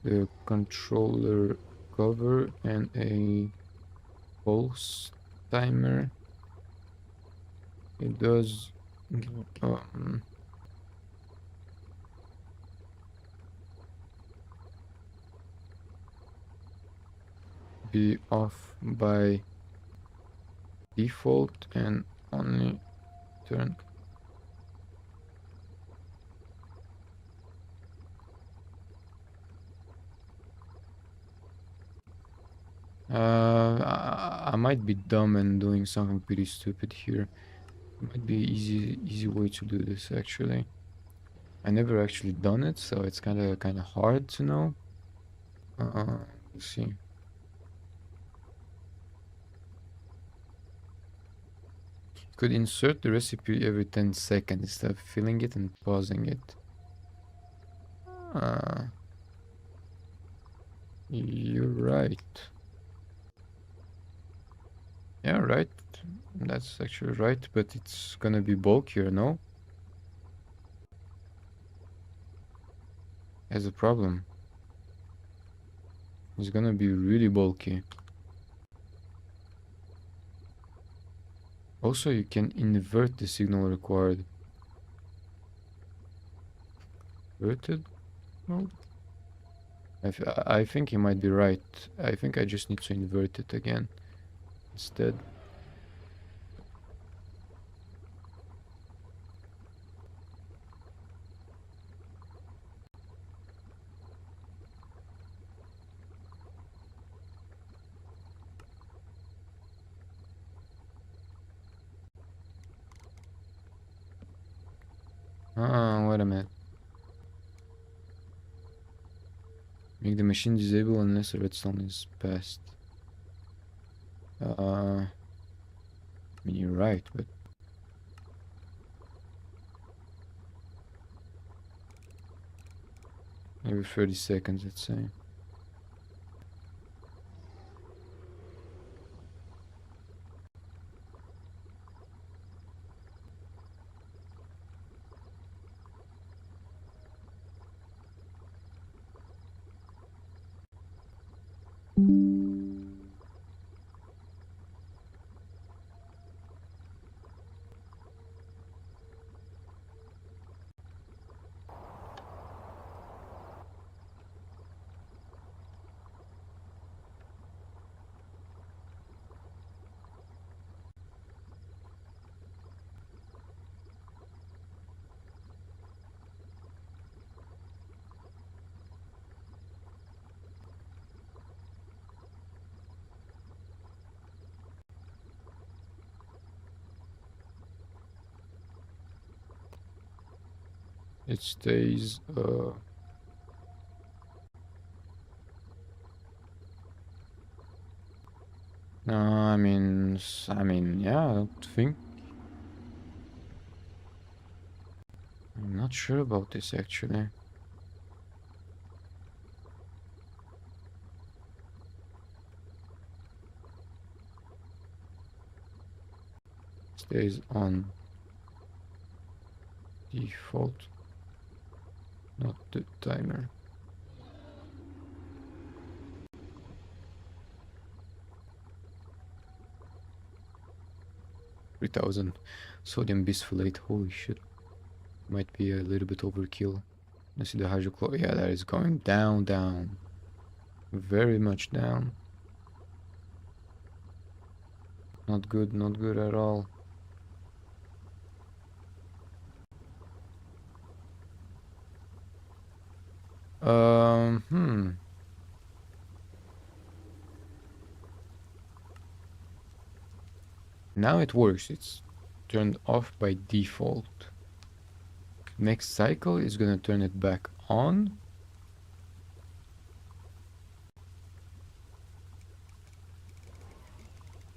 the controller cover and a pulse timer. It does be off by default and only turn. I might be dumb and doing something pretty stupid here. Might be easy way to do this actually. I never actually done it, so it's kind of hard to know. Let's see. Could insert the recipe every 10 seconds instead of filling it and pausing it. You're right. Yeah, right. That's actually right, but it's gonna be bulkier, no? As a problem. It's gonna be really bulky. Also, you can invert the signal required. Inverted mode? I think he might be right. I think I just need to invert it again instead. Wait a minute. Make the machine disable unless a redstone is passed. I mean, you're right, but every 30 seconds, let's say. It stays, no, I mean, yeah, I don't think. I'm not sure about this actually. Stays on default, not the timer. 3000 sodium bisphosphate. Holy shit. Might be a little bit overkill. Let's see the hydrochloric. Yeah, that is going down. Very much down. Not good at all. Now it works. It's turned off by default. Next cycle is gonna turn it back on.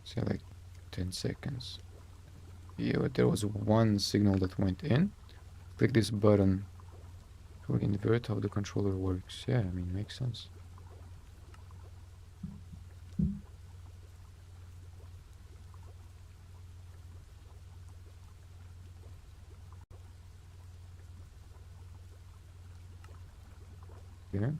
Say like 10 seconds. Yeah, but there was one signal that went in. Click this button we invert how the controller works. Yeah, I mean, makes sense. Yeah.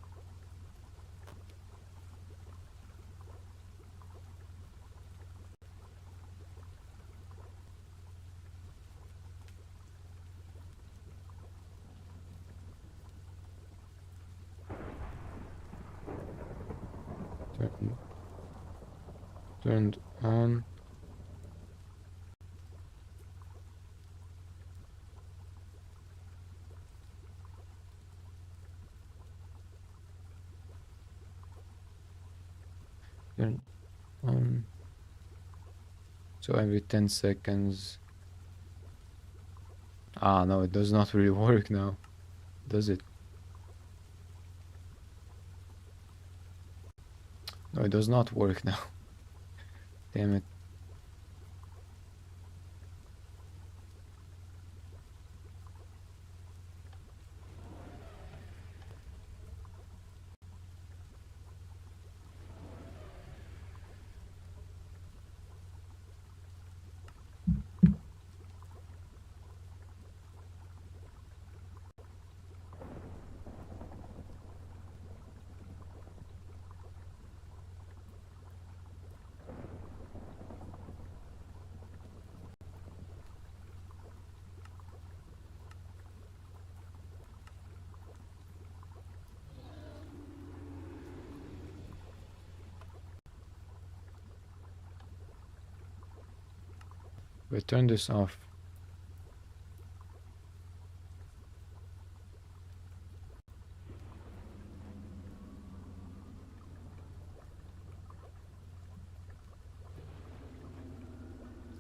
Turned on. Turned on. So every 10 seconds. Ah, no, it does not really work now, does it? No, it does not work now. Damn it. We turn this off.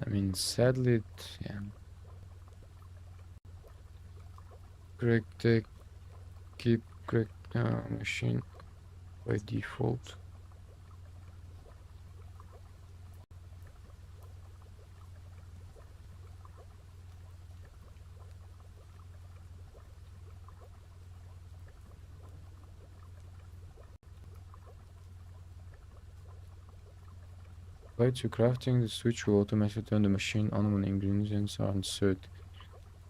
I mean, sadly, yeah. Correct, keep correct machine by default. Prior to crafting, the switch will automatically turn the machine on when ingredients are inserted.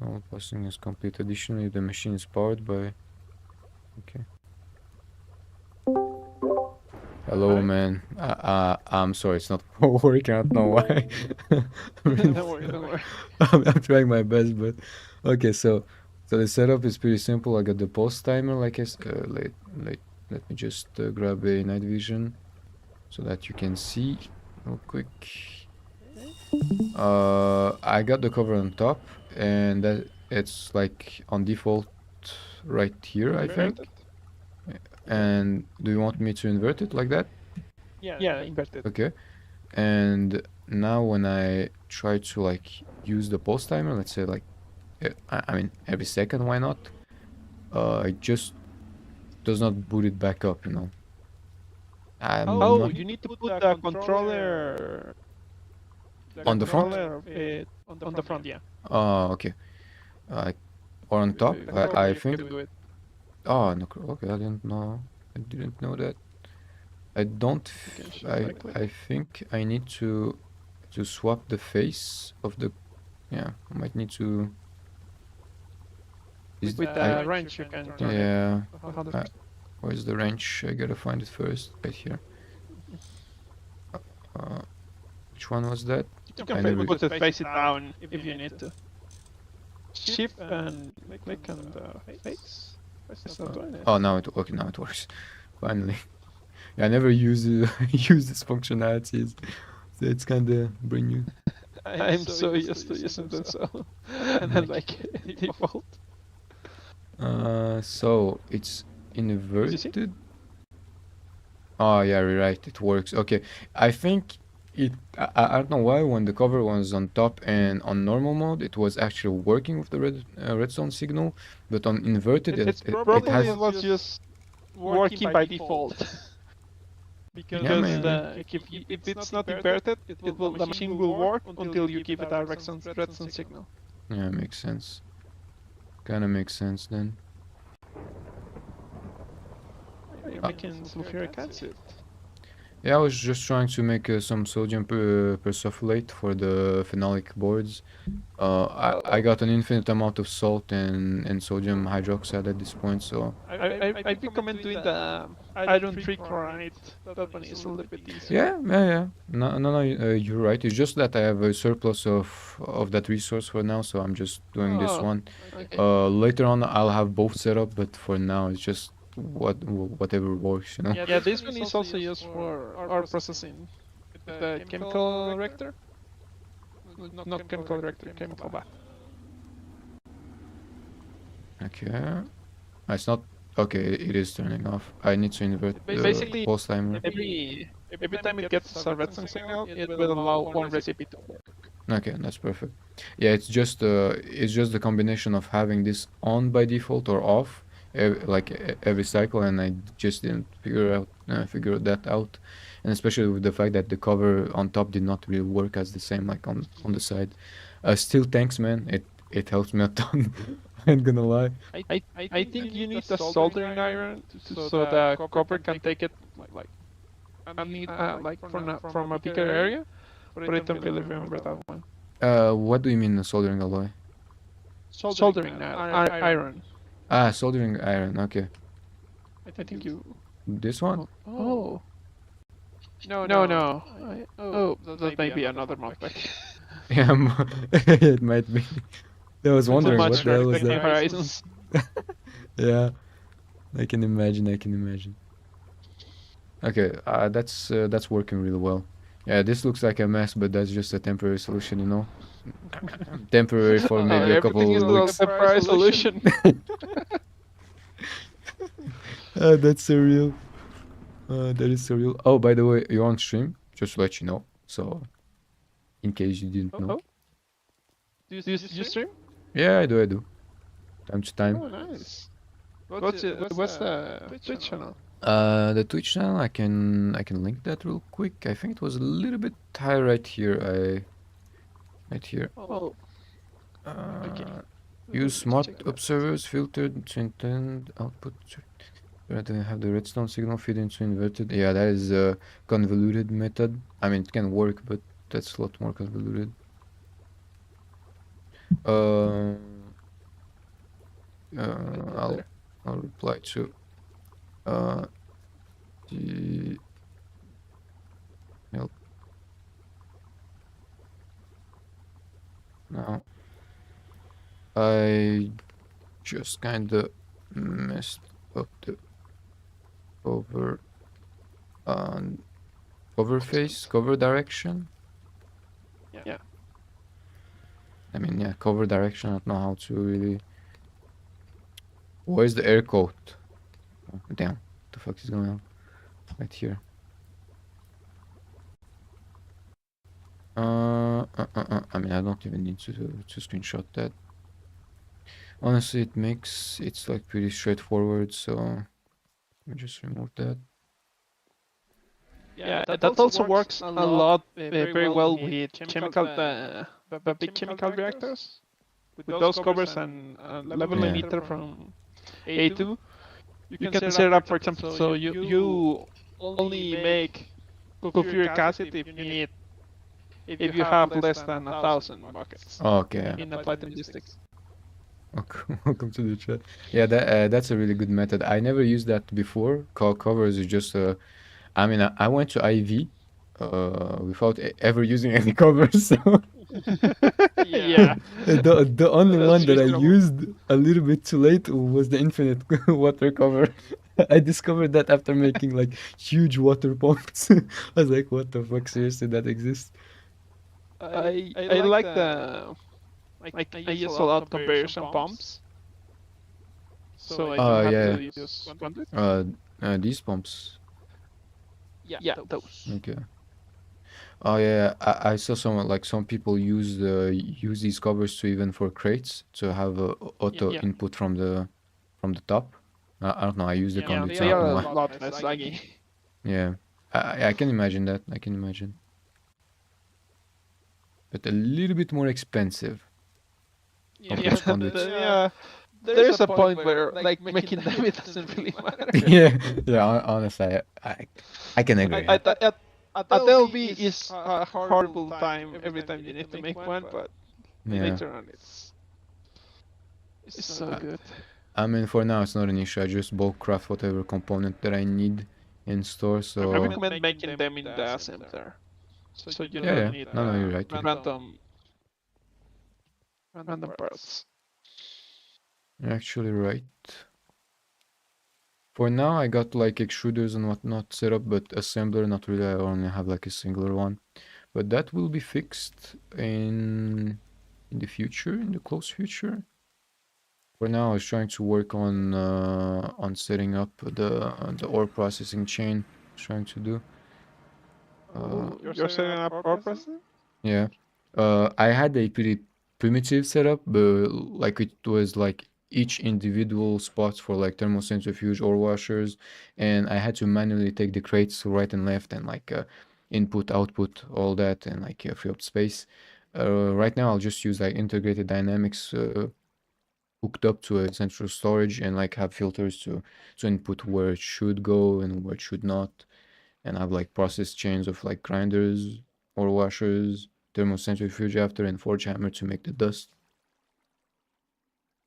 All processing is complete. Additionally, the machine is powered by... Okay. Hello, Hi. man. I'm sorry, it's not working. I don't know why. Don't worry, don't worry. I'm trying my best, but okay. So the setup is pretty simple. I got the pulse timer. Like let me just grab a night vision so that you can see real quick. I got the cover on top, and that it's like on default right here, I think. And do you want me to invert it like that? Yeah, inverted. Okay. And now when I try to like use the pulse timer, let's say like I mean every second, why not? It just does not boot it back up, you know. I'm Oh, not you need to put the controller on the front. on the front, yeah. Oh, okay. Or on top, I You think. can do it. Oh, no, okay, I didn't know. I didn't know that. I don't. I think I need to swap the face of the. Yeah, I might need to. With the wrench, you can turn it. Yeah. 100%. Where's the wrench? I gotta find it first. Right here. Which one was that? You can put it face it down if you need to. Shift and click on the face. It's not doing it. Oh, now it okay. Now it works. Finally. Yeah, I never use use these functionalities, so it's kind of brand new. I'm so used to using them, so and like default. So it's inverted. Oh yeah, you're right. It works. Okay, I think I don't know why when the cover was on top and on normal mode, it was actually working with the redstone signal, but on inverted, It probably was just working by default. Because if it's not inverted, the machine will work until you give it a redstone signal. Yeah, makes sense. Kind of makes sense then. You're making sulfuric acid. Yeah, I was just trying to make some sodium persulfate for the phenolic boards. I got an infinite amount of salt and sodium hydroxide at this point, so I recommend doing the iron trichloride. That one is a little bit easier. yeah. No, you're right. It's just that I have a surplus of that resource for now, so I'm just doing this Oh, one. okay. Later on, I'll have both set up, but for now, it's just whatever works, you know. Yeah, this one is also used for ore processing with the chemical reactor. Not chemical reactor, chemical bath. Okay. It's not. Okay, it is turning off. I need to invert the Basically, pulse timer. every time it gets a redstone signal, it will allow one recipe to work. Okay, that's perfect. Yeah, it's just the combination of having this on by default or off, every cycle, and I just didn't figure that out, and especially with the fact that the cover on top did not really work as the same like on the side. Still, thanks, man. It helps me a ton. I ain't gonna lie. I think you need a soldering iron so the copper can take it like from a bigger area, but I don't really remember that one. What do you mean soldering alloy? Soldering iron. Ah, soldering iron. Okay, I think you. this one. Oh. No. That may be another modpack. Yeah, it might be. I was wondering what Much the hell was respecting that. horizons. Yeah, I can imagine. Okay, that's working really well. Yeah, this looks like a mess, but that's just a temporary solution, you know. Temporary for maybe a couple Everything is of a weeks. temporary solution. That's surreal. That is surreal. Oh, by the way, you're on stream, just to let you know. So, in case you didn't know. Do you stream? Yeah, I do. Time to time. Oh, nice. What's the Twitch channel? The Twitch channel, I can link that real quick. I think it was a little bit high right here. Right here. Oh, okay. Use smart observers filtered to intend output. Rather have the redstone signal feed into inverted. Yeah, that is a convoluted method. I mean, it can work, but that's a lot more convoluted. I'll reply to the help now. I just kinda messed up the cover cover direction. Yeah. I mean, yeah, cover direction. I don't know how to really. Where's the air coat? Oh, damn, what the fuck is going on? Right here. I mean, I don't even need to screenshot that. Honestly, it's like pretty straightforward. So let me just remove that. Yeah, that also works a lot very well with chemical the big chemical reactors. With those covers and level Yeah. emitter from A2, you can set it up, for example, so you only make sulfuric acid if you have less than 1,000 buckets Okay. in applied logistics. Welcome to the chat. Yeah, that's a really good method. I never used that before. Covers is just I mean, I went to IV without ever using any covers. So Yeah. the only That's one that I reasonable. used a little bit too late was the infinite water cover. I discovered that after making like huge water pumps. I was like, what the fuck? Seriously, that exists? I like the I use a lot comparison pumps. So I don't yeah. have to use conduit. These pumps. Yeah, those. Okay. Oh yeah, I saw some people use these covers to even for crates to have auto Yeah. input from the top. I don't know. I use the Yeah, conduit, so they I don't are know a why. lot less laggy. Yeah, I can imagine that. I can imagine, but a little bit more expensive. Yeah, Complex conduits. yeah. there's a point where like making them it doesn't really matter. Yeah. Honestly, I can agree. At LB is a horrible time every time you need to make one, but Yeah. later on it's so good. I mean, for now it's not an issue. I just bulk craft whatever component that I need in store. I So recommend making them in the assembler, so you yeah, don't need no, you're right. random parts. You're actually right. For now, I got like extruders and whatnot set up, but assembler, not really. I only have like a singular one. But that will be fixed in the future, in the close future. For now, I was trying to work on setting up the ore processing chain. I was trying to do. You're setting up ore processing? Yeah. I had a pretty primitive setup, but like it was like each individual spots for like thermocentrifuge ore washers, and I had to manually take the crates right and left and like input, output, all that, and like free up space. Right now, I'll just use like integrated dynamics hooked up to a central storage and like have filters to input where it should go and where it should not, and have like process chains of like grinders, ore washers, thermocentrifuge after, and forge hammer to make the dust.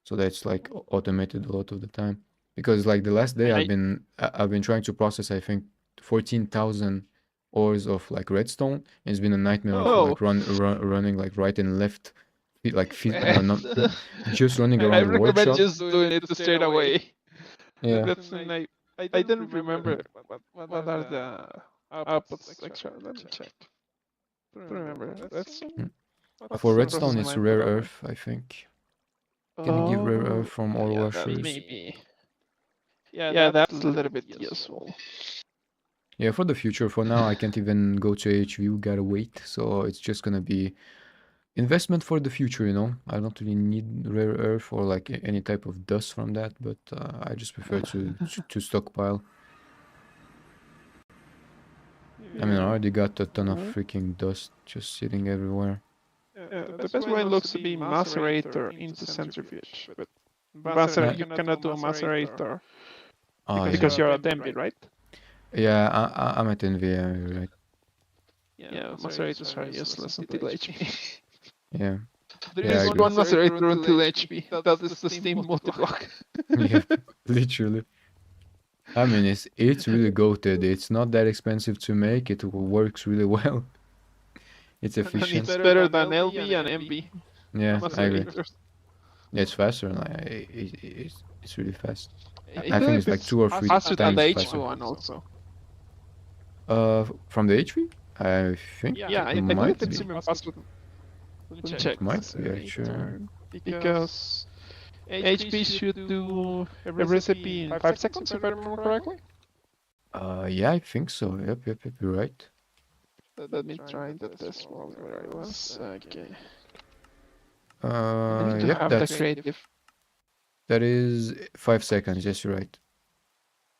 So that's like automated a lot of the time. Because like the last day I've been trying to process, I think 14,000 ores of like redstone. And it's been a nightmare of like running like right and left, like not just running around the workshop. I recommend just doing it straight away. Yeah. That's like I don't remember what are the outputs extra. Let me check. Don't remember. That's for redstone, it's rare earth, I think. Can you give rare earth from ore washers? Maybe. Yeah, that's a little bit useful. Yeah, for the future. For now, I can't even go to HV. We gotta wait. So it's just gonna be investment for the future, you know. I don't really need rare earth or like any type of dust from that, but I just prefer to stockpile. I mean, I already got a ton of freaking dust just sitting everywhere. The best way looks to be macerator into centrifuge, but you cannot do a macerator because you're at Envy, right? Yeah, I'm at Envy, yeah, you're right. Yeah, macerators are useless until HP. Yeah. There is one macerator until HP. That is the Steam multi-block. Yeah, literally. I mean, it's really goated. It's not that expensive to make. It works really well. It's efficient. It's better than LB and MB. Yeah, I agree. Yeah, it's faster. Like, it's really fast. I think it's like 2 or 3 faster than times the faster. HV one also. From the HV? I think it might be. Faster. Check. Might be actually. Because HP should do a recipe in 5 seconds, if I remember correctly. Yeah, I think so. Yep, you're right. Let me try the test while where I was. Okay. Yep, that's creative. That is 5 seconds. Yes, you're right.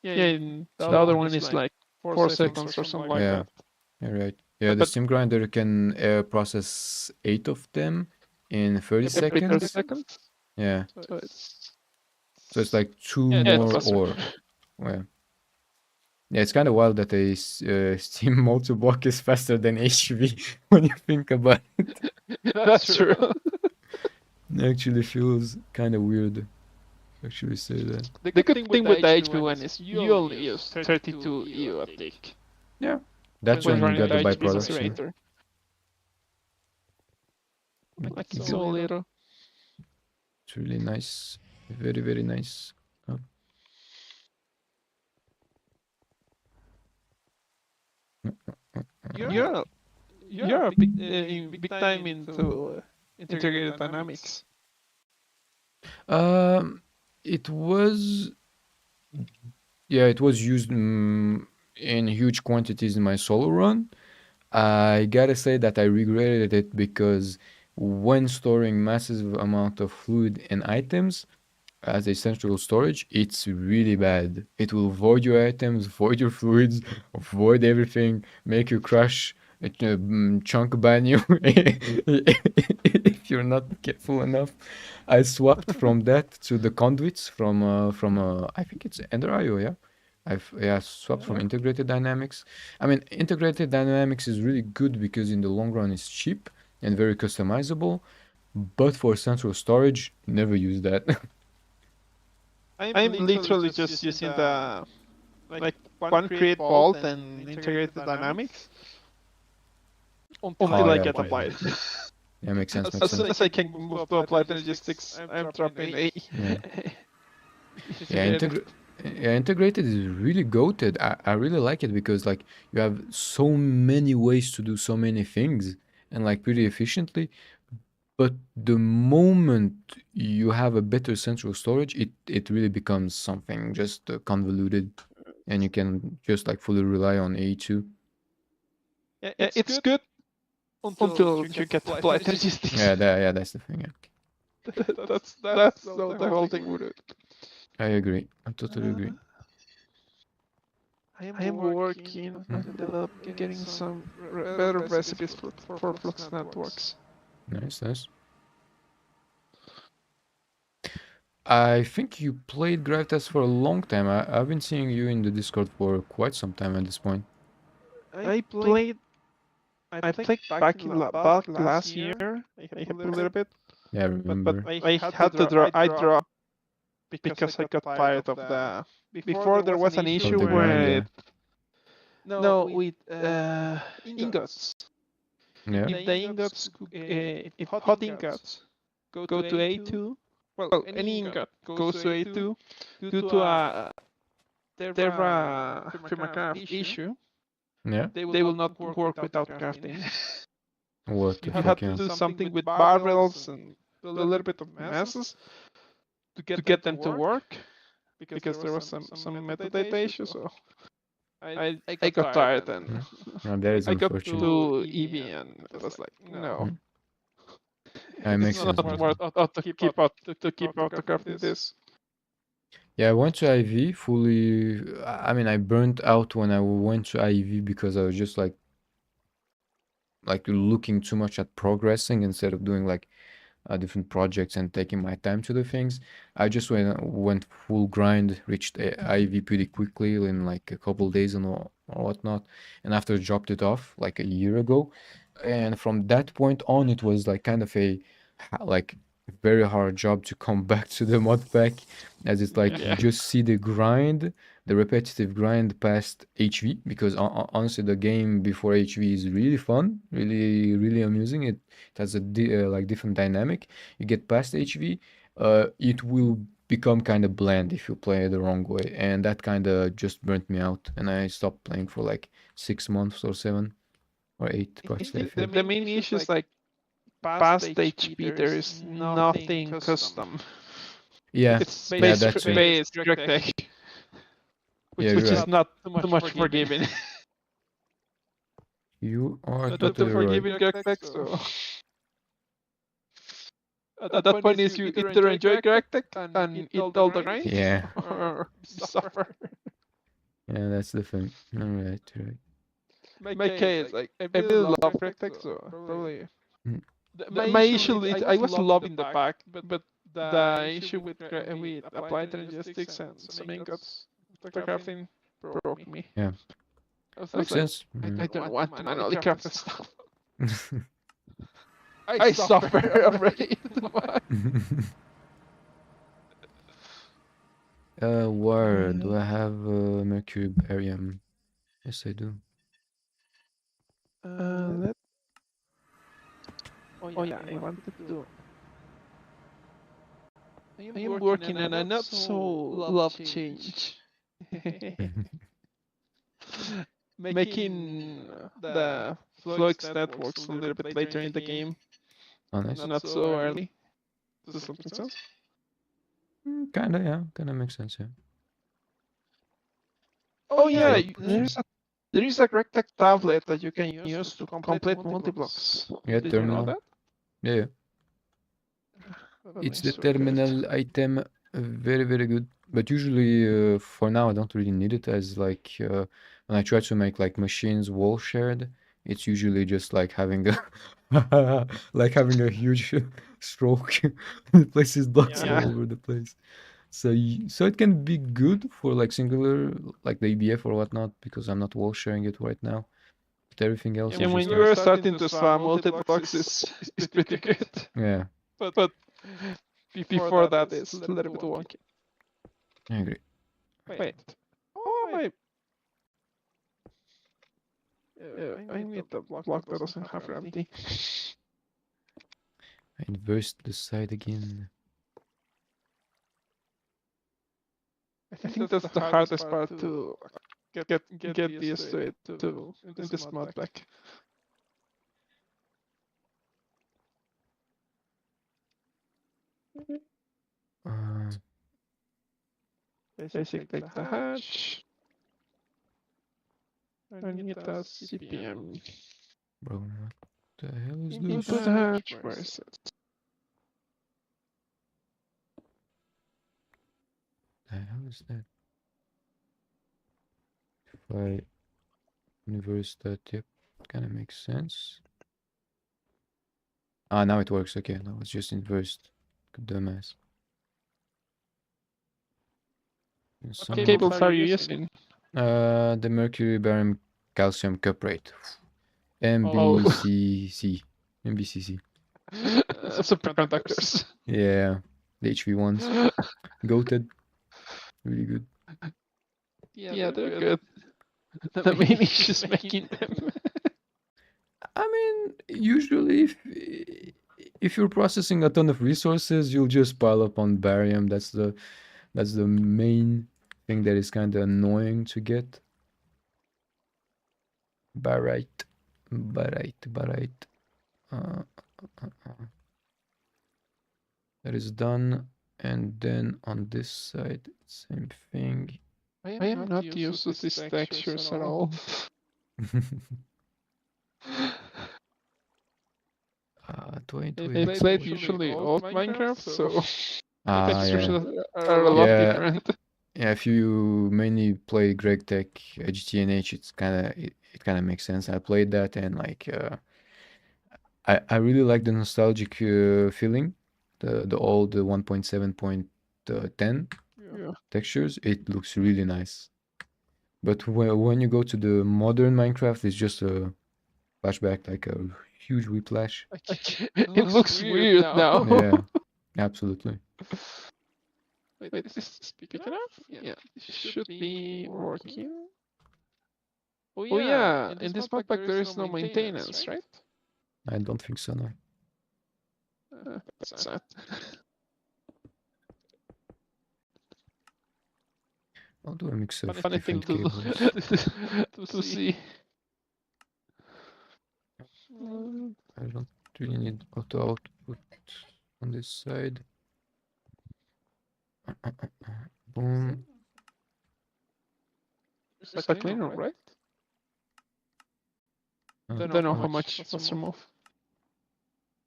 Yeah, the other one is like 4 seconds or something like that. You're right. Yeah, the steam grinder can process 8 of them in 30 seconds. 30 seconds. Yeah. So it's like 2 more ore. Well. Yeah, it's kind of wild that a steam multi-block is faster than HV when you think about it. That's true. It actually feels kind of weird to actually say that. The good thing with the HV one is you only use 32 EU, I think. Yeah. That's when you got the byproducts. Yeah. Like so little. It's really nice. Very, very nice. Oh. You're a big time into integrated dynamics. It was used in huge quantities in my solo run. I gotta say that I regretted it because when storing massive amount of fluid and items as a central storage, it's really bad. It will void your items, void your fluids, void everything, make you crash chunk ban you if you're not careful enough. I swapped from that to the conduits from I think it's Ender.io, yeah. I've swapped from integrated dynamics. I mean, integrated dynamics is really good because in the long run it's cheap and very customizable, but for central storage, never use that. I'm literally just using the like one create vault and integrated dynamics until I get applied. Yeah, makes sense. As soon as I can move to applied logistics, I'm dropping A. Yeah, integrated is really goated. I really like it because like you have so many ways to do so many things and like pretty efficiently. But the moment you have a better central storage, it really becomes something just convoluted, and you can just like fully rely on A2. Yeah, it's good until you get applied logistics. Yeah, that's the thing. Yeah. that's the whole thing with it. I agree. I totally agree. I am working on getting some better recipes for Flux networks. Nice. I think you played Gravitas for a long time. I've been seeing you in the Discord for quite some time at this point. I played back last year. I helped a little bit. Yeah, I remember. But I had to drop. I dropped because I got tired of the. Before there was an issue where with ingots. Yeah. If the ingots, if hot ingots go to A2, well, any ingot goes to A2 due to a thermocraft issue. Yeah. They will not work without crafting. What You have to do something with barrels and a little bit of masses to get them to work because there was some metadata issues. So I got tired and I got to EV and it was like no. It makes sense. Not worth to keep autocrafting this. Yeah, I went to IV fully. I mean, I burnt out when I went to IV because I was just like looking too much at progressing instead of doing like different projects and taking my time to do things. I just went full grind, reached IV pretty quickly in like a couple days and or whatnot, and after dropped it off like a year ago, and from that point on, it was like kind of a like very hard job to come back to the mod pack, as it's like you just see the grind, the repetitive grind past HV, because honestly the game before HV is really fun, really amusing. It has a like different dynamic. You get past HV, it will become kind of bland if you play it the wrong way, and that kind of just burnt me out, and I stopped playing for like 6 months or 7 or 8 approximately. The main issue is like past HP there is nothing custom. Yeah, it's based direct tech, which is not too much forgiving. You are not totally forgiving direct tech, so at that point is you either enjoy direct tech and eat all the grind, yeah, or suffer. Yeah, that's the thing. All right. My case, like I really love direct tech, so probably. My issue is I was loving the pack, but the issue with applied logistics and some ingots, the crafting broke me. Yeah. Makes sense. I don't want to manually craft the stuff. I suffer already. Where do I have mercury barium? Yes, I do. Oh yeah, I wanted to do. I am working on a not so love change. Making the Flux networks a little bit later in the game. Oh, nice. Not so early. Does this make sense? Kinda, yeah. Kinda makes sense, yeah. Oh yeah, there is a rectech tablet that you can use to complete multi-blocks. Yeah, Did terminal. you know that? Yeah. It's the terminal item, very good. But usually, for now, I don't really need it, as like when I try to make like machines wall shared, it's usually just like having a like having a huge stroke. It places blocks Yeah. all over the place. So it can be good for like singular, like the EDF or whatnot, because I'm not wall sharing it right now. But everything else And is when just you are starting to spam, multi-blocks is pretty good. yeah, But before that, it's a little bit wonky. I agree. Wait. Oh my. I need the block that doesn't have gravity. I inversed the side again. I think that's the hardest part to get used to it too in this mod pack. Uh, Basic data hatch. I need a CPM. bro, what the hell is Input this? hatch, where is it? The hell is that? If I inverse that, yep, kind of makes sense. Ah, now it works. Okay, now it's just inversed. Good dumbass. And What some- cables are you using? The mercury barium calcium cuprate. Oh. MBCC. MBCC. Superconductors. Yeah, the HV ones. Goated. Really good. Yeah, they're good. The main issue is making them. I mean, usually if you're processing a ton of resources, you'll just pile up on barium. That's the main thing that is kind of annoying to get. Barite. Uh, that is done. And then on this side, same thing. I am not used to these textures at all. I played usually old Minecraft, so textures yeah. are a lot Yeah. different. Yeah, if you mainly play Greg Tech, GTNH, it kind of makes sense. I played that and like I really like the nostalgic feeling, the old 1.7.10 Yeah. textures. It looks really nice. But when you go to the modern Minecraft, it's just a flashback, like a huge whiplash. It looks weird now. Yeah, absolutely. Wait, is this big enough? Yeah, this should be working. Oh yeah, in this mod pack there is no maintenance, right? I don't think so, no. That's sad. I'll do a mix of Funny thing different to cables. to see. I don't really need auto output on this side. Boom. It's a clean room, right? I don't know how much was removed.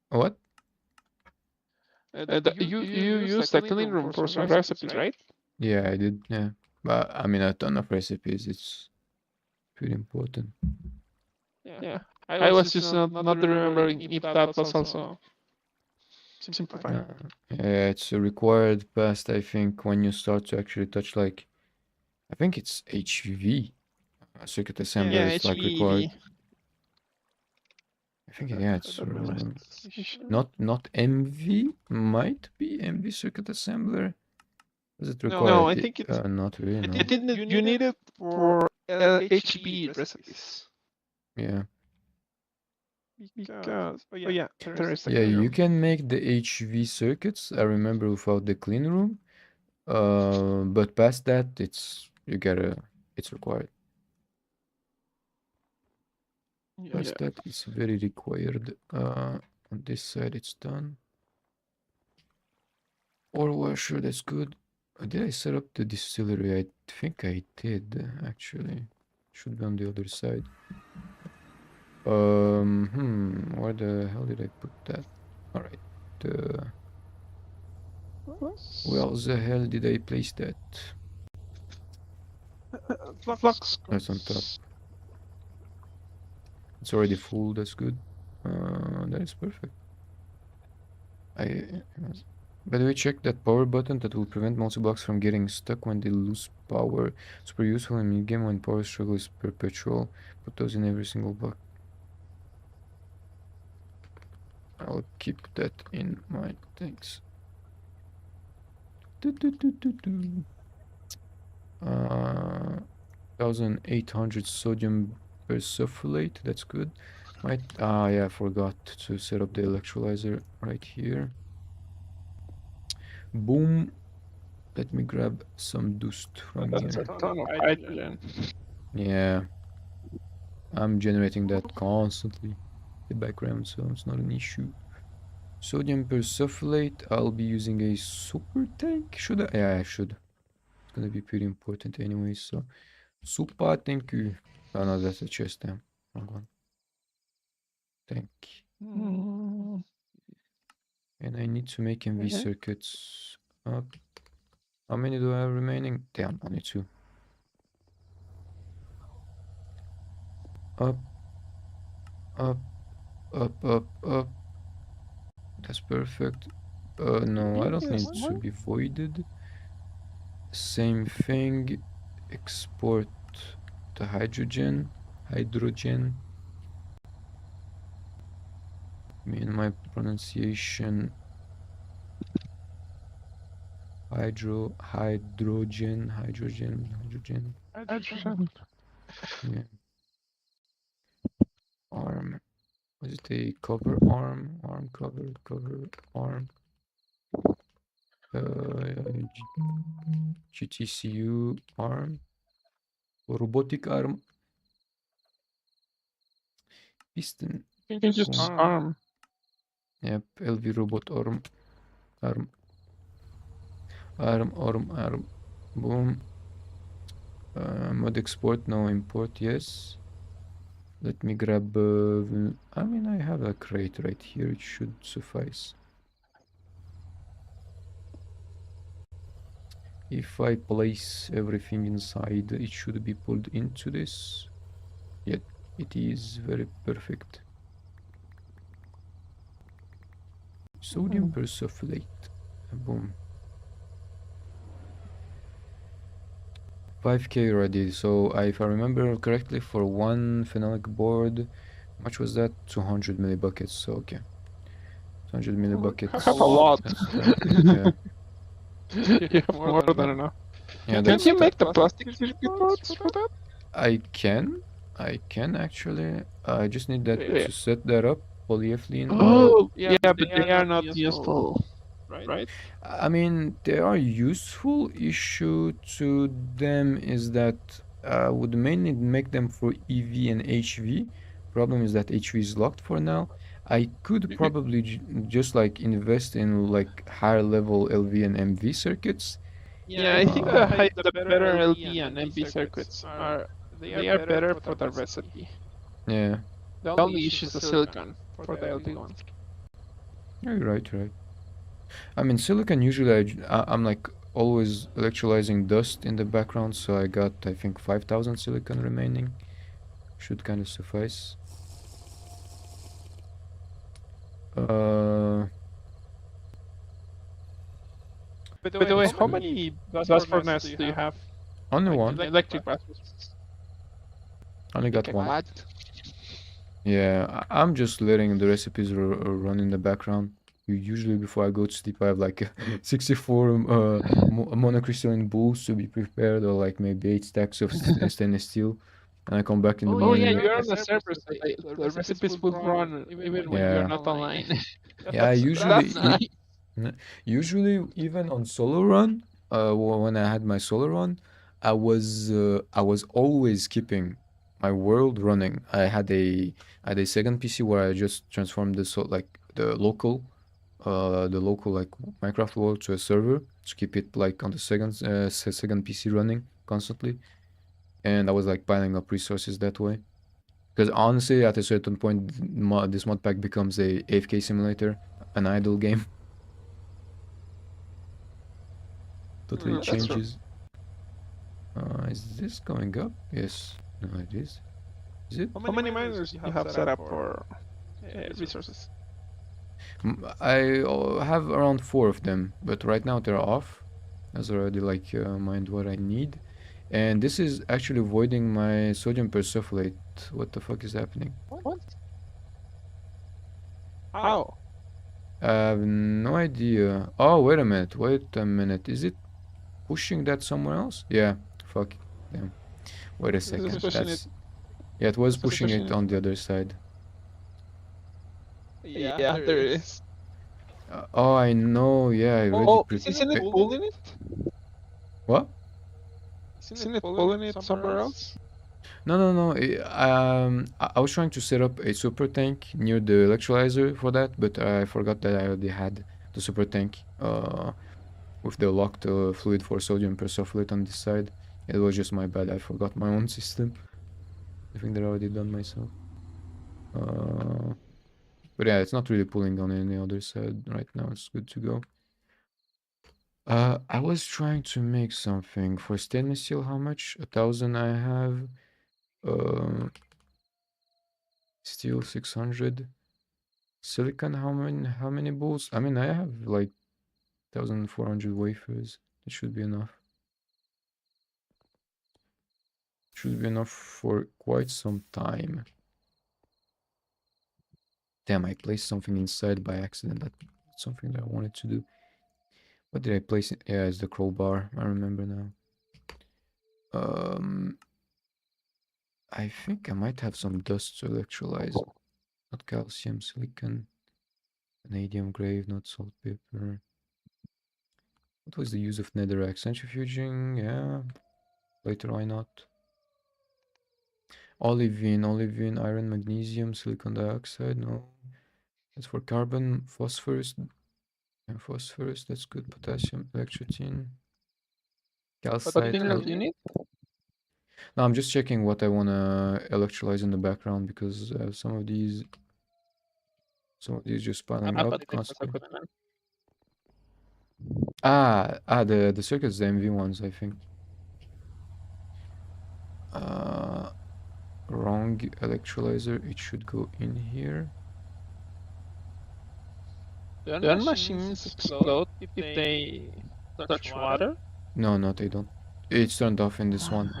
What? You used the clean room for some recipes, right? Yeah, I did. Yeah, but I mean a ton of recipes. It's pretty important. Yeah. I was just not remembering if that was also simplified. Yeah, it's a required past. I think when you start to actually touch like, I think it's HV circuit assembler. Yeah, It's like HV. required. I think yeah, it's not MV. Might be MV circuit assembler. Does it require? No, I think it's not really. No. you need it for HB recipes. Yeah. Because yeah, there is Yeah, you can make the HV circuits. I remember without the clean room. But past that, it's required. Past that, it's very required. On this side, it's done. Ore washer, that's good. Did I set up the distillery? I think I did, actually. Should be on the other side. Where the hell did I put that? Alright. Where the hell did I place that? Flux. That's on top. It's already full. That's good. That is perfect. By the way, check that power button that will prevent multi-blocks from getting stuck when they lose power. Super useful in mid-game when power struggle is perpetual. Put those in every single block. I'll keep that in mind. Thanks. 1800 sodium persulfate. That's good. Yeah, I forgot to set up the electrolyzer right here. Boom. Let me grab some dust from That's here. a ton of hydrogen. Yeah. I'm generating that constantly in the background, so it's not an issue. Sodium persulfate. I'll be using a super tank. Should I? Yeah, I should. It's gonna be pretty important anyway, so. Super, thank you. Oh no, that's a chest then. Wrong one. Thank you. Hmm. And I need to make MV Okay. circuits up. How many do I have remaining? Damn, only 2. Up, up, up. That's perfect. No, I don't need to be voided. Same thing. Export the hydrogen. Me and my pronunciation. Hydrogen. Hydrogen. Yeah. Arm. Was it a cover arm? Arm cover arm. GTCU arm. Robotic arm. Piston. You can just arm. Yep, LV robot arm. Arm. Boom. Mod export, no import, yes. Let me grab, I mean, I have a crate right here, it should suffice. If I place everything inside, it should be pulled into this. Yet, it is very perfect. Sodium persulfate. Boom. 5k already, so if I remember correctly, for one phenolic board, how much was that? 200 millibuckets, so okay. 200 millibuckets. I have a lot. Yeah. You have more than enough. Yeah, Can't you make the plastic circuit boards for that? I can actually. I just need that to set that up. Polyethylene. Oh, yeah, but they are not useful, right? I mean, they are useful. Issue to them is that would mainly make them for EV and HV. Problem is that HV is locked for now. I could probably just like invest in like higher level LV and MV circuits. Yeah, I think the better LV and MV circuits they are better for the recipe. Yeah. The only issue is the silicon for the LV ones. You're right. I mean, silicon usually I'm like always electrolyzing dust in the background, so I got I think 5,000 silicon remaining. Should kind of suffice. By the way, how many blast furnaces do you have? Only one. Electric blast furnaces. Only got one. What? Yeah, I'm just letting the recipes run in the background. Usually before I go to sleep, I have like 64 monocrystalline bulls to be prepared, or like maybe 8 stacks of stainless steel. And I come back in the morning. Oh yeah, you're on the server, so the recipes will run even when you're not online. Yeah, That's nice. Usually even on solo run, when I had my solo run, I was always keeping my world running. I had a second PC where I just transformed the local like Minecraft world to a server to keep it like on the second PC running constantly, and I was like piling up resources that way. Because honestly, at a certain point, this mod pack becomes a AFK simulator, an idle game. Totally changes. Is this going up? Yes. No, it is. Is it? How many miners you have set up for resources? I have around 4 of them, but right now they're off. As already like mined what I need. And this is actually voiding my sodium persulfate. What the fuck is happening? What? How? I have no idea. Oh, wait a minute. Wait a minute. Is it pushing that somewhere else? Yeah. Fuck. Damn. Wait a second. That's... Yeah, it was pushing it on the other side. Yeah, there is. Oh, I know. Yeah, I already Isn't it pulling it? What? Isn't it pulling it somewhere else? No, no, no. I was trying to set up a super tank near the electrolyzer for that, but I forgot that I already had the super tank with the locked fluid for sodium persulfate on this side. It was just my bad. I forgot my own system. I think they're already done myself. But yeah, it's not really pulling on any other side right now. It's good to go. I was trying to make something for stainless steel. How much? 1,000 I have. Steel 600. Silicon, how many balls? I mean, I have like 1,400 wafers. It should be enough. Should be enough for quite some time. Damn, I placed something inside by accident. That's something that I wanted to do. What did I place? Yeah, it's the crowbar. I remember now. I think I might have some dust to electrolyze. Not calcium, silicon, vanadium, grave, not saltpeter. What was the use of netherrack? Centrifuging, yeah. Later, why not? Olivine, iron, magnesium, silicon dioxide, no. That's for carbon, phosphorus, and phosphorus, that's good. Potassium, electrotin, What calcite. mineral do you need? No, I'm just checking what I wanna electrolyze in the background because some of these just piling up constantly. The circuits, the MV ones, I think. Wrong electrolyzer. It should go in here. Do machines explode if they touch water? No, no, they don't. It's turned off in this one.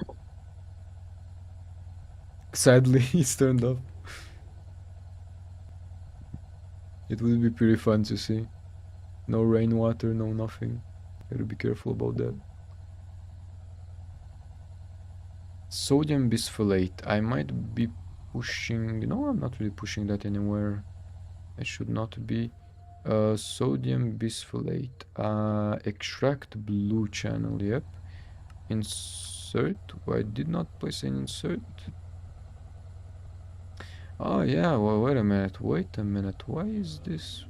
Sadly, it's turned off. It would be pretty fun to see. No rainwater, no nothing. Gotta be careful about that. Sodium bisphosphate. I might be pushing... No, I'm not really pushing that anywhere. I should not be. Sodium bisphosphate. Extract blue channel, yep. Insert. I did not place an insert. Oh yeah, well, wait a minute. Why is this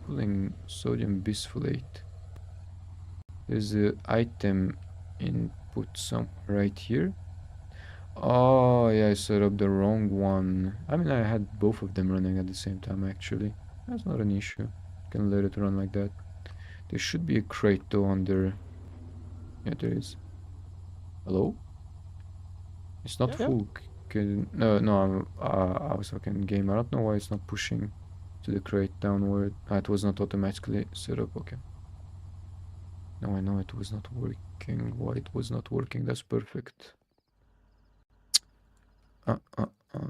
pulling sodium bisphosphate? There's a item input somewhere right here. Oh yeah, I set up the wrong one. I mean, I had both of them running at the same time actually. That's not an issue. Can let it run like that. There should be a crate though under. Yeah, there is. Hello? It's not full. No, I was talking game. I don't know why it's not pushing to the crate downward. It was not automatically set up. Okay. Now I know it was not working. Why it was not working? That's perfect. Uh, uh, uh.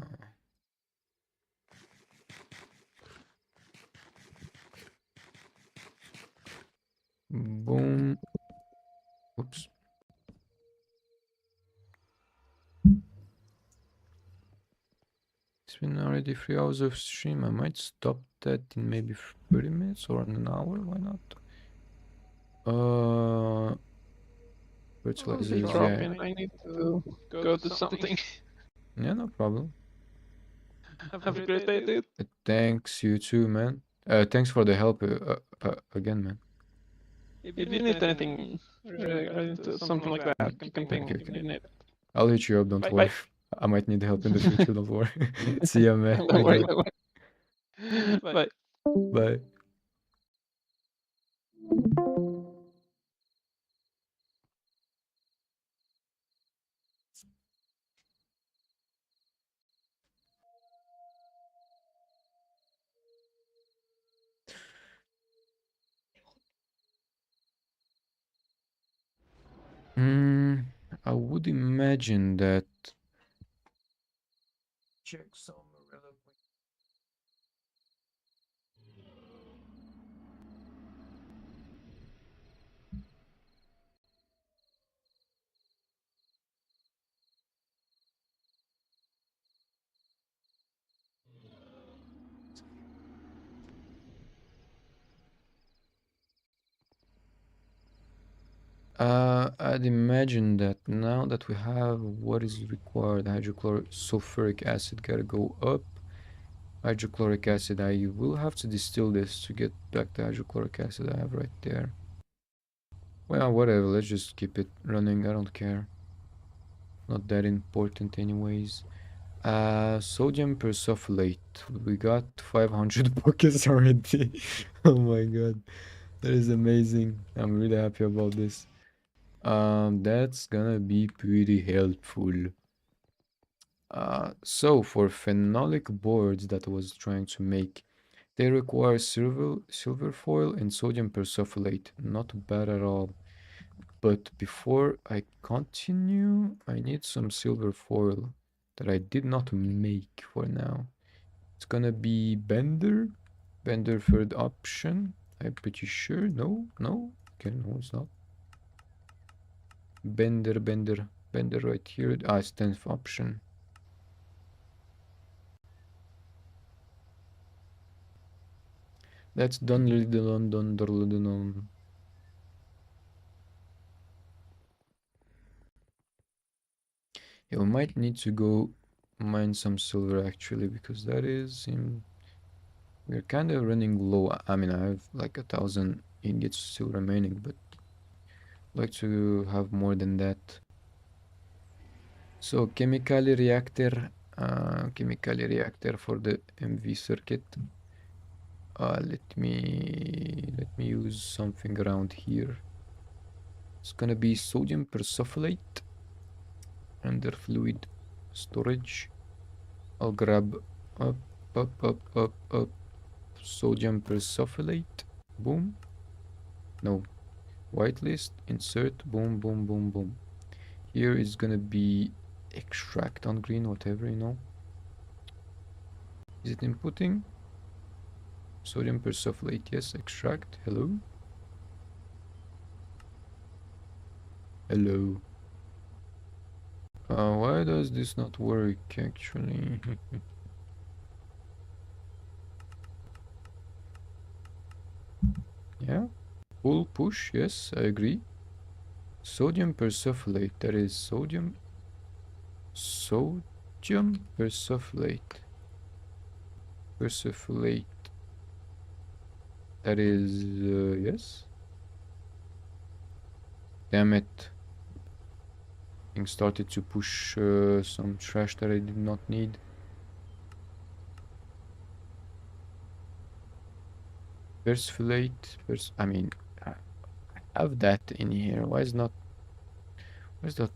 Boom. Oops. It's been already 3 hours of stream. I might stop that in maybe 30 minutes or an hour. Why not? Fertilizers, yeah. I need to go do something. Yeah, no problem. Have a great day, dude. Thanks, you too, man. Thanks for the help again, man. If you need anything related to something like that, you can ping me if you need it. I'll hit you up, don't worry. I might need help in the future, don't worry. See ya, man. Don't worry. Bye. Bye. I would imagine that. Check some relevant. I'd imagine that now that we have what is required, hydrochloric sulfuric acid gotta go up. Hydrochloric acid, I will have to distill this to get back the hydrochloric acid I have right there. Well, whatever, let's just keep it running, I don't care. Not that important anyways. Sodium persulfate. We got 500 buckets already. Oh my god. That is amazing. I'm really happy about this. That's gonna be pretty helpful. So for phenolic boards that I was trying to make, they require silver foil and sodium persulfate. Not bad at all. But before I continue, I need some silver foil that I did not make for now. It's gonna be Bender. Bender third option. I'm pretty sure. No, no. Okay, no, it's not. Bender right here. Ah, it's 10th option. That's done. Yeah, we might need to go mine some silver actually, because that is in. We're kind of running low. I mean, I have like 1,000 ingots still remaining, but I'd like to have more than that. So chemical reactor for the MV circuit. Let me use something around here. It's gonna be sodium persulfate under fluid storage. I'll grab up sodium persulfate. Boom. No. Whitelist. Insert. Boom, boom, boom, boom. Here is gonna be extract on green, whatever, you know. Is it inputting? Sodium persulfate, yes, extract. Hello? Hello. Why does this not work, actually? Yeah. Pull, push, yes, I agree. Sodium persulfate, that is sodium persulfate. Persulfate. That is, yes. Damn it. Thing started to push some trash that I did not need. Persulfate. I mean, I have that in here. Why is that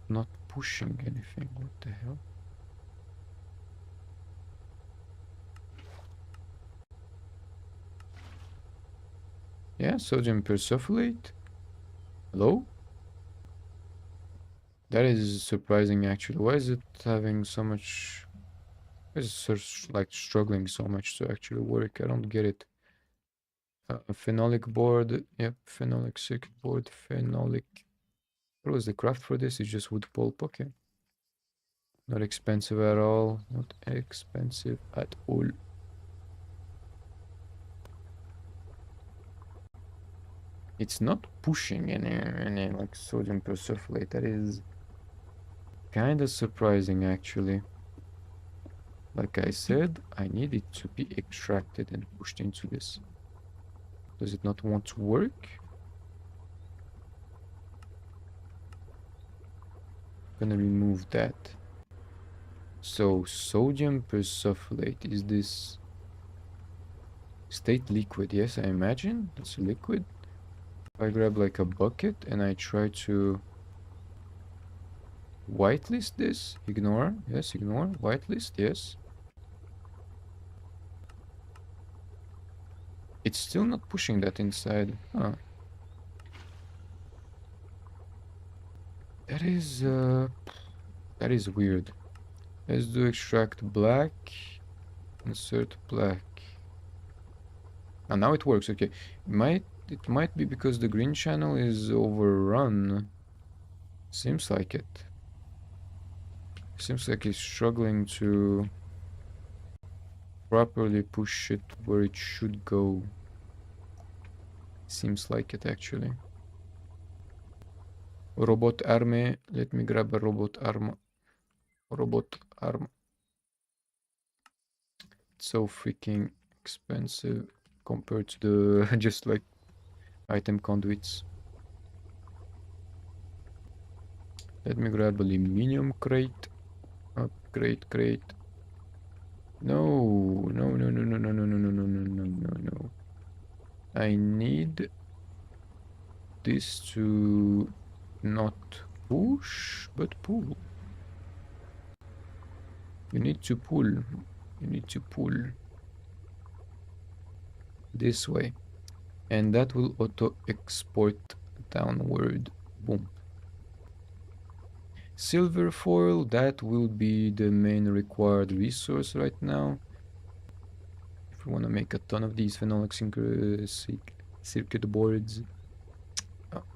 not pushing anything? What the hell? Yeah, sodium persulfate. Hello? That is surprising actually. Why is it having so much... Why is it like struggling so much to actually work? I don't get it. Phenolic board. Yep, phenolic circuit board. Phenolic. What was the craft for this? It's just wood pulp. Okay. Not expensive at all. Not expensive at all. It's not pushing any like sodium persulfate. That is kind of surprising actually. Like I said, I need it to be extracted and pushed into this. Does it not want to work? Gonna remove that. So sodium persulfate, is this state liquid? Yes, I imagine it's liquid. If I grab like a bucket and I try to whitelist this, ignore, yes, ignore, whitelist, yes. It's still not pushing that inside. Huh. That is weird. Let's do extract black, insert black. And now it works. Okay, it might be because the green channel is overrun. Seems like it. Seems like it's struggling to properly push it where it should go. Seems like it actually. Robot army. Let me grab a robot arm. Robot arm. It's so freaking expensive compared to the just like item conduits. Let me grab aluminium crate. Crate. No. I need this to not push, but pull. You need to pull. You need to pull this way. And that will auto export downward. Boom. Silver foil, that will be the main required resource right now. If we want to make a ton of these phenolic circuit boards.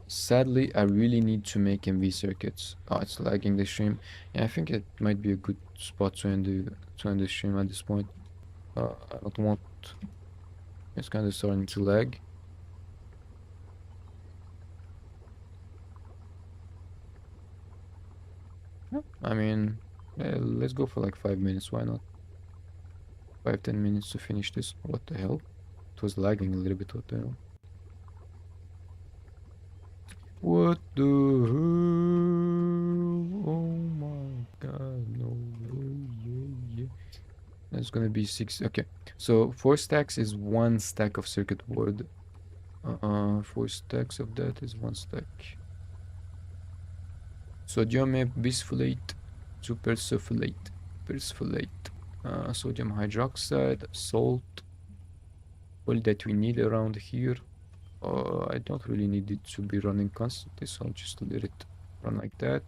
Sadly, I really need to make MV circuits. Oh, it's lagging the stream. Yeah, I think it might be a good spot to end the stream at this point. I don't want... It's kind of starting to lag. I mean, let's go for like 5 minutes, why not? 5-10 minutes to finish this. What the hell? It was lagging a little bit, what the hell? What the hell? Oh my god, no way. That's gonna be 6. Okay, so 4 stacks is 1 stack of circuit board. 4 stacks of that is 1 stack. Sodium bisphosphate to persulfate. Sodium hydroxide, salt. All that we need around here. I don't really need it to be running constantly, so I'll just let it run like that.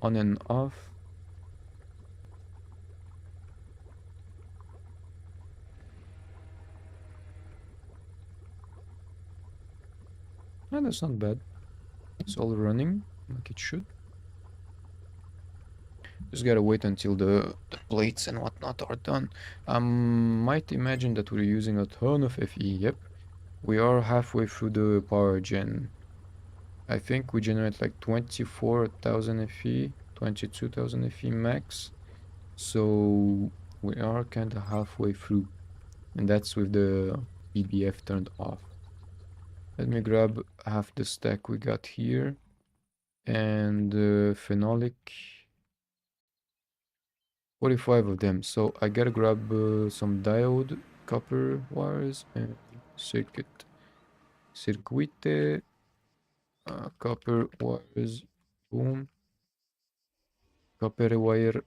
On and off. And that's not bad. It's all running like it should. Just gotta wait until the plates and whatnot are done. Might imagine that we're using a ton of FE. Yep. We are halfway through the power gen. I think we generate like 24,000 FE, 22,000 FE max. So we are kind of halfway through. And that's with the EBF turned off. Let me grab half the stack we got here. And phenolic. 45 of them. So I gotta grab some diode, copper wires, and circuit. Circuite. Copper wires. Boom. Copper wire,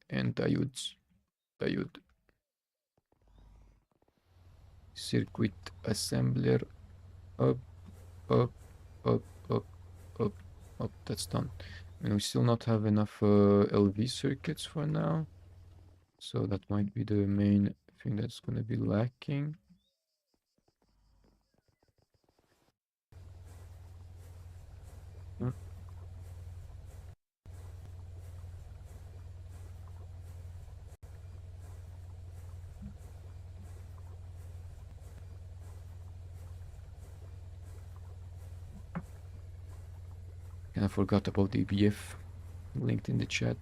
and diodes. Diode. Circuit assembler. Up, up, up, up, up, up. That's done. And we still not have enough LV circuits for now. So that might be the main thing that's gonna be lacking. And I forgot about the EBF linked in the chat.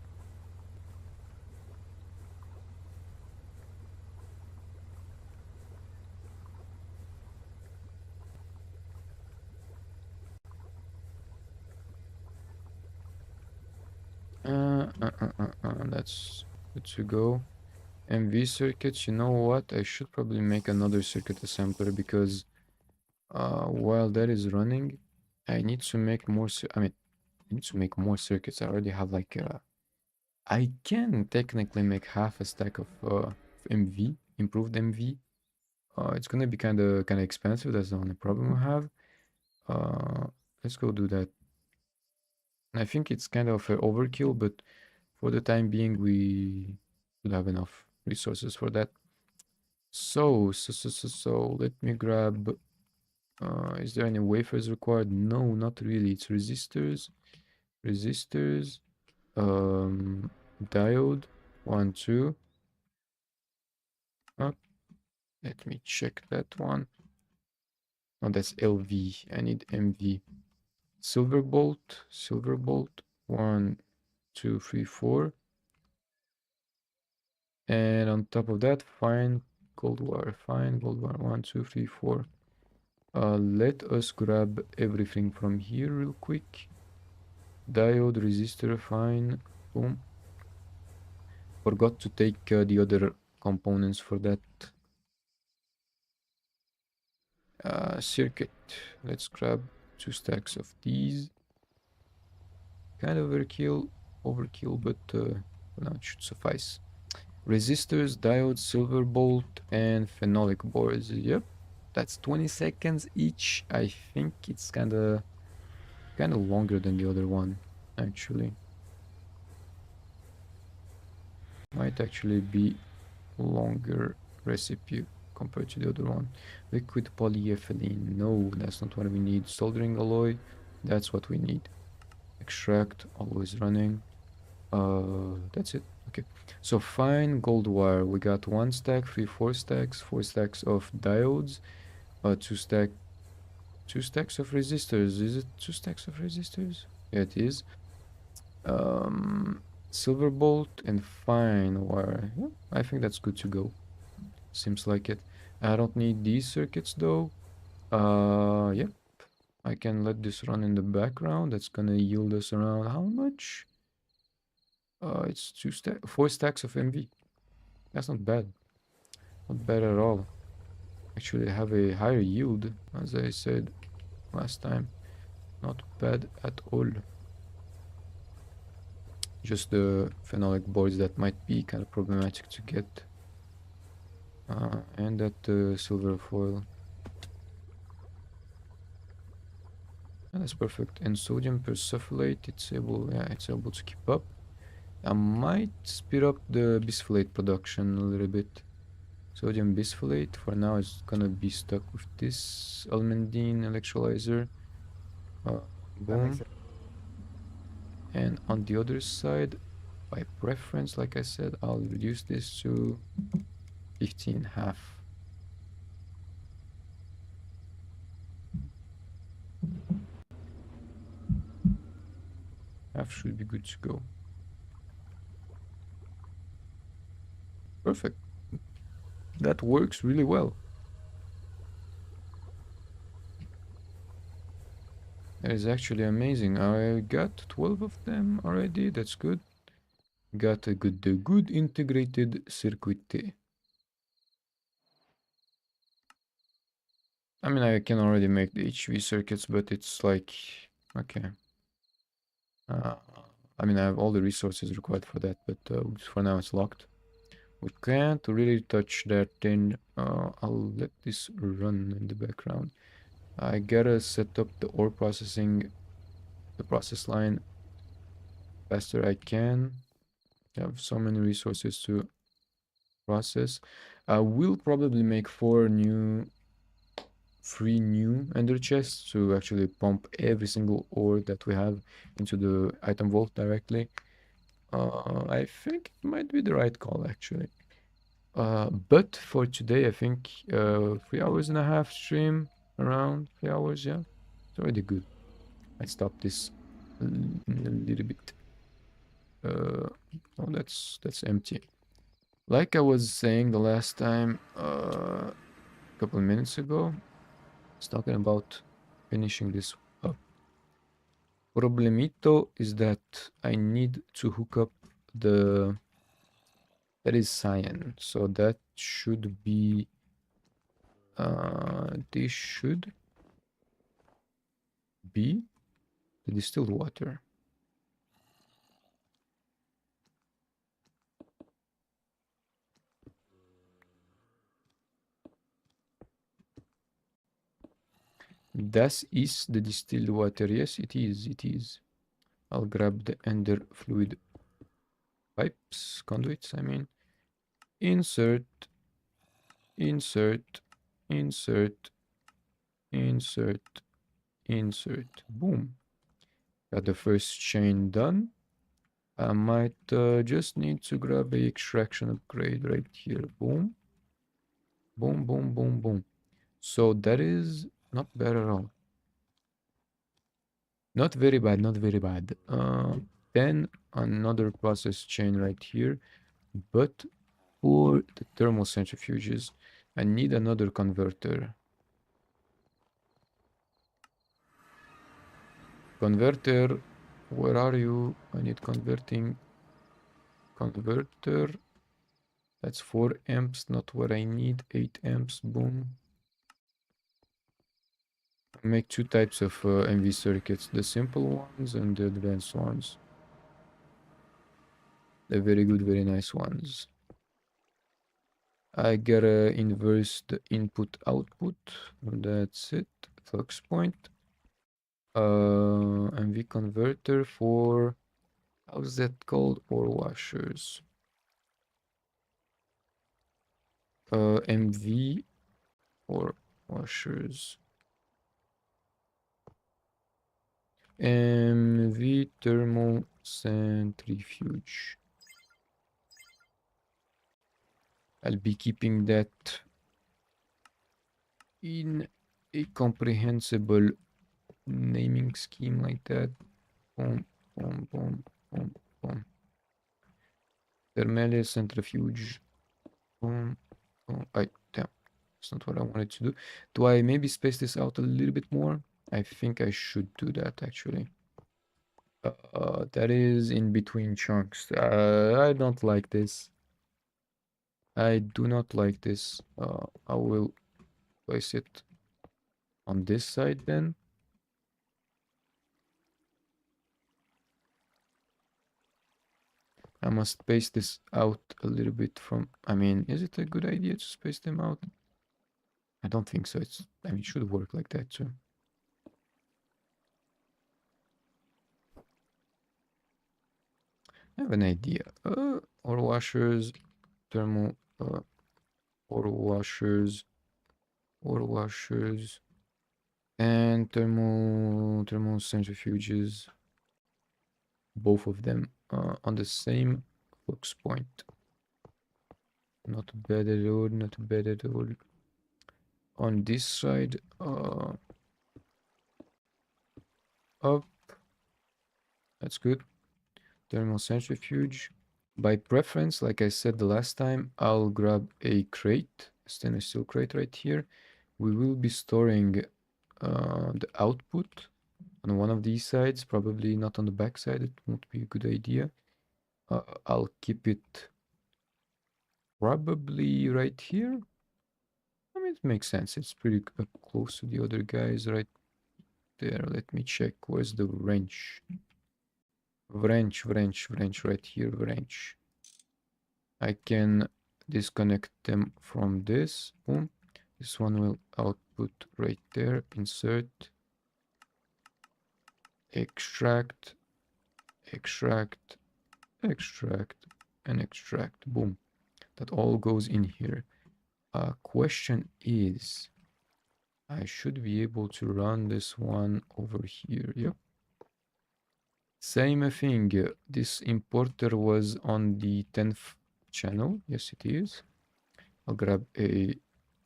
That's good to go. MV circuits, you know what? I should probably make another circuit assembler because while that is running, I need to make more. I need to make more circuits. I already have like I can technically make half a stack of MV, improved MV. It's gonna be kind of expensive. That's the only problem I have. Let's go do that. I think it's kind of a overkill, but for the time being, we should have enough resources for that. So let me grab. Is there any wafers required? No, not really. It's resistors, diode, 1, 2. Oh, let me check that one. Oh, that's LV. I need MV. Silver bolt, 1, 2, 3, 4. And on top of that, fine gold wire, 1, 2, 3, 4. Let us grab everything from here real quick. Diode, resistor, fine, boom. Forgot to take the other components for that. Circuit. Let's grab 2 stacks of these. Kind of overkill, but for now it should suffice. Resistors, diodes, silver bolt, and phenolic boards. Yep, that's 20 seconds each. I think it's kinda longer than the other one, actually. Might actually be longer recipe compared to the other one. Liquid polyethylene. No, that's not what we need. Soldering alloy. That's what we need. Extract, always running. That's it. Okay. So fine gold wire. We got 1 stack, 4 stacks, 4 stacks of diodes, 2 stacks of resistors. Is it 2 stacks of resistors? Yeah, it is. Silver bolt and fine wire. Yeah, I think that's good to go. Seems like it. I don't need these circuits though. Yep. I can let this run in the background. That's gonna yield us around how much? It's 4 stacks of MV. That's not bad. Not bad at all. Actually, have a higher yield, as I said last time. Not bad at all. Just the phenolic boards that might be kind of problematic to get. And that silver foil. And that's perfect. And sodium persulfate, it's able to keep up. I might speed up the bisphylate production a little bit. Sodium bisphylate for now is gonna be stuck with this almandine electrolyzer. Boom. And on the other side, by preference, like I said, I'll reduce this to 15 half. Half should be good to go. Perfect. That works really well. That is actually amazing. I got 12 of them already. That's good. Got a good integrated circuit. I mean, I can already make the HV circuits, but it's like, okay. I mean, I have all the resources required for that, but for now it's locked. We can't really touch that, then I'll let this run in the background. I gotta set up the ore processing, the process line faster I can. I have so many resources to process. I will probably make 3 new ender chests to actually pump every single ore that we have into the item vault directly. I think it might be the right call actually. But for today, I think 3 hours and a half stream, around 3 hours, yeah. It's already good. I stop this in a little bit. Oh, that's empty. Like I was saying the last time, a couple of minutes ago, I was talking about finishing this up. Problemito is that I need to hook up the... That is cyan, so that should be... this should be the distilled water. Das ist the distilled water. Yes, it is. It is. I'll grab the ender fluid pipes, conduits, I mean. Insert, insert, insert, insert, insert. Boom. Got the first chain done. I might just need to grab a extraction upgrade right here. Boom. Boom, boom, boom, boom. So that is not bad at all. Not very bad, not very bad. Then another process chain right here. But for the thermal centrifuges, I need another converter. Converter, where are you? I need converting converter. That's 4 amps, not what I need. 8 amps, boom. Make two types of MV circuits, the simple ones and the advanced ones. The very good, very nice ones. I gotta inverse the input output. That's it. Flux point. MV converter for, how's that called? Ore washers. MV ore washers. MV thermal centrifuge. I'll be keeping that in a comprehensible naming scheme like that. Boom, boom, boom, boom, boom. Thermal centrifuge. Boom, boom. Damn. That's not what I wanted to do. Do I maybe space this out a little bit more? I think I should do that actually. That is in between chunks. I don't like this. I do not like this. I will place it on this side then. I must space this out a little bit from, I mean, is it a good idea to space them out? I don't think so. I mean, it should work like that too. I have an idea. Ore washers, thermal, ore washers, ore washers, and thermal centrifuges. Both of them on the same flux point. Not bad at all, not bad at all. On this side, up. That's good. Thermal centrifuge. By preference, like I said the last time, I'll grab a crate, a stainless steel crate right here. We will be storing the output on one of these sides, probably not on the back side. It won't be a good idea. I'll keep it probably right here. I mean, it makes sense. It's pretty close to the other guys right there. Let me check. Where's the wrench? Wrench right here, wrench. I can disconnect them from this. Boom. This one will output right there. Insert. Extract. Extract. Extract. And extract. Boom. That all goes in here. Question is, I should be able to run this one over here. Yep. Same thing. This importer was on the 10th channel. Yes, it is. I'll grab a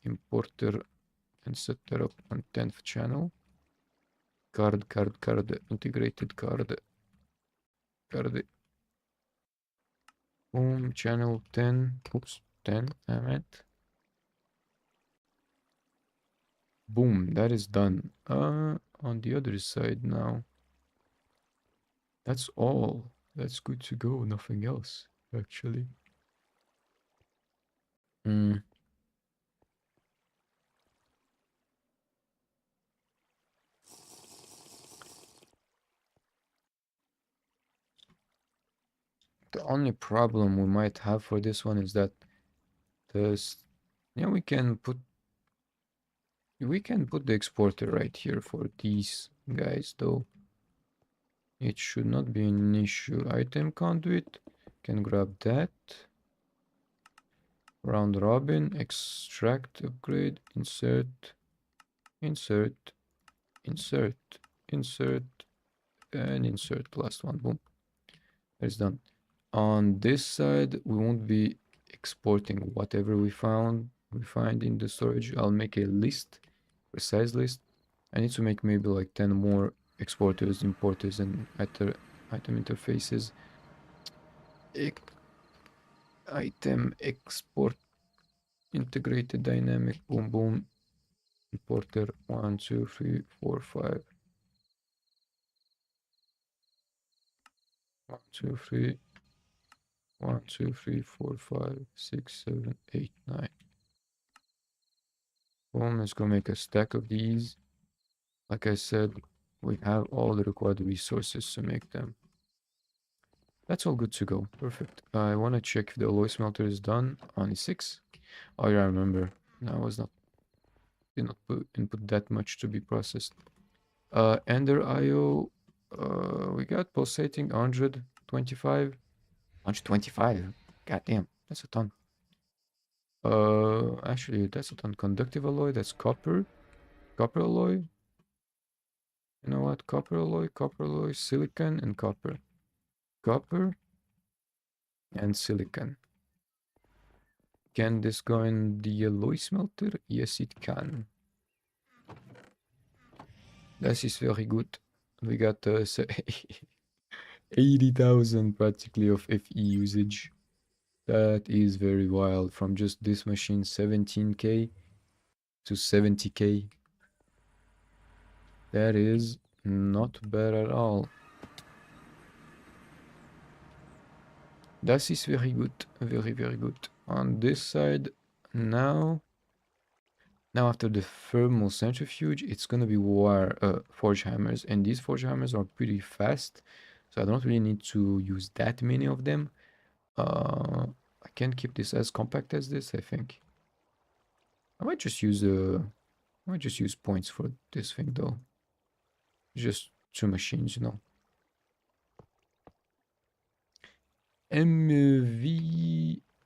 importer and set that up on 10th channel. Card, integrated card. Boom, channel 10. Oops, 10, I meant. Boom, that is done. On the other side now. That's all. That's good to go. Nothing else, actually. The only problem we might have for this one is that this, yeah, we can put the exporter right here for these guys though. It should not be an issue. Item conduit. Can grab that. Round robin. Extract upgrade. Insert. Insert. Insert. Insert. And insert. Last one. Boom. It's done. On this side, we won't be exporting whatever we find in the storage. I'll make a list, precise list. I need to make maybe like 10 more exporters, importers, and item interfaces. Item export integrated dynamic. Boom boom. Importer 1, 2, 3, 4, 5. 1, 2, 3. 1, 2, 3, 4, 5, 6, 7, 8, 9. Boom, let's go make a stack of these. Like I said, we have all the required resources to make them. That's all good to go. Perfect. I want to check if the alloy smelter is done. Only 6. Oh yeah, I remember. No, I was not did not input that much to be processed. Ender IO. We got pulsating 125. 125. God damn, that's a ton. Actually, that's a ton. Conductive alloy. That's copper. Copper alloy. You know what? Copper alloy, silicon, and copper. Copper and silicon. Can this go in the alloy smelter? Yes, it can. That is very good. We got 80,000 practically of FE usage. That is very wild. From just this machine, 17k to 70k. That is not bad at all. That is very good. Very, very good. On this side, now after the thermal centrifuge, it's gonna be forge hammers, and these forge hammers are pretty fast, so I don't really need to use that many of them. I can keep this as compact as this, I think. I might just use points for this thing though. Just 2 machines, you know.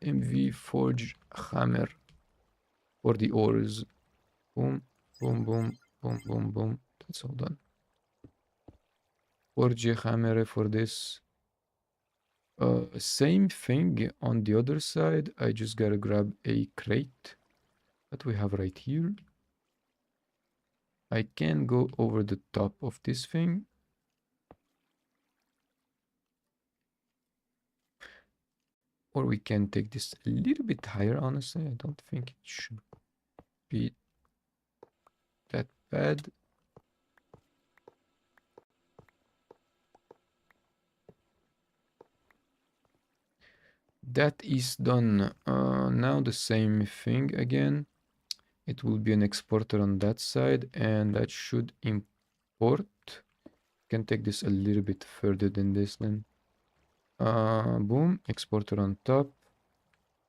MV forge hammer for the ores. Boom, boom, boom, boom, boom, boom. That's all done. Forge hammer for this. Same thing on the other side. I just gotta grab a crate that we have right here. I can go over the top of this thing. Or we can take this a little bit higher, honestly. I don't think it should be that bad. That is done. Now the same thing again. It will be an exporter on that side, and that should import. Can take this a little bit further than this then. Boom, exporter on top.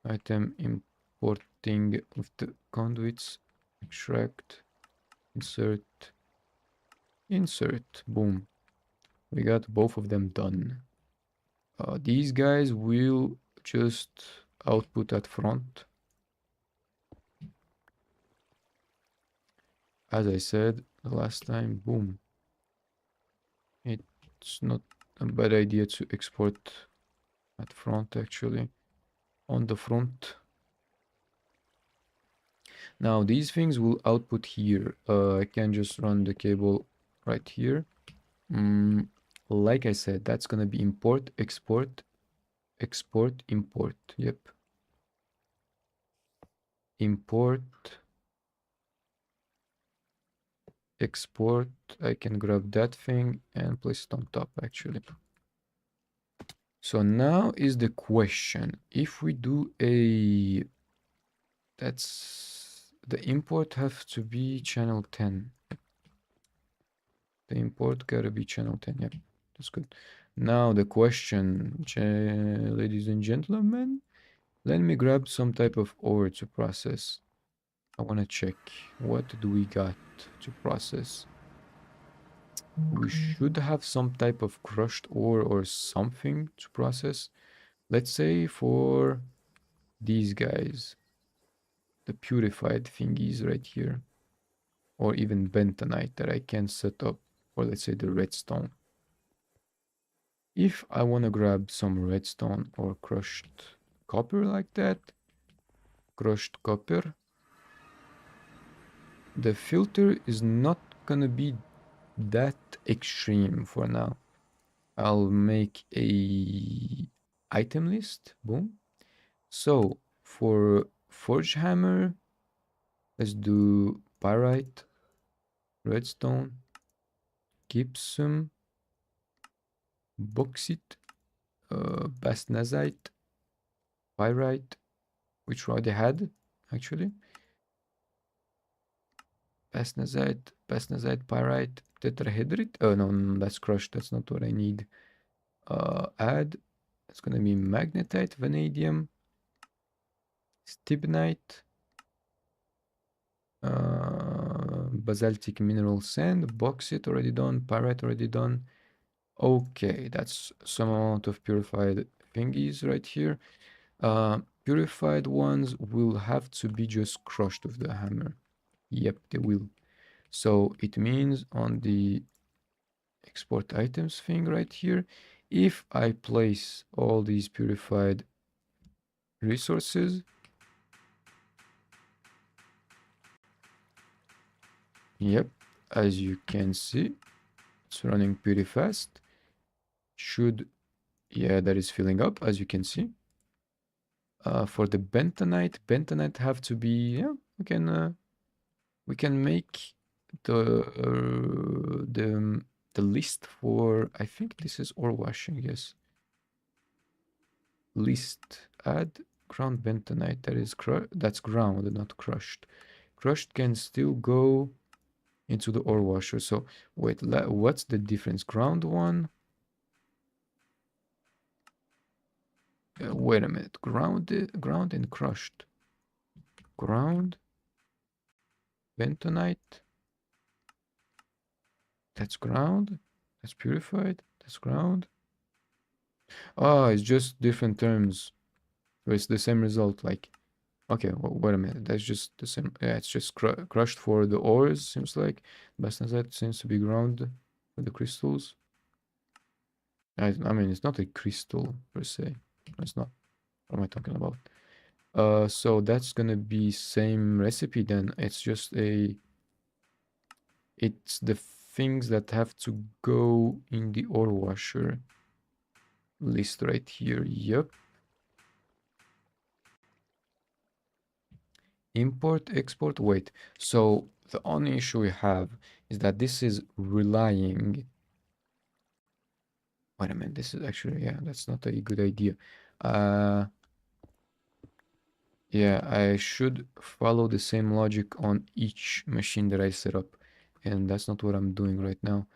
Item importing with the conduits. Extract, insert, insert. Boom. We got both of them done. These guys will just output at front. As I said the last time, boom. It's not a bad idea to export at front actually. On the front. Now these things will output here. I can just run the cable right here. Like I said, that's gonna be import, export, export, import. Yep. Import, export. I can grab that thing and place it on top actually. So now is the question, if we do that's the import have to be channel 10. The import gotta be channel 10. Yep, that's good. Now the question, ladies and gentlemen, let me grab some type of ore to process. I want to check what do we got to process. we should have some type of crushed ore or something to process. Let's say for these guys, the purified thingies right here, or even bentonite that I can set up, or let's say the redstone. If I want to grab some redstone or crushed copper like that, crushed copper, the filter is not gonna be that extreme for now. I'll make a item list. Boom. So for forge hammer, let's do pyrite, redstone, gypsum, bauxite, bastnasite, pyrite, which we already had actually. Bastnasite, pyrite, tetrahedrite. Oh no, that's crushed. That's not what I need. Add. It's gonna be magnetite, vanadium, stibnite, basaltic mineral sand, bauxite already done, pyrite already done. Okay, that's some amount of purified thingies right here. Purified ones will have to be just crushed with the hammer. Yep, they will. So it means on the export items thing right here, if I place all these purified resources, yep, as you can see, it's running pretty fast. Should, yeah, that is filling up, as you can see. For the bentonite have to be, yeah, we can make the list for, I think this is ore washing, yes. List, add ground bentonite, that's ground, not crushed. Crushed can still go into the ore washer. So wait, what's the difference? Ground one. Wait a minute. Ground and crushed. Ground, bentonite. That's ground. That's purified. That's ground. Oh, it's just different terms. But it's the same result. Like, okay, wait a minute. That's just the same. Yeah, it's just crushed for the ores. Seems like bastnasite seems to be ground for the crystals. I mean, it's not a crystal per se. It's not. What am I talking about? So that's gonna be same recipe then. It's the things that have to go in the ore washer list right here. Yep. Import, export, wait. So the only issue we have is that this is relying. Wait a minute, this is actually, yeah, that's not a good idea. Yeah, I should follow the same logic on each machine that I set up, and that's not what I'm doing right now.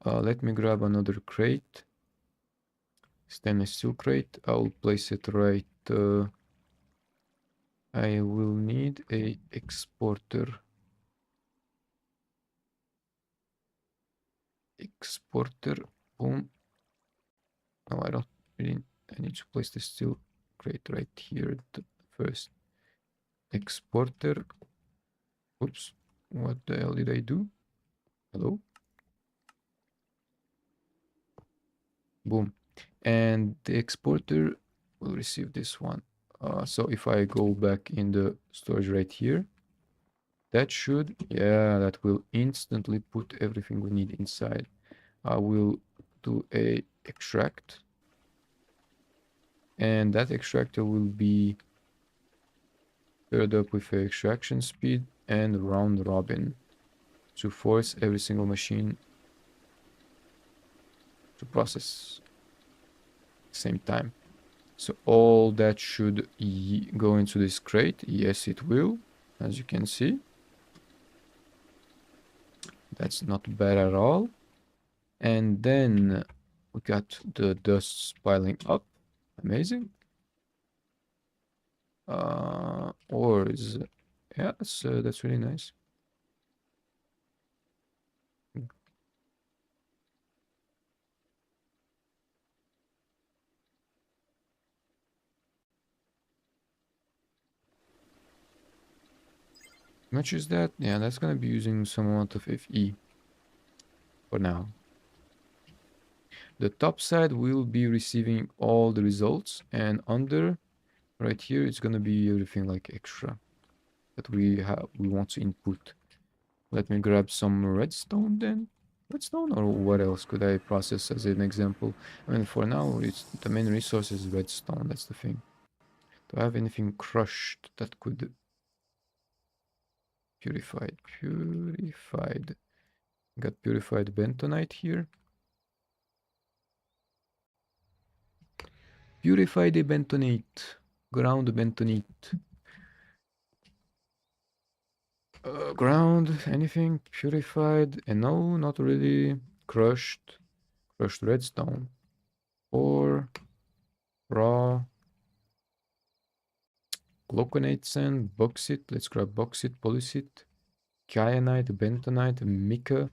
Let me grab another crate, stainless steel crate. I'll place it right. I will need a exporter. Exporter, boom. No, I don't really. I need to place the steel crate right here first. Exporter. Oops. What the hell did I do? Hello? Boom. And the exporter will receive this one. So if I go back in the storage right here, that should, yeah, that will instantly put everything we need inside. I will do a extract, and that extractor will be paired up with a extraction speed and round robin to force every single machine to process same time. So all that should go into this crate. Yes, it will, as you can see. That's not bad at all. And then we got the dust piling up. Amazing. Ores. Yeah, that's really nice. much is that? Yeah, that's gonna be using some amount of FE for now. The top side will be receiving all the results, and under right here it's gonna be everything like extra that we want to input. Let me grab some redstone then. Redstone, or what else could I process as an example? I mean, for now, it's the main resource is redstone. That's the thing. Do I have anything crushed that could purified? Got purified bentonite here. Purified bentonite, ground bentonite. Ground, anything purified? And no, not really. Crushed redstone, or raw. Glauconite sand, bauxite. Let's grab bauxite, polysite, kyanite, bentonite, mica,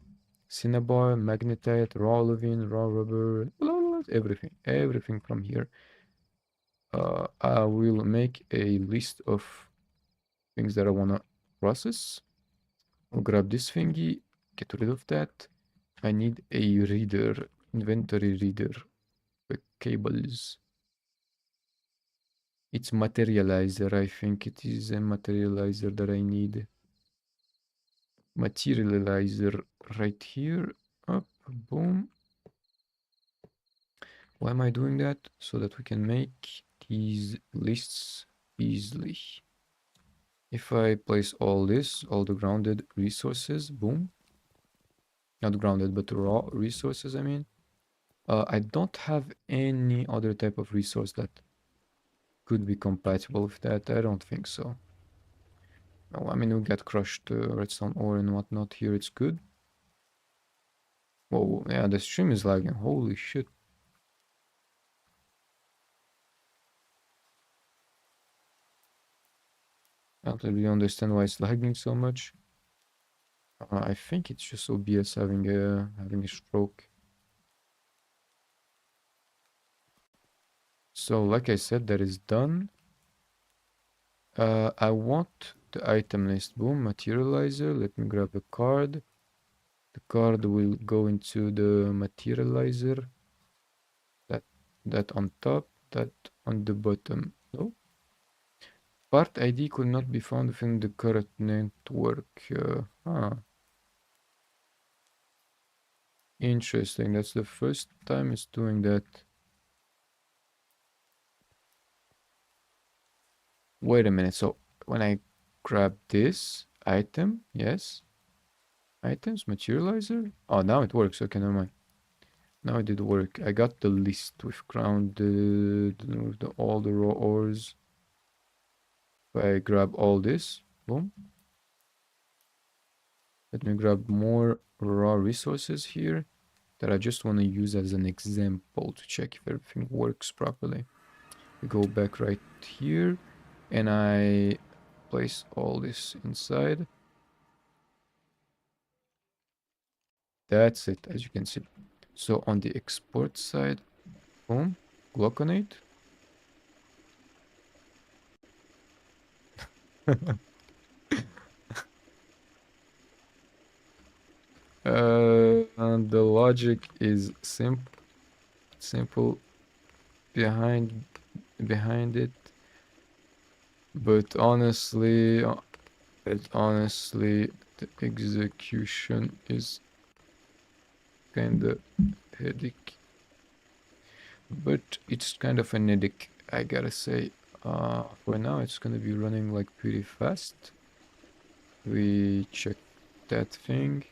cinnabar, magnetite, raw olivine, raw rubber, everything. Everything from here. I will make a list of things that I want to process. I'll grab this thingy, get rid of that. I need a reader, inventory reader, with cables. It's materializer, I think it is a materializer that I need. Materializer right here, up, boom. Why am I doing that? So that we can make these lists easily. If I place all this, all the grounded resources, boom. Not grounded, but raw resources, I mean. I don't have any other type of resource that could be compatible with that. I don't think so. No, I mean, we got crushed redstone ore and whatnot here. It's good. Whoa, yeah, the stream is lagging. Holy shit. I don't really understand why it's lagging so much. I think it's just OBS having a stroke. So, like I said, that is done. I want the item list. Boom, materializer. Let me grab a card. The card will go into the materializer. That on top, that on the bottom. No? Part ID could not be found within the current network. Interesting. That's the first time it's doing that. Wait a minute. So when I grab this item, yes. Items, materializer. Oh, now it works. Okay, never mind. Now it did work. I got the list with grounded, all the raw ores. If I grab all this, boom. Let me grab more raw resources here that I just want to use as an example to check if everything works properly. We go back right here and I place all this inside. That's it, as you can see. So on the export side, boom, glauconate. And the logic is simple behind it, but honestly, the execution is kinda headache. But it's kind of an headache, I gotta say. For now, it's gonna be running like pretty fast. We check that thing.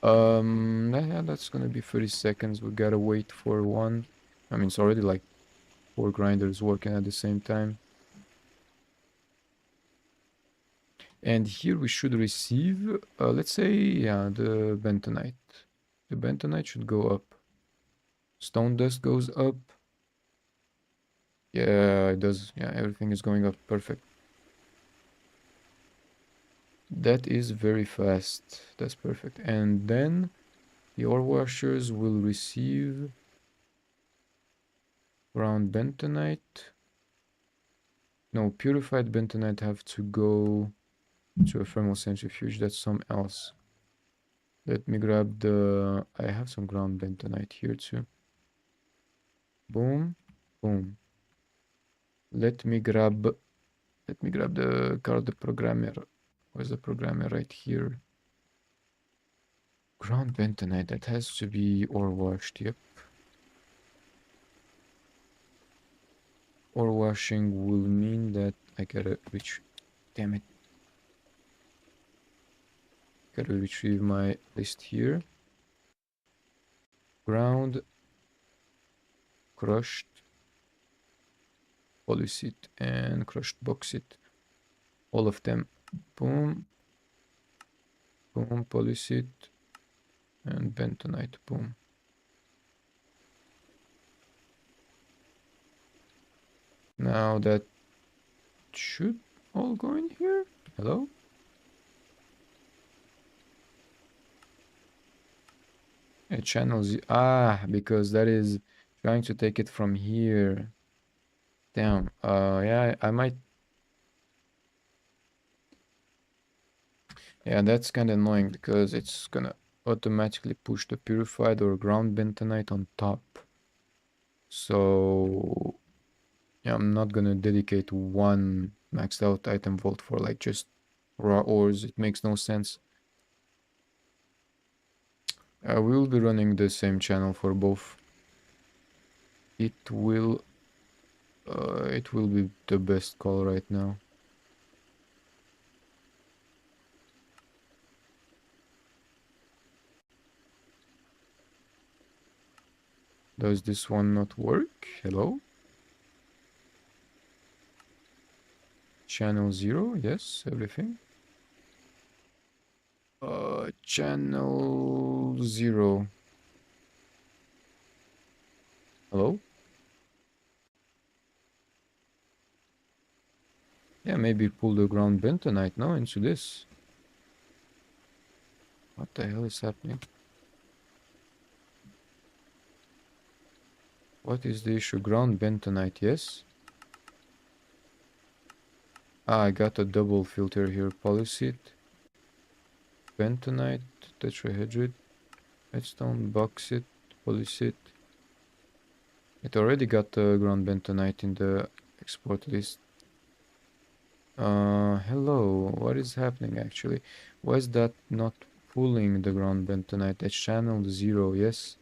Yeah, that's gonna be 30 seconds. We gotta wait for one. I mean, it's already like 4 grinders working at the same time. And here we should receive, let's say, yeah, the bentonite. The bentonite should go up. Stone dust goes up. Yeah, it does. Yeah, everything is going up. Perfect. That is very fast. That's perfect. And then the ore washers will receive ground bentonite. No, purified bentonite have to go to a thermal centrifuge. That's something else. Let me grab the... I have some ground bentonite here too. Boom, boom. Let me grab the card, the programmer. Where's the programmer? Right here. Ground bentonite, that has to be ore washed, yep. Ore washing will mean that I gotta damn it. Gotta retrieve my list here. Ground, crushed, polycite, and crushed bauxite. All of them. Boom. Boom, polycite, and bentonite. Boom. Now that should all go in here. Hello? A channel Z. Ah, because that is trying to take it from here. Damn. Yeah, I might. Yeah, that's kind of annoying because it's gonna automatically push the purified or ground bentonite on top. So yeah, I'm not gonna dedicate one maxed out item vault for like just raw ores. It makes no sense. We will be running the same channel for both. It will be the best call right now. Does this one not work? Hello? Channel 0, yes, everything. Channel 0. Hello? Yeah, maybe pull the ground bentonite now into this. What the hell is happening? What is the issue? Ground bentonite, yes. Ah, I got a double filter here. Polycite, bentonite, tetrahedrite, redstone, bauxite, polycite. It already got the ground bentonite in the export list. Hello, what is happening actually? Why is that not pulling the ground bentonite? That's channel 0, yes?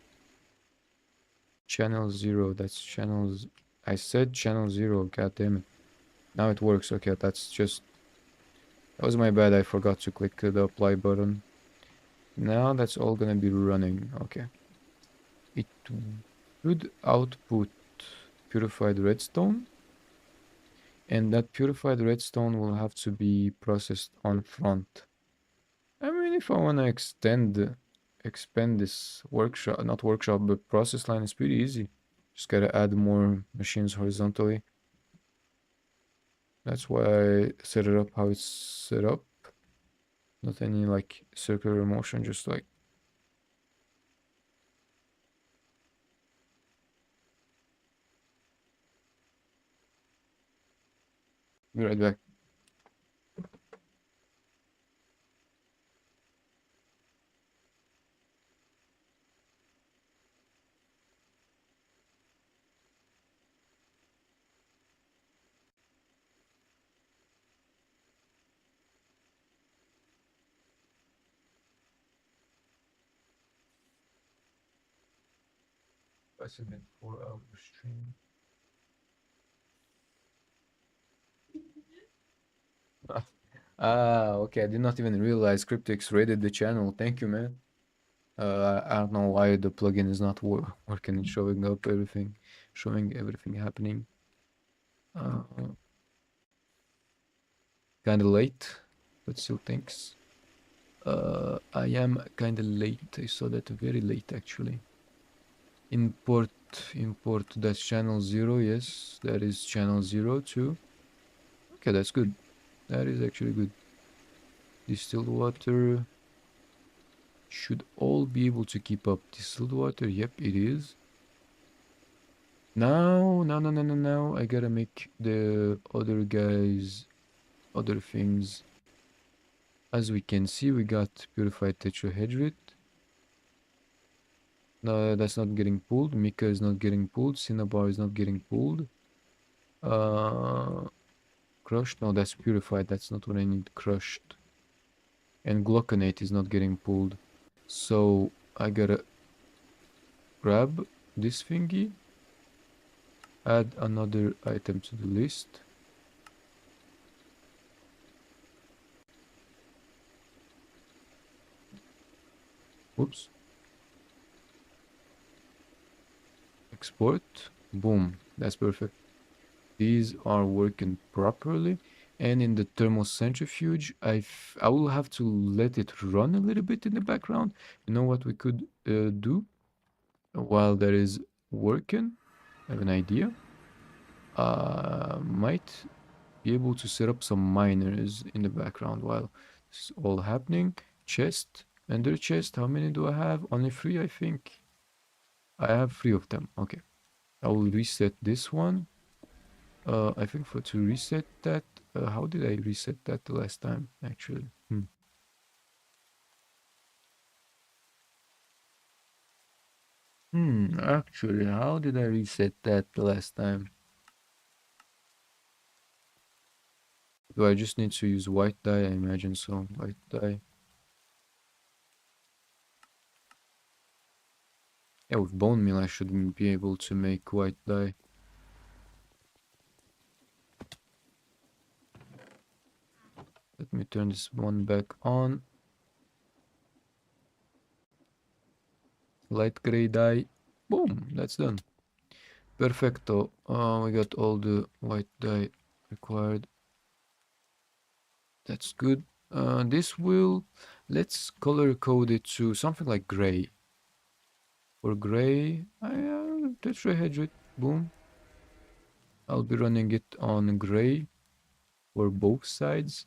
Channel 0, that's channels. I said channel 0, god damn it. Now it works, okay, that's just... That was my bad, I forgot to click the apply button. Now that's all gonna be running, okay. It should output purified redstone. And that purified redstone will have to be processed on front. I mean, if I want to expand this workshop, not workshop, but process line, is pretty easy. Just gotta add more machines horizontally. That's why I set it up how it's set up. Not any like circular motion, just like... Be right back. That's a bit 4-hour stream. Ah, okay. I did not even realize Cryptix raided the channel. Thank you, man. I don't know why the plugin is not working and showing everything happening. Kinda late, but still thanks. I am kinda late. I saw that very late actually. Import, that's channel 0, yes. That is channel 0 too. Okay, that's good. That is actually good. Distilled water should all be able to keep up. Distilled water, yep, it is. Now. I gotta make the other guys, other things. As we can see, we got purified tetrahedrite. No, that's not getting pulled. Mika is not getting pulled. Cinnabar is not getting pulled. Uh, crushed. No, that's purified. That's not what I need. Crushed. And glauconate is not getting pulled. So I gotta grab this thingy. Add another item to the list. Whoops. Export. Boom. That's perfect. These are working properly. And in the thermocentrifuge, I will have to let it run a little bit in the background. You know what we could do while that is working? I have an idea. Might be able to set up some miners in the background while this is all happening. Chest, ender chest. How many do I have? Only 3, I think. I have 3 of them. Okay. I will reset this one. I think to reset that, how did I reset that the last time, actually? Actually, how did I reset that the last time? Do I just need to use white dye? I imagine so. White dye. Yeah, with bone meal, I should be able to make white dye. Let me turn this one back on. Light gray dye. Boom, that's done. Perfecto. We got all the white dye required. That's good. This will, let's color code it to something like gray. For gray, tetrahedrite, boom. I'll be running it on gray for both sides.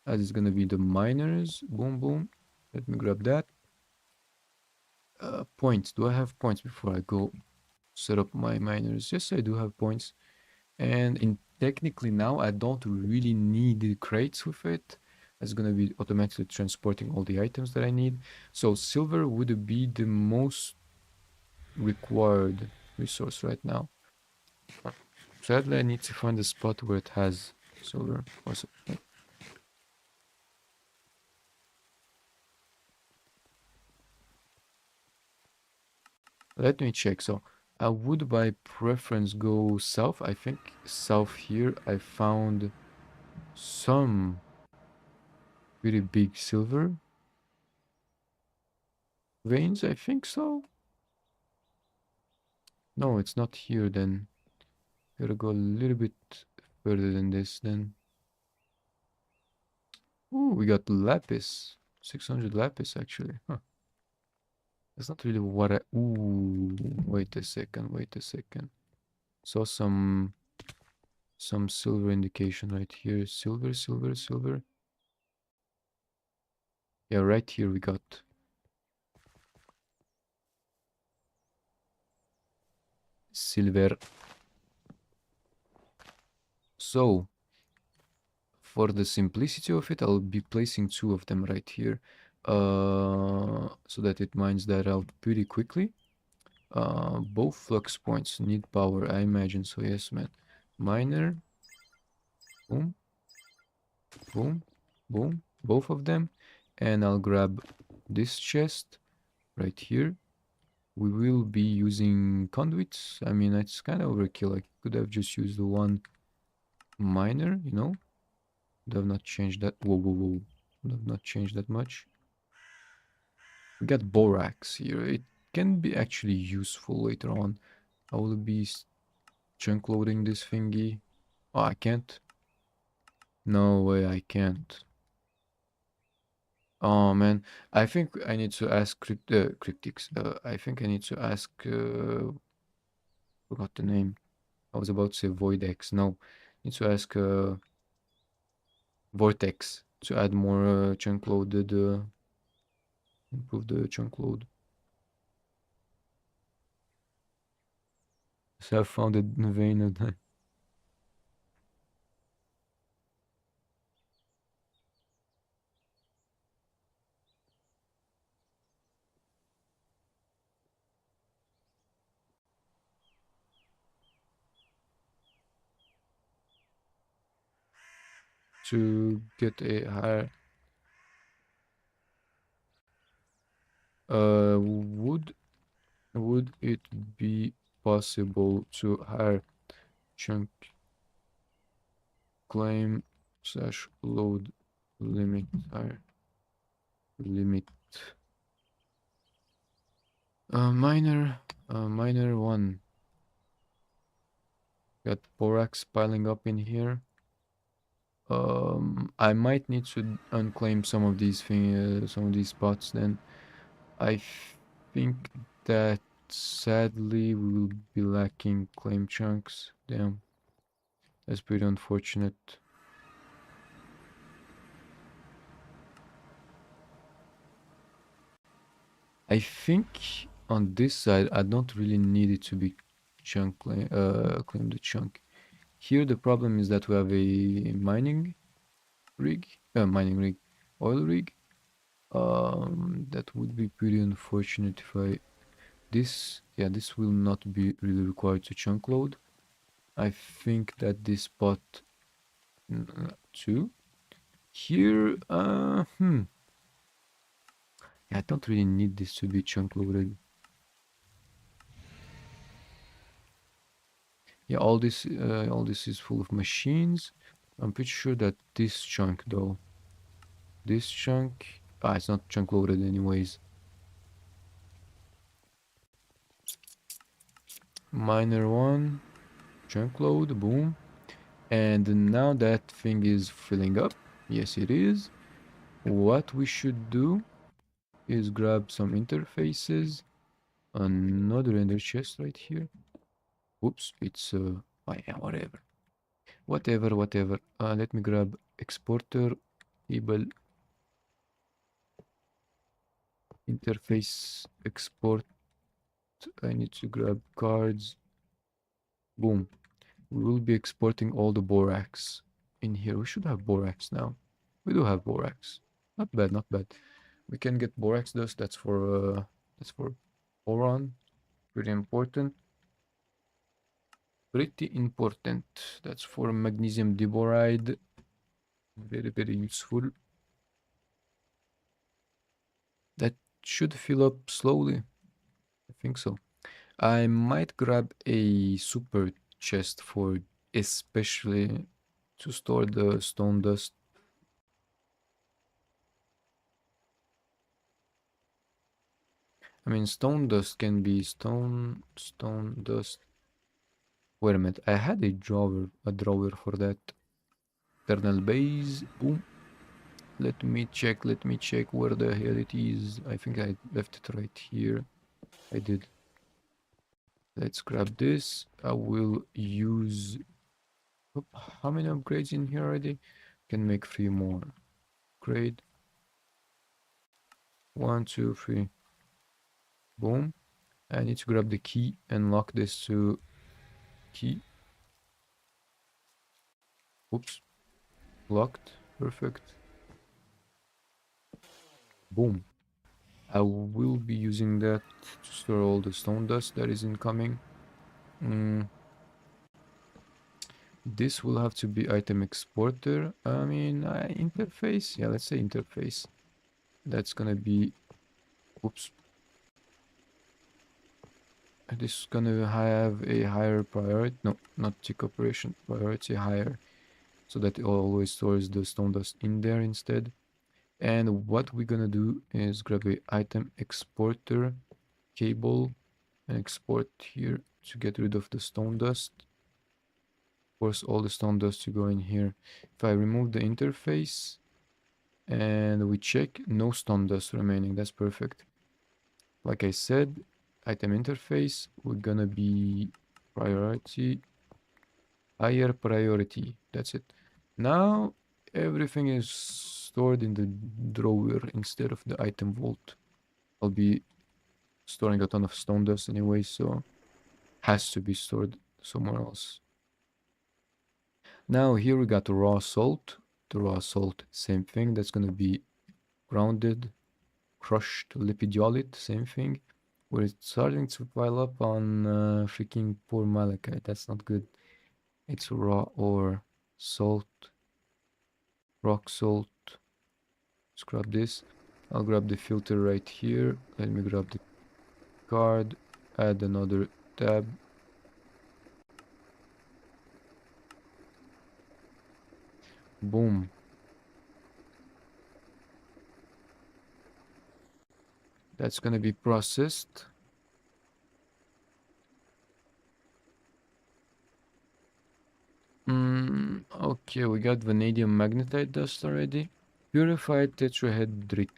As it's gonna be the miners, boom, boom. Let me grab that. Points, do I have points before I go set up my miners? Yes, I do have points. And technically now I don't really need the crates with it. It's gonna be automatically transporting all the items that I need. So silver would be the most required resource right now. Sadly, I need to find a spot where it has silver. Let me check. So I would by preference go south. I think south here I found some pretty big silver veins. I think so. No, it's not here then. Gotta go a little bit further than this then. Ooh, we got lapis. 600 lapis actually. Huh. That's not really what I... Ooh, wait a second. Saw some silver indication right here. Silver. Yeah, right here we got silver. So, for the simplicity of it, I'll be placing 2 of them right here. So that it mines that out pretty quickly. Both flux points need power, I imagine. So yes, man. Miner. Boom. Boom. Boom. Both of them. And I'll grab this chest right here. We will be using conduits. I mean, it's kind of overkill. I could have just used the one miner, you know? Would have not changed that. Whoa. Would have not changed that much. We got borax here. It can be actually useful later on. I will be chunk loading this thingy. Oh, I can't. No way, I can't. Oh man, I think I need to ask cryptics. I think I need to ask. Forgot the name. I was about to say void X. No, need to ask vortex to add more chunk loaded. Improve the chunk load. So I found a vein and to get a higher would it be possible to hire chunk claim slash load limit higher limit minor minor one. Got borax piling up in here. I might need to unclaim some of these some of these spots then. I think that sadly we will be lacking claim chunks. Damn. That's pretty unfortunate. I think on this side I don't really need it to be claim the chunk. Here the problem is that we have a mining rig, oil rig. That would be pretty unfortunate if I this will not be really required to chunk load. I think that this spot too. Here, yeah, I don't really need this to be chunk loaded. Yeah, all this is full of machines. I'm pretty sure that this chunk though, it's not chunk loaded anyways. Miner one, chunk load, boom. And now that thing is filling up. Yes, it is. What we should do is grab some interfaces. Another ender chest right here. Oops, it's oh yeah, whatever. Let me grab exporter, able interface export. I need to grab cards. Boom. We will be exporting all the borax in here. We should have borax now. We do have borax. Not bad, not bad. We can get borax dust. That's for boron. Pretty important. Pretty important. That's for magnesium diboride. Very, very useful. That should fill up slowly. I think so. I might grab a super chest for especially to store the stone dust. I mean, stone dust can be stone dust. Wait a minute, I had a drawer for that. Internal base, boom. Let me check where the hell it is. I think I left it right here. I did. Let's grab this. I will use... Oop, how many upgrades in here already? Can make 3 more. Upgrade. 1, 2, 3. Boom. I need to grab the key and lock this to key. Oops. Locked. Perfect. Boom. I will be using that to store all the stone dust that is incoming. This will have to be item exporter. I mean, interface. Yeah, let's say interface. That's gonna be... Oops. This is gonna have a higher priority. No, not tick operation. Priority higher. So that it always stores the stone dust in there instead. And what we're gonna do is grab a item exporter cable and export here to get rid of the stone dust. Force all the stone dust to go in here. If I remove the interface and we check, no stone dust remaining. That's perfect. Like I said, item interface, we're gonna be priority, higher priority. That's it. Now everything is stored in the drawer instead of the item vault. I'll be storing a ton of stone dust anyway, so has to be stored somewhere else. Now here we got raw salt. The raw salt, same thing. That's gonna be grounded, crushed lipidiolite, same thing. We're starting to pile up on freaking poor malachite. That's not good. It's raw ore, salt, rock salt. Let's grab this. I'll grab the filter right here. Let me grab the card, add another tab. Boom. That's gonna be processed. Okay, we got vanadium magnetite dust already. Purified tetrahedrite.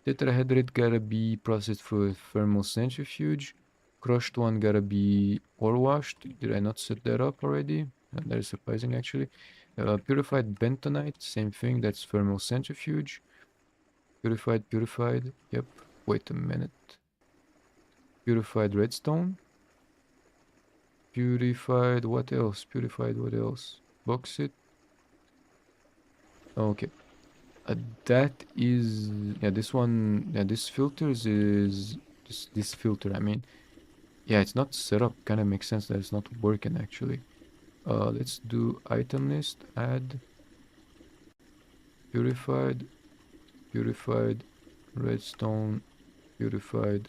Tetrahedrite gotta be processed through a thermal centrifuge. Crushed one gotta be ore washed. Did I not set that up already? That is surprising actually. Purified bentonite, same thing, that's thermal centrifuge. Purified, yep. Wait a minute. Purified redstone. Purified, what else? Purified, what else? Bauxite. Okay. That is, yeah, this one, yeah, this filters is, this filter, I mean, yeah, it's not set up. Kind of makes sense that it's not working actually. Let's do item list, add, purified, purified, redstone, purified,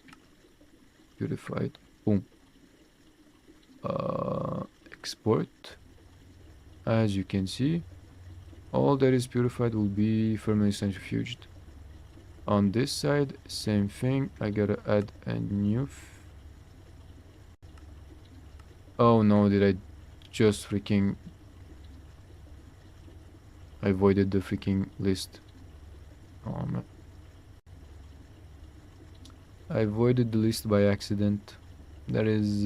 purified, boom. Export. As you can see, all that is purified will be thermally centrifuged. On this side, same thing. I gotta add a new. Oh no, did I just freaking. I avoided the freaking list. Oh man. I avoided the list by accident. That is.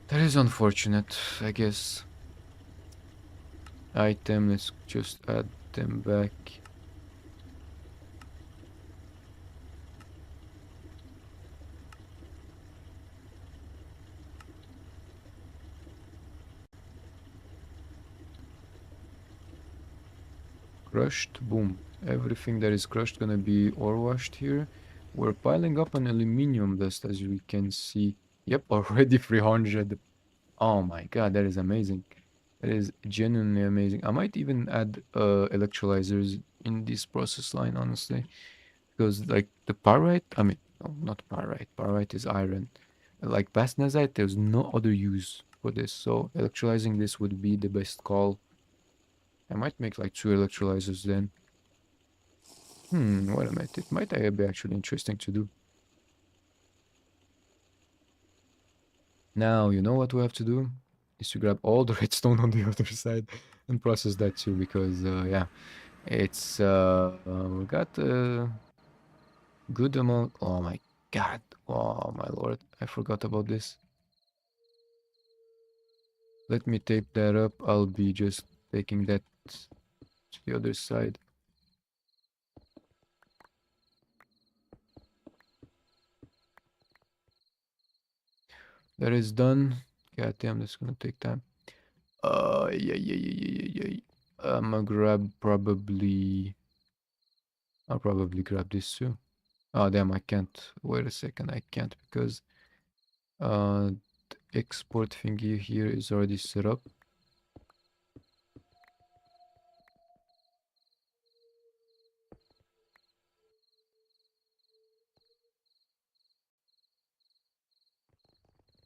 That is unfortunate, I guess. Item, let's just add them back. Crushed, boom. Everything that is crushed gonna be ore washed here. We're piling up on aluminium dust as we can see. Yep, already 300. Oh my god, that is amazing. That is genuinely amazing. I might even add electrolyzers in this process line, honestly. Because like the pyrite, I mean, no, not pyrite. Pyrite is iron. Like bastnasite, there's no other use for this. So electrolyzing this would be the best call. I might make like 2 electrolyzers then. Wait a minute. It might be actually interesting to do. Now, you know what we have to do? Is to grab all the redstone on the other side and process that too, because, yeah, it's, we got a good amount. Oh my god. Oh my lord. I forgot about this. Let me tape that up. I'll be just taking that to the other side. That is done. God damn, that's gonna take time. Yeah. I'm gonna grab probably. I'll probably grab this too. Oh damn, I can't. Wait a second, I can't because the export thingy here is already set up.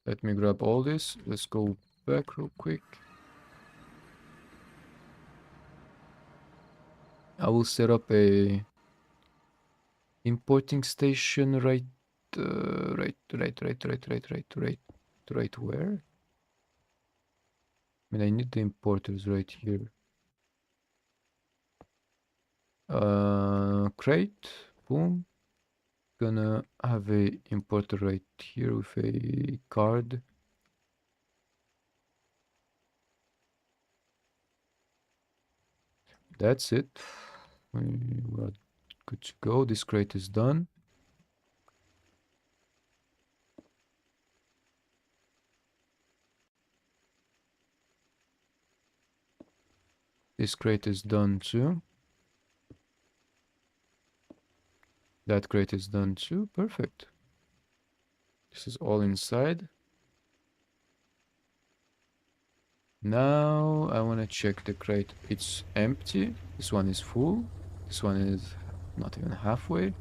Let me grab all this. Let's go back real quick. I will set up a importing station right where? I mean, I need the importers right here. Crate, boom. Gonna have a importer right here with a card. That's it. We're good to go. This crate is done. This crate is done too. That crate is done too. Perfect. This is all inside. Now I want to check the crate. It's empty. This one is full. This one is not even halfway.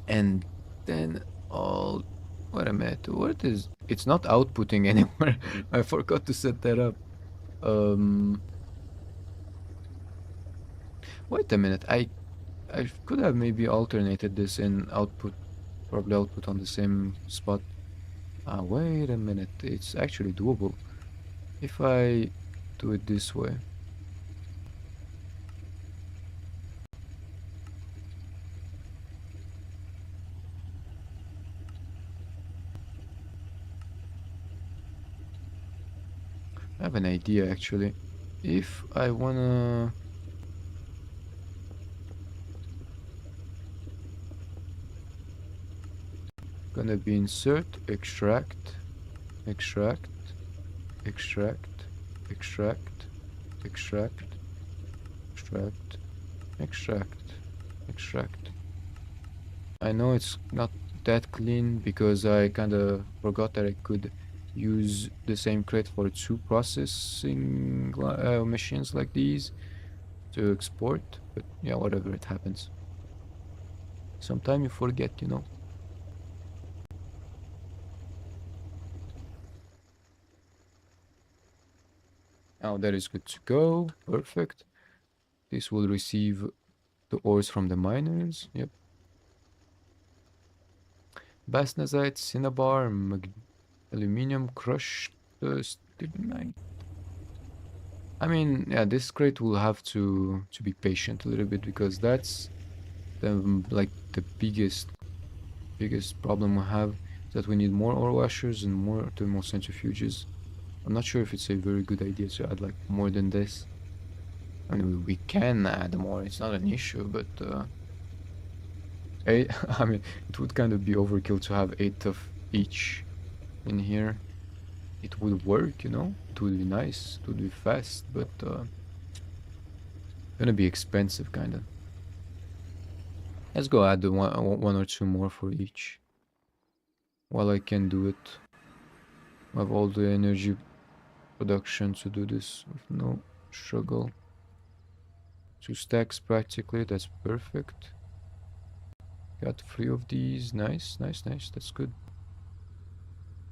And then all... Wait a minute. What is... It's not outputting anymore. I forgot to set that up. Wait a minute. I could have maybe alternated this in output. Probably output on the same spot. Wait a minute. It's actually doable. If I do it this way. I have an idea actually. If I wanna... Gonna be insert, extract, extract, extract, extract, extract, extract, extract, extract. I know it's not that clean because I kinda forgot that I could use the same crate for two processing machines like these to export, but yeah, whatever, it happens. Sometimes you forget, you know. Now that is good to go. Perfect. This will receive the ores from the miners. Yep. Basnazite, cinnabar, aluminium, crushed stibnite. I mean, yeah, this crate will have to be patient a little bit because that's like the biggest problem we have is that we need more ore washers and more thermal centrifuges. I'm not sure if it's a very good idea to add like more than this. I mean, we can add more, it's not an issue, but I mean, it would kind of be overkill to have 8 of each in here. It would work, you know, it would be nice, it would be fast, but gonna be expensive, kinda. Let's go add the one or two more for each. While I can do it. I have all the energy production to do this with no struggle. 2 stacks practically, that's perfect. Got 3 of these, nice, nice, nice, that's good.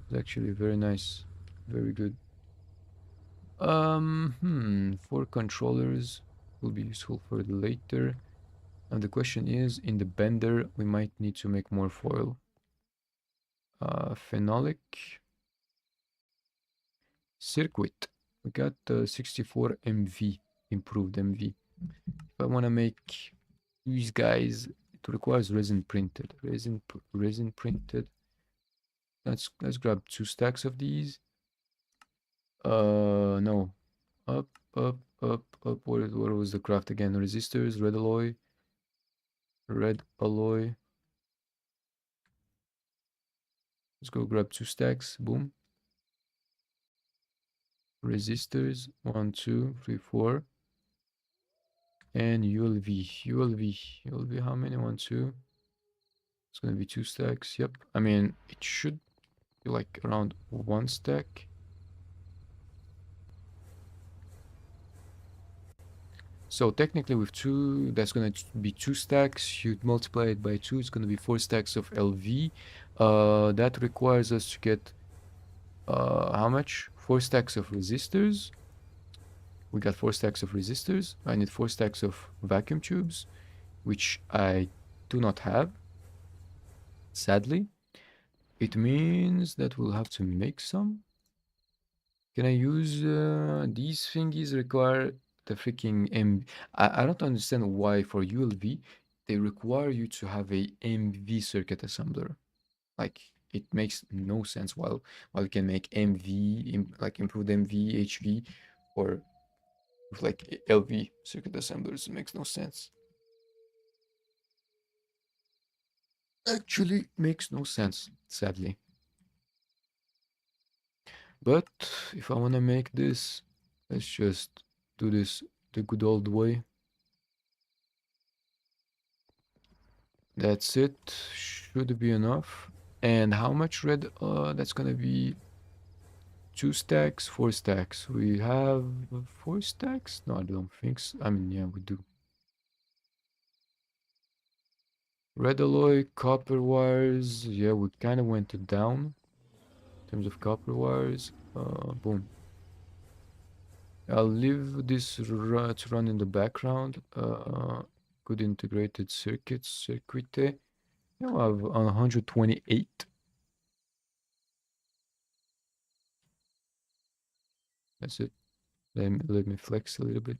It's actually very nice, very good. 4 controllers will be useful for later. And the question is, in the bender, we might need to make more foil. Phenolic. Circuit. We got 64 MV, improved MV. If I want to make these guys, it requires resin printed. Resin printed. Let's grab 2 stacks of these. No. Up, up, up, up. What was the craft again? Resistors, red alloy. Red alloy. Let's go grab 2 stacks. Boom. Resistors. 1, 2, 3, 4. And ULV. ULV, how many? 1, 2. It's gonna be 2 stacks. Yep. I mean, it should be like around 1 stack. So technically with 2, that's gonna be 2 stacks. You multiply it by 2, it's gonna be 4 stacks of LV. That requires us to get how much? 4 stacks of resistors. We got 4 stacks of resistors. I need 4 stacks of vacuum tubes, which I do not have, sadly. It means that we'll have to make some. Can I use these thingies require the freaking I don't understand why for ULV they require you to have a MV circuit assembler. Like it makes no sense while you can make MV like improved MV, HV, or with like LV circuit assemblers. It makes no sense. actually makes no sense, sadly. But if I want to make this, let's just do this the good old way. That's it. Should be enough. And how much red? That's gonna be 2 stacks, 4 stacks. We have 4 stacks? No, I don't think so. I mean, yeah, we do. Red alloy, copper wires. Yeah, we kind of went down in terms of copper wires. Boom. I'll leave this to run in the background. Good integrated circuit. Now I have 128. That's it. Let me flex a little bit.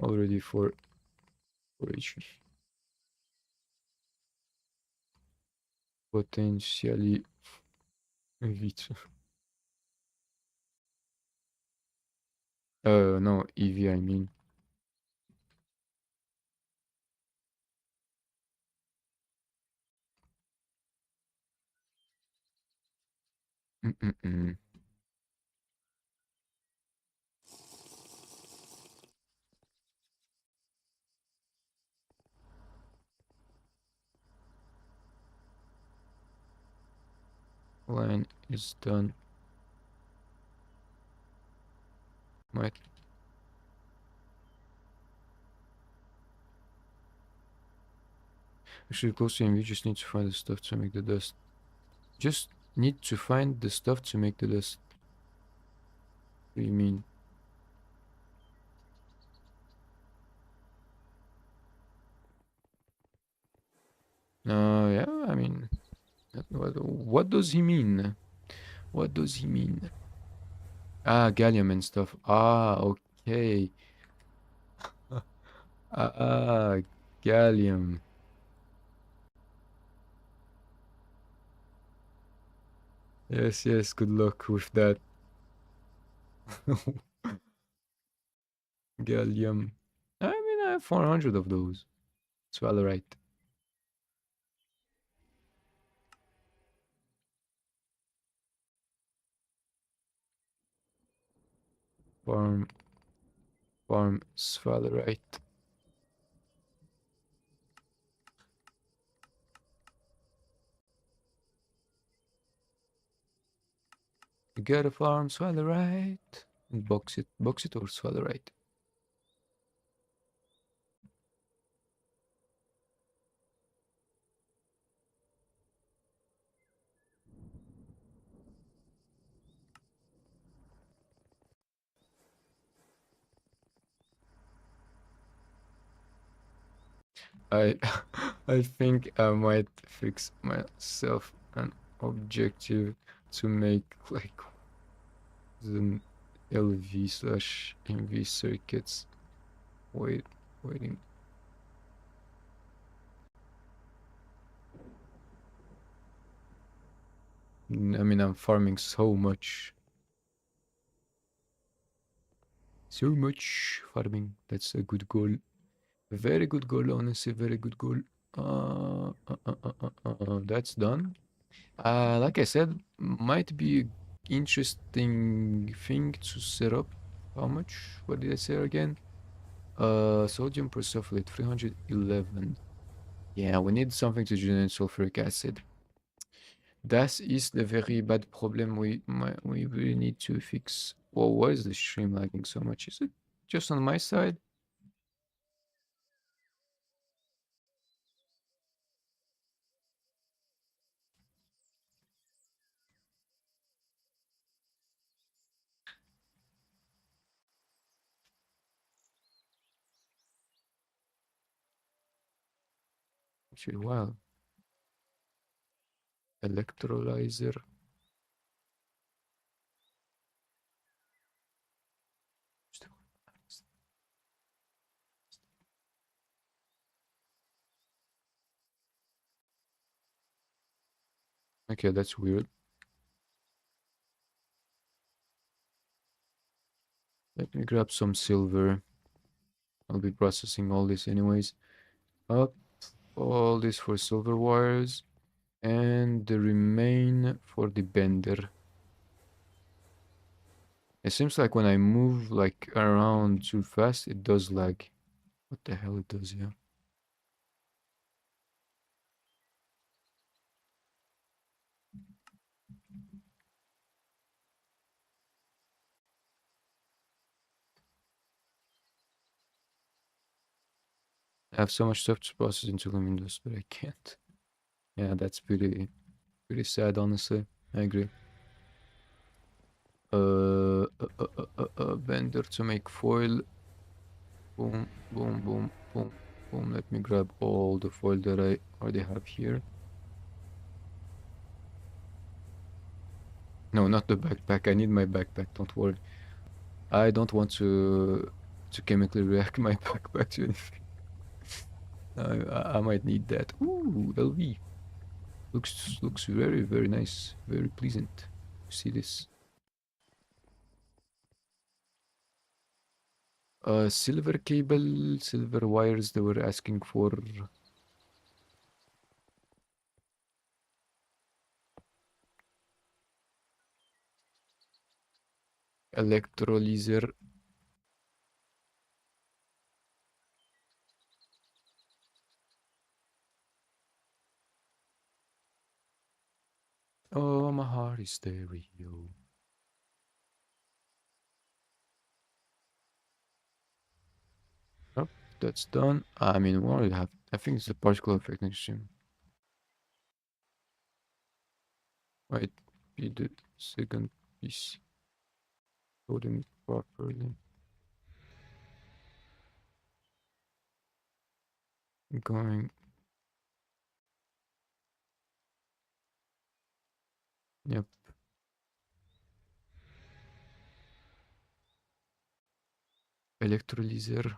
Already for each potentially vite. No, EV, I mean. Mm-mm-mm. Line is done. Might actually close to him. We just need to find the stuff to make the dust. Just need to find the stuff to make the dust. What do you mean? Yeah, I mean, what does he mean? What does he mean? Ah, gallium and stuff. Ah, okay. Ah, gallium. Yes, yes, good luck with that. Gallium. I mean, I have 400 of those. Swallerite. Farm, farm, swallerite. You get a farm, swallerite. And box it or swallerite. I I think I might fix myself an objective to make like the LV slash MV circuits. Waiting. I mean, I'm farming so much. So much farming. That's a good goal. A very good goal, honestly. Very good goal. That's done. Like I said, might be a interesting thing to set up. How much? What did I say again? Sodium persulfate, 311. Yeah, we need something to generate sulfuric acid. That is the very bad problem we really need to fix. Well, why is the stream lagging so much? Is it just on my side? Actually, wow. Electrolyzer. Okay, that's weird. Let me grab some silver. I'll be processing all this anyways. Up. All this for silver wires. And the remain for the bender. It seems like when I move like around too fast, it does lag. What the hell it does, yeah. I have so much stuff to process into Windows, but I can't. Yeah, that's pretty sad, honestly. I agree. Bender to make foil. Boom, boom, boom, boom, boom. Let me grab all the foil that I already have here. No, not the backpack. I need my backpack. Don't worry. I don't want to chemically react my backpack to anything. I might need that. Ooh, LV. Looks very nice. Very pleasant. See this. Silver cable, silver wires they were asking for. Electrolyzer. Oh, my heart is stereo. Oh, that's done. I mean, we already have. I think it's the particle effect next stream. Wait, be the second piece. Coding properly. Going. Yep. Electrolyzer.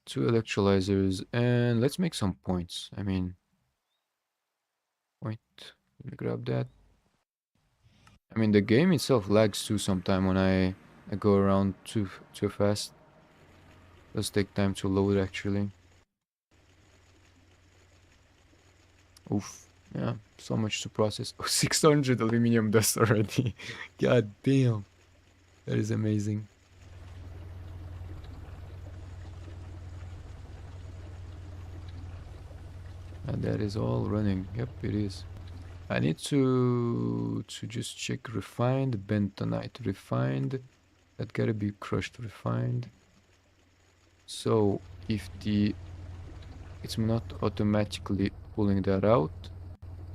Two electrolyzers, and let's make some points. I mean, point. Let me grab that. I mean, the game itself lags too sometime when I go around too fast. Does take time to load actually. Oof. Yeah, so much to process. Oh, 600 aluminum dust already. God damn. That is amazing. And that is all running. Yep, it is. I need to just check refined, bentonite refined. That gotta be crushed refined. So if it's not automatically pulling that out,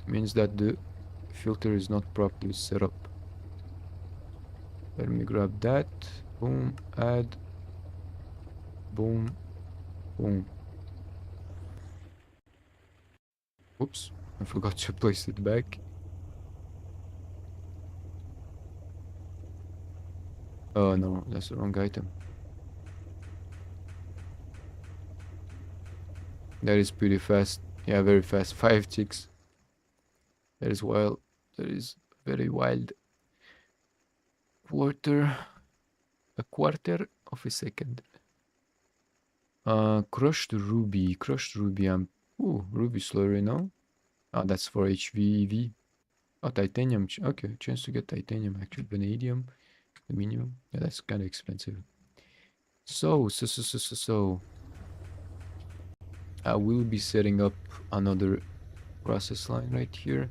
means that the filter is not properly set up. Let me grab that. Boom, add. Boom, boom. Oops, I forgot to place it back. Oh no, that's the wrong item. That is pretty fast. Yeah, very fast. 5 ticks. That is wild. That is very wild. A quarter of a second. Crushed ruby. Crushed ruby. Ooh, ruby slurry now. Oh, that's for HVEV. Oh, titanium. Okay, chance to get titanium actually. Vanadium, aluminum. Yeah, that's kind of expensive. So. I will be setting up another process line right here.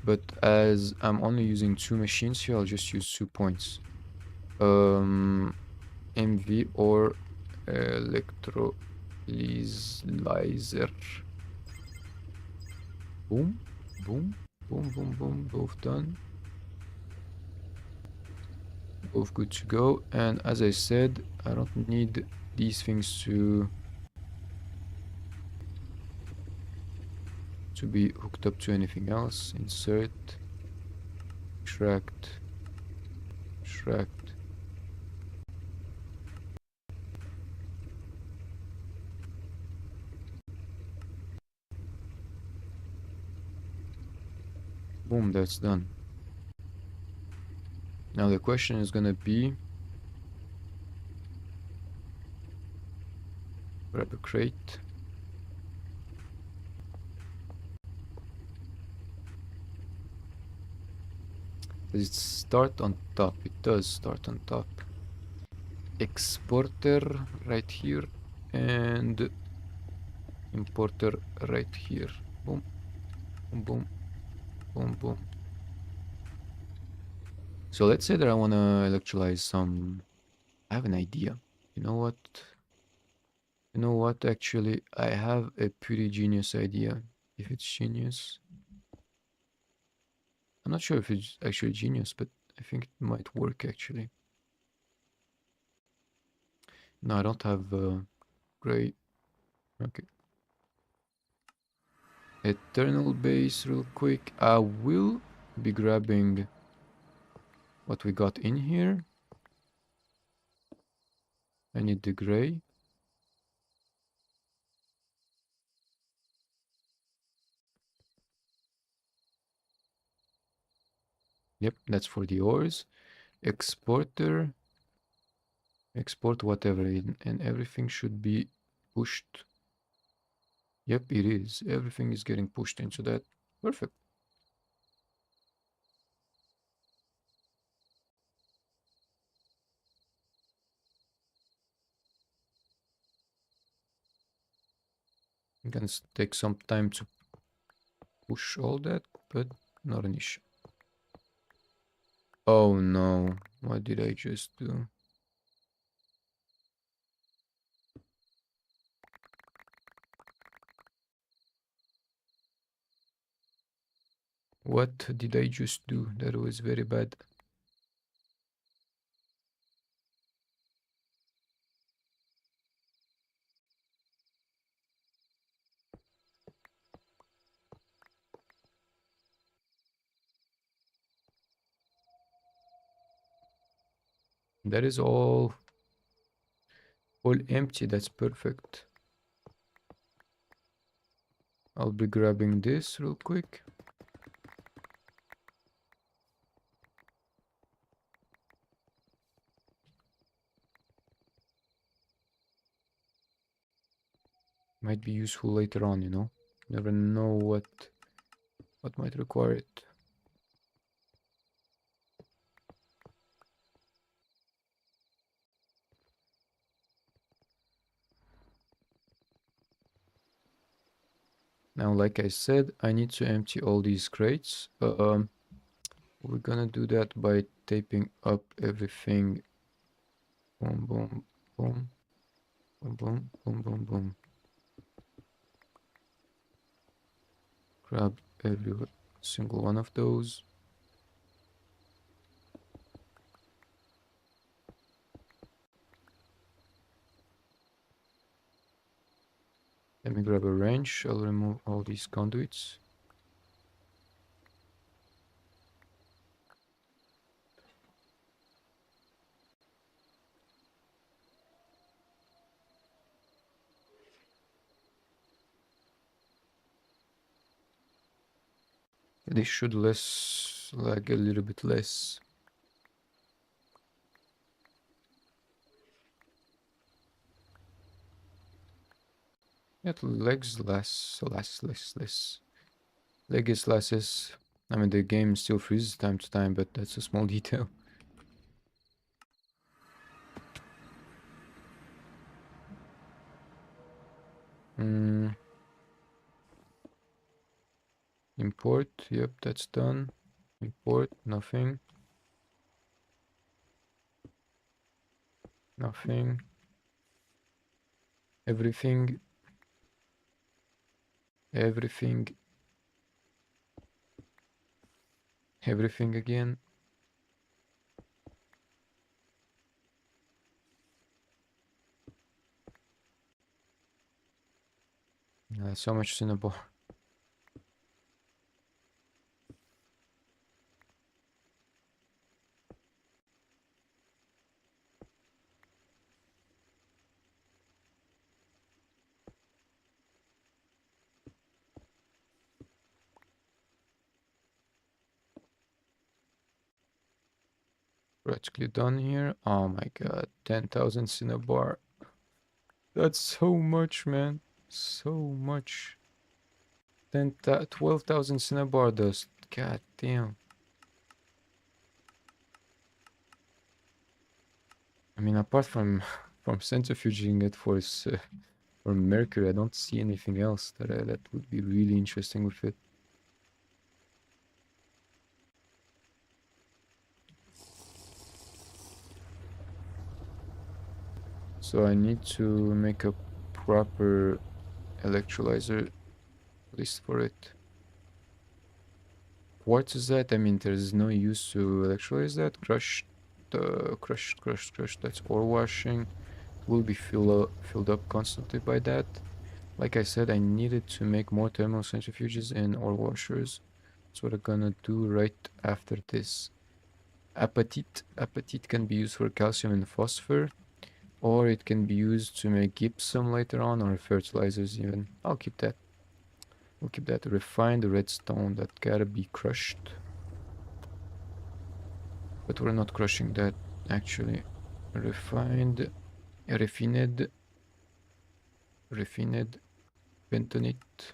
But as I'm only using 2 machines here, I'll just use 2 points. MV or electrolyzer. Boom, boom, boom, boom, boom. Both done. Both good to go. And as I said, I don't need these things to be hooked up to anything else. Insert, extract. Boom, that's done. Now the question is gonna be, grab a crate. Does it start on top? It does start on top. Exporter right here and importer right here. Boom, boom, boom, boom, boom. So let's say that I want to electrolyze some. I have an idea. You know what? You know what? Actually, I have a pretty genius idea. If it's genius, I'm not sure if it's actually genius, but I think it might work actually. No, I don't have gray. Okay. Eternal base real quick. I will be grabbing what we got in here. I need the gray. Yep, that's for the ores. Exporter. Export whatever, and everything should be pushed. Yep, it is. Everything is getting pushed into that. Perfect. I'm gonna take some time to push all that, but not an issue. Oh no, what did I just do? What did I just do? That was very bad. That is all empty. That's perfect. I'll be grabbing this real quick. Might be useful later on, you know. Never know what might require it. Now, like I said, I need to empty all these crates. We're gonna do that by taping up everything. Boom, boom, boom, boom, boom, boom, boom, boom. Grab every single one of those. Let me grab a wrench. I'll remove all these conduits. This should lag a little bit less. It lags less. Lag is less. I mean, the game still freezes time to time, but that's a small detail. Import, yep, that's done. Import, nothing. Nothing. Everything. Everything. Everything again. So much Cinnabon. Practically done here. Oh my god, 10,000 cinnabar. That's so much, man. So much. 12,000 cinnabar dust. God damn. I mean, apart from from centrifuging it for mercury, I don't see anything else that would be really interesting with it. So I need to make a proper electrolyzer list for it. What is that? I mean, there's no use to electrolyze that. Crushed. That's ore washing. Will be filled up constantly by that. Like I said, I needed to make more thermal centrifuges and ore washers. That's what I'm gonna do right after this. Apatite can be used for calcium and phosphor, or it can be used to make gypsum later on, or fertilizers even. I'll keep that. We'll keep that. Refined redstone, that gotta be crushed. But we're not crushing that, actually. Refined, refined bentonite.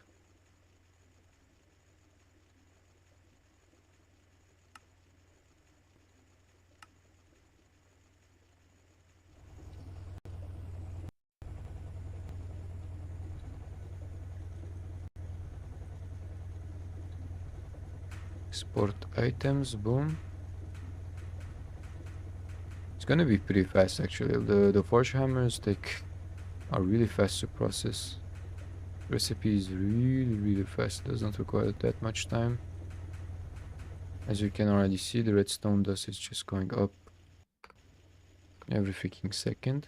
Export items, boom. It's gonna be pretty fast, actually. The forge hammers are really fast to process. Recipe is really fast, doesn't require that much time. As you can already see, the redstone dust is just going up every freaking second.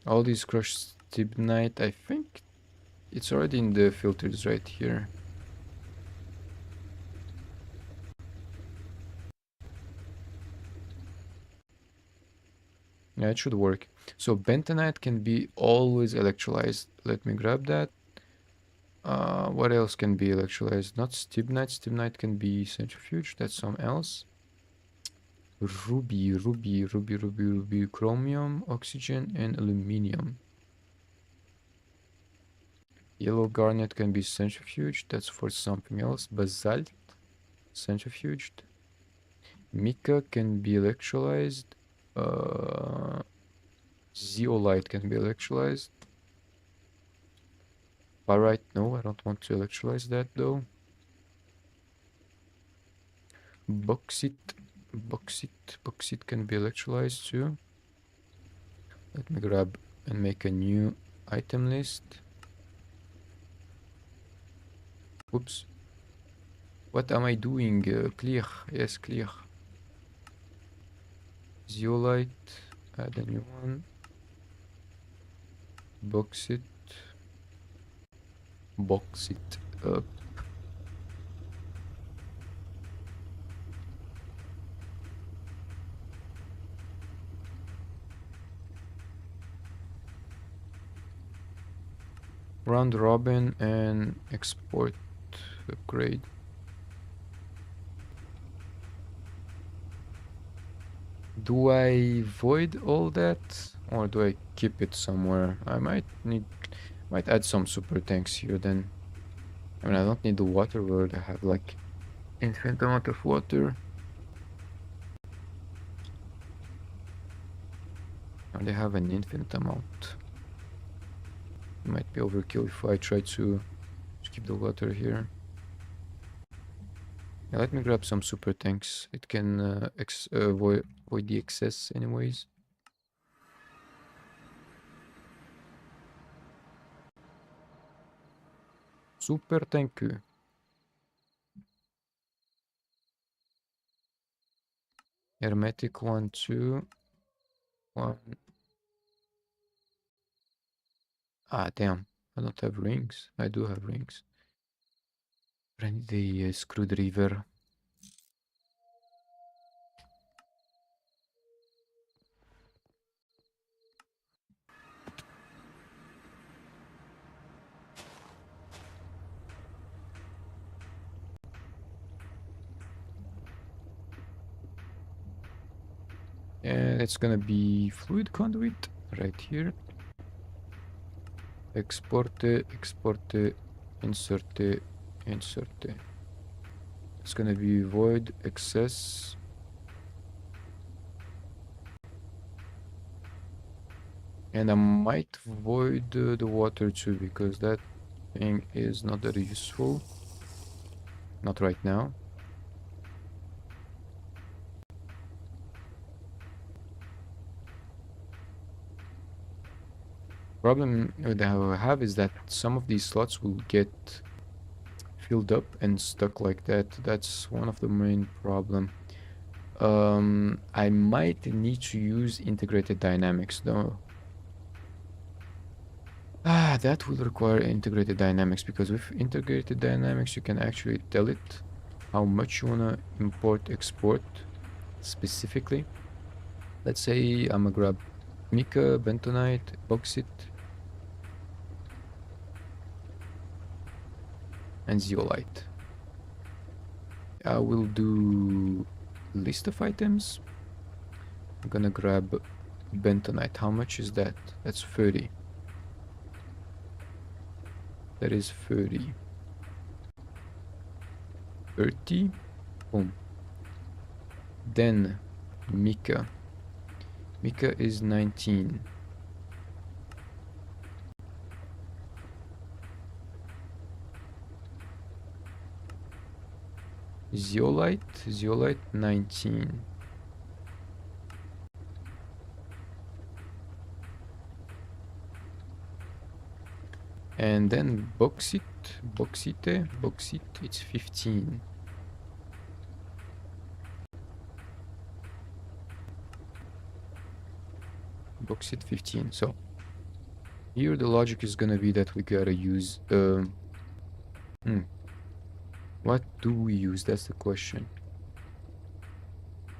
All these crushed stibnite, I think it's already in the filters right here. Yeah, it should work. So bentonite can be always electrolyzed. Let me grab that. What else can be electrolyzed? Not stibnite. Stibnite can be centrifuge. That's something else. Ruby, chromium, oxygen, and aluminium. Yellow garnet can be centrifuged. That's for something else. Basalt, centrifuged. Mica can be electrolyzed. Zeolite can be electrolyzed. Pyrite, no, I don't want to electrolyze that though. Bauxite can be electrolyzed too. Let me grab and make a new item list. Oops. What am I doing? Clear. Yes, clear. Zeolite. Add a new one. Bauxite. Up. Round robin and export upgrade. Do I void all that or do I keep it somewhere? I might add some super tanks here then. I mean, I don't need the water world. I have like infinite amount of water. And they have an infinite amount. It might be overkill if I try to keep the water here. Yeah, let me grab some super tanks. It can avoid the excess anyways. Super thank you. Hermetic 1, 2. 1. Ah, damn. I don't have rings. I do have rings. I need the screwdriver. it's gonna be fluid conduit right here. Exporte, exporte, inserte, inserte. It's gonna be void excess. And I might void the water too, because that thing is not that useful. Not right now. Problem that I have is that some of these slots will get filled up and stuck like that. That's one of the main problem. I might need to use integrated dynamics though. That will require integrated dynamics, because with integrated dynamics you can actually tell it how much you wanna import export specifically. Let's say I'm gonna grab mica, bentonite, bauxite, and zeolite. I will do list of items. I'm gonna grab bentonite. How much is that? That's 30. That is 30. 30. Boom. Then mica. Mica is 19. Zeolite 19. And then bauxite, it's 15. Bauxite 15. So here the logic is gonna be that we gotta use what do we use? That's the question.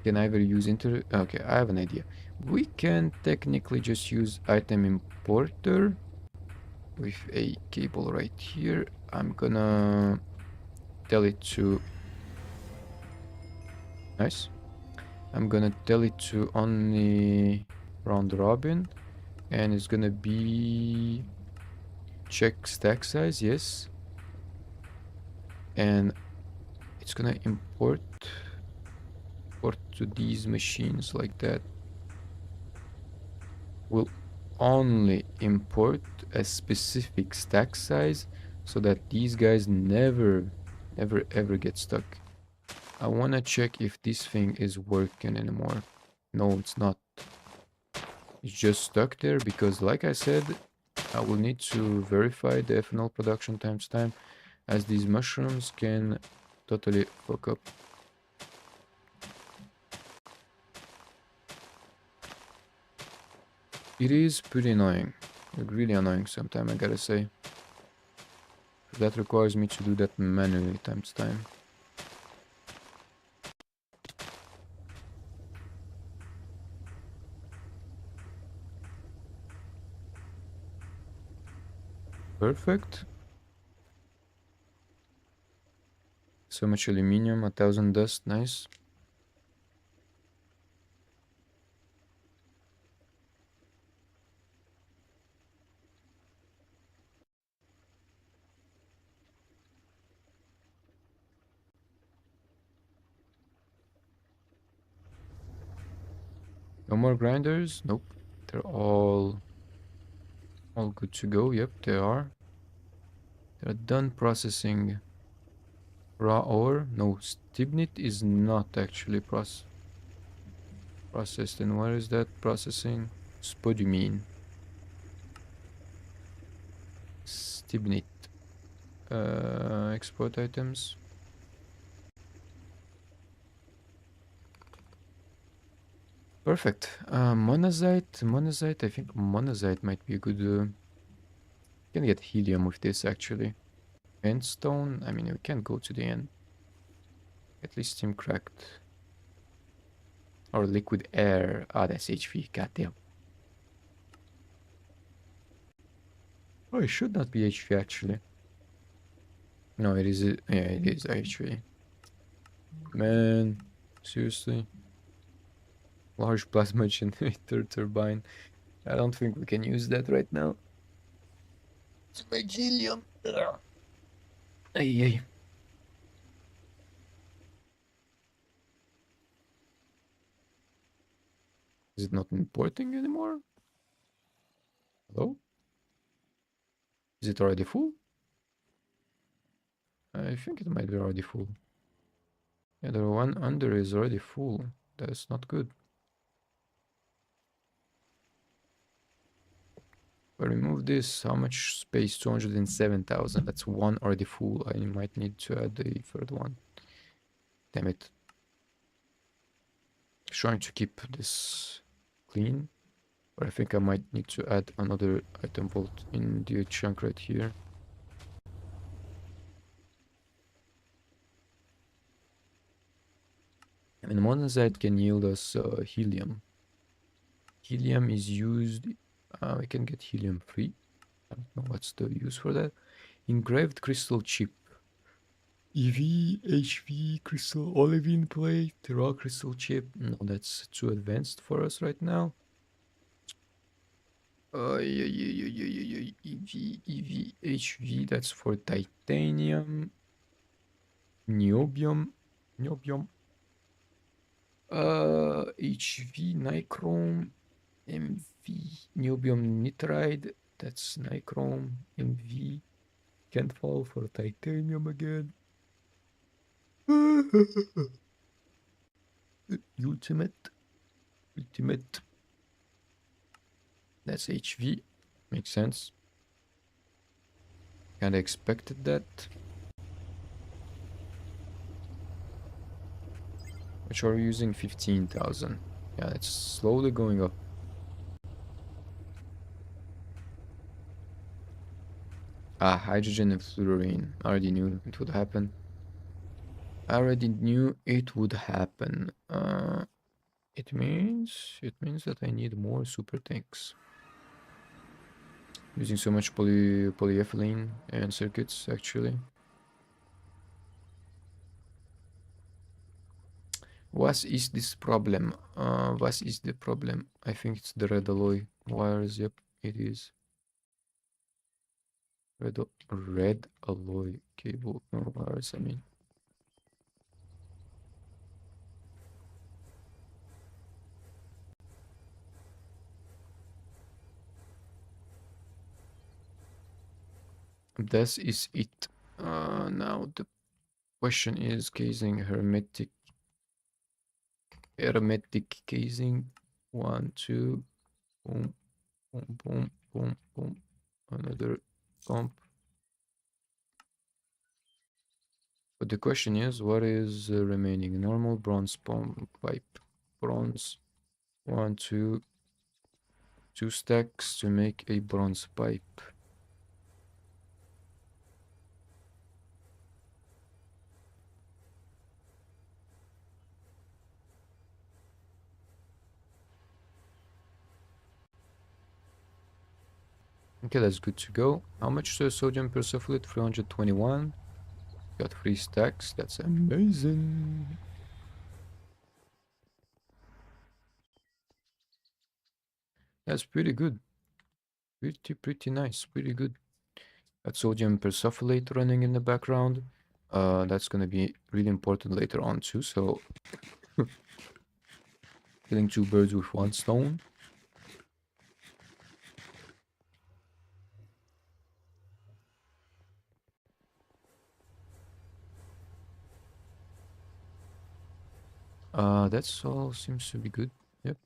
Can either use okay, I have an idea. We can technically just use item importer with a cable right here. I'm gonna tell it to nice. I'm gonna tell it to only round robin, and it's gonna be check stack size, yes, and it's gonna import to these machines like that. We'll only import a specific stack size so that these guys never ever get stuck. I want to check if this thing is working anymore. No, it's not. It's just stuck there because, like I said, I will need to verify the ethanol production times time, as these mushrooms can totally fuck up. It is pretty annoying. Like, really annoying sometimes, I gotta say. That requires me to do that manually times time. Perfect. So much aluminium, 1000 dust, nice. No more grinders? Nope. They're all good to go. Yep, they are. They're done processing raw ore. No, stibnite is not actually processed. And where is that processing? Spodumene. Stibnite. Export items. Perfect. Monazite. I think monazite might be a good. Can get helium with this actually. Endstone. I mean, we can't go to the end. At least steam cracked. Or liquid air. Ah, that's HV. Goddamn. Oh, it should not be HV actually. No, it is. Yeah, it is HV. Man, seriously. large plasma generator turbine. I don't think we can use that right now. To make helium. Ay, ay. Is it not importing anymore? Hello? Is it already full? I think it might be already full. Yeah, the one under is already full. That's not good. If I remove this, how much space? 207,000. That's one already full. I might need to add the third one. Damn it. Trying to keep this clean. But I think I might need to add another item vault in the chunk right here. And monazite can yield us helium. Helium is used. We can get helium free. I don't know what's the use for that. Engraved crystal chip. EV, HV, crystal olivine plate, raw crystal chip. No, that's too advanced for us right now. EV, HV, that's for titanium. Niobium. HV, nichrome. MV, niobium nitride. That's nichrome. MV. Can't fall for titanium again. Ultimate. That's HV. Makes sense. Kinda expected that. Which are we using? 15,000. Yeah, it's slowly going up. Ah, hydrogen and fluorine. I already knew it would happen. It means that I need more super tanks. Using so much polyethylene and circuits actually. What is this problem? What is the problem? I think it's the red alloy wires. Yep, it is. Red alloy cable. No wires, I mean. This is it. Now the question is casing hermetic casing. 1, 2, boom, boom, boom, boom, boom. Another pump. But the question is, what is remaining? Normal bronze pump pipe. Bronze. 1, 2, 2 stacks to make a bronze pipe. Okay, that's good to go. How much sodium persulfate? 321. Got 3 stacks. That's amazing. That's pretty good. Pretty nice. Pretty good. Got sodium persulfate running in the background. That's gonna be really important later on too. So, killing 2 birds with 1 stone. That's all seems to be good. Yep.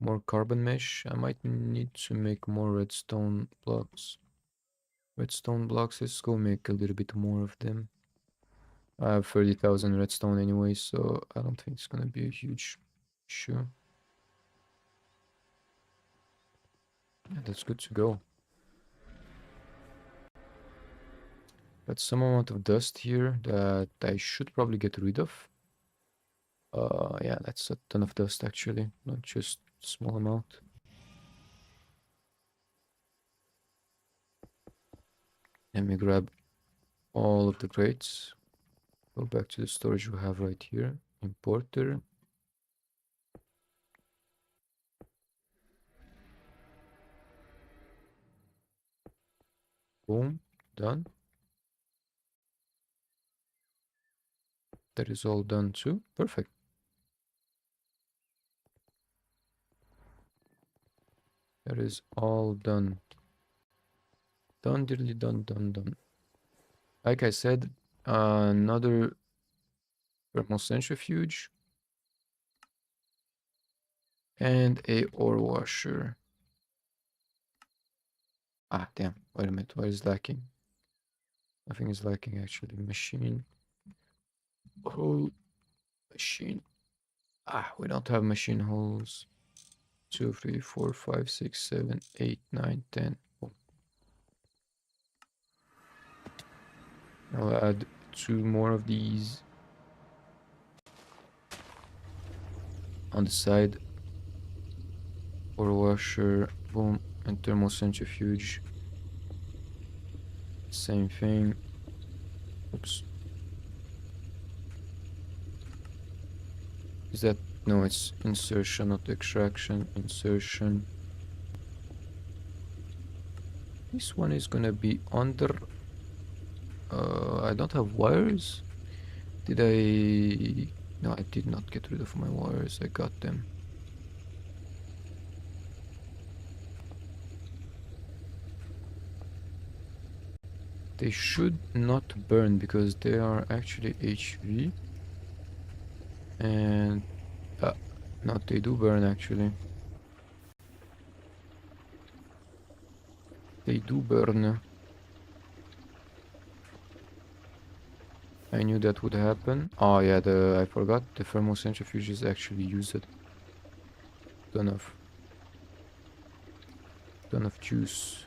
More carbon mesh. I might need to make more redstone blocks. Let's go make a little bit more of them. I have 30,000 redstone anyway, so I don't think it's gonna be a huge issue. Yeah, that's good to go. Got some amount of dust here that I should probably get rid of. Yeah, that's a ton of dust actually, not just a small amount. Let me grab all of the crates. Go back to the storage we have right here. Importer. Boom. Done. That is all done too. Perfect. That is all done. Done, diddly done, done, done. Like I said, another thermal centrifuge and a ore washer. Ah, damn. Wait a minute. What is lacking? Nothing is lacking actually. Machine. Hole. Machine. Ah, we don't have machine holes. 2, 3, 4, 5, 6, 7, 8, 9, 10. Oh. I'll add 2 more of these on the side. Ore washer. Boom. And thermal centrifuge. Same thing. Oops. Is that... No, it's insertion, not extraction. Insertion. This one is gonna be under... I don't have wires. Did I... No, I did not get rid of my wires. I got them. They should not burn because they are actually HV. And... no, they do burn actually. They do burn. I knew that would happen. Oh yeah, I forgot the thermal centrifuge is actually used. Ton of juice.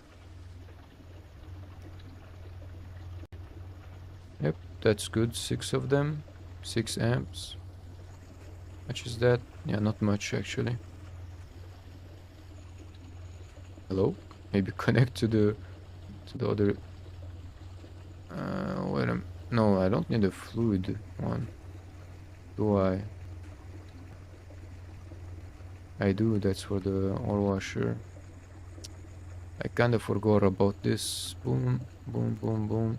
Yep, that's good. 6 of them. 6 amps. Much is that? Yeah, not much actually. Hello? Maybe connect to the other. Wait a... No, I don't need a fluid one. Do I? I do, that's for the ore washer. I kinda forgot about this. Boom, boom, boom, boom.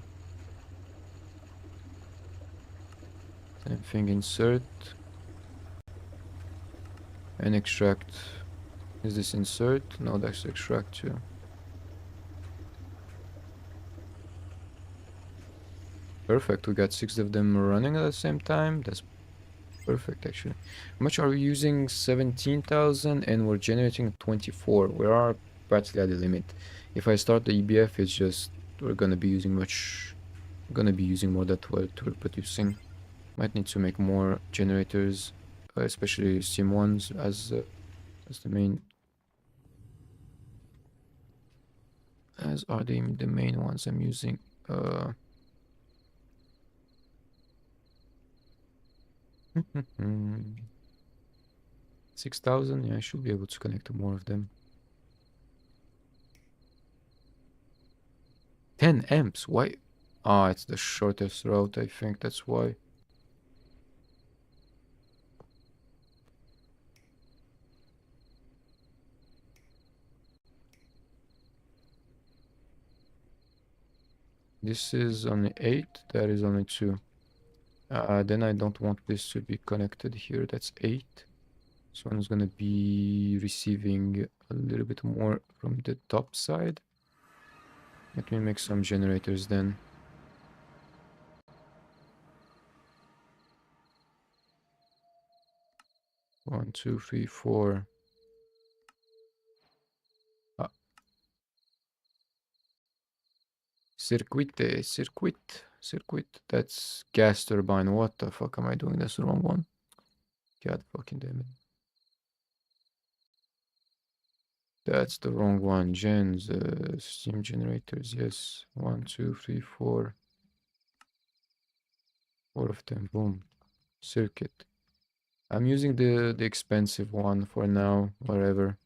Same thing, insert. And extract. Is this insert? No, that's extract too. Perfect, we got 6 of them running at the same time. That's perfect actually. How much are we using? 17,000 and we're generating 24. We are practically at the limit. If I start the EBF, it's just we're gonna be using more than what we're producing. Might need to make more generators, especially steam ones as the main. As are the main ones I'm using. 6,000, yeah, I should be able to connect to more of them. 10 amps, why? Ah, it's the shortest route, I think that's why. This is only 8, that is only 2. Then I don't want this to be connected here, that's 8. This one is gonna be receiving a little bit more from the top side. Let me make some generators then. 1, 2, 3, 4. Circuit. That's gas turbine. What the fuck am I doing? That's the wrong one. God fucking damn it. That's the wrong one. Gens, steam generators. Yes. 1, 2, 3, 4. 4 of them. Boom. Circuit. I'm using the expensive one for now. Whatever.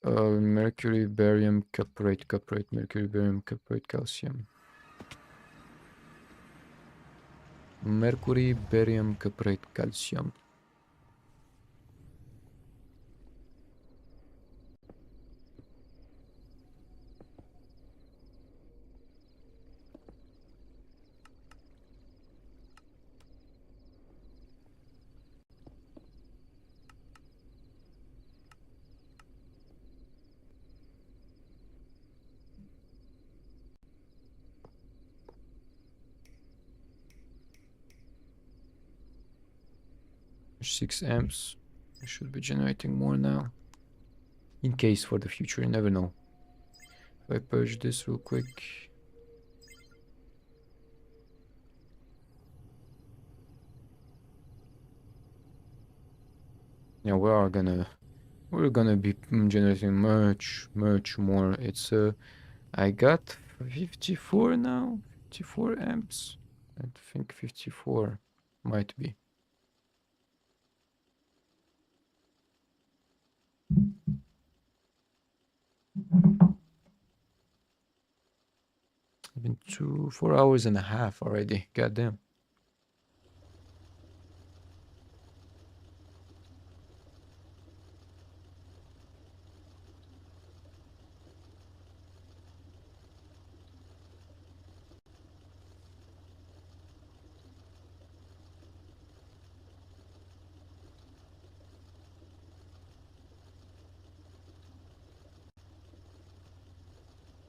Mercury, barium, cuprate, mercury, barium, cuprate, calcium. Mercury, barium, cuprate, calcium. 6 amps. I should be generating more now. In case for the future, you never know. If I purge this real quick. Yeah, we're gonna be generating much more. It's I got 54 now, 54 amps. I think 54 might be. It's been 4 hours and a half already. Goddamn.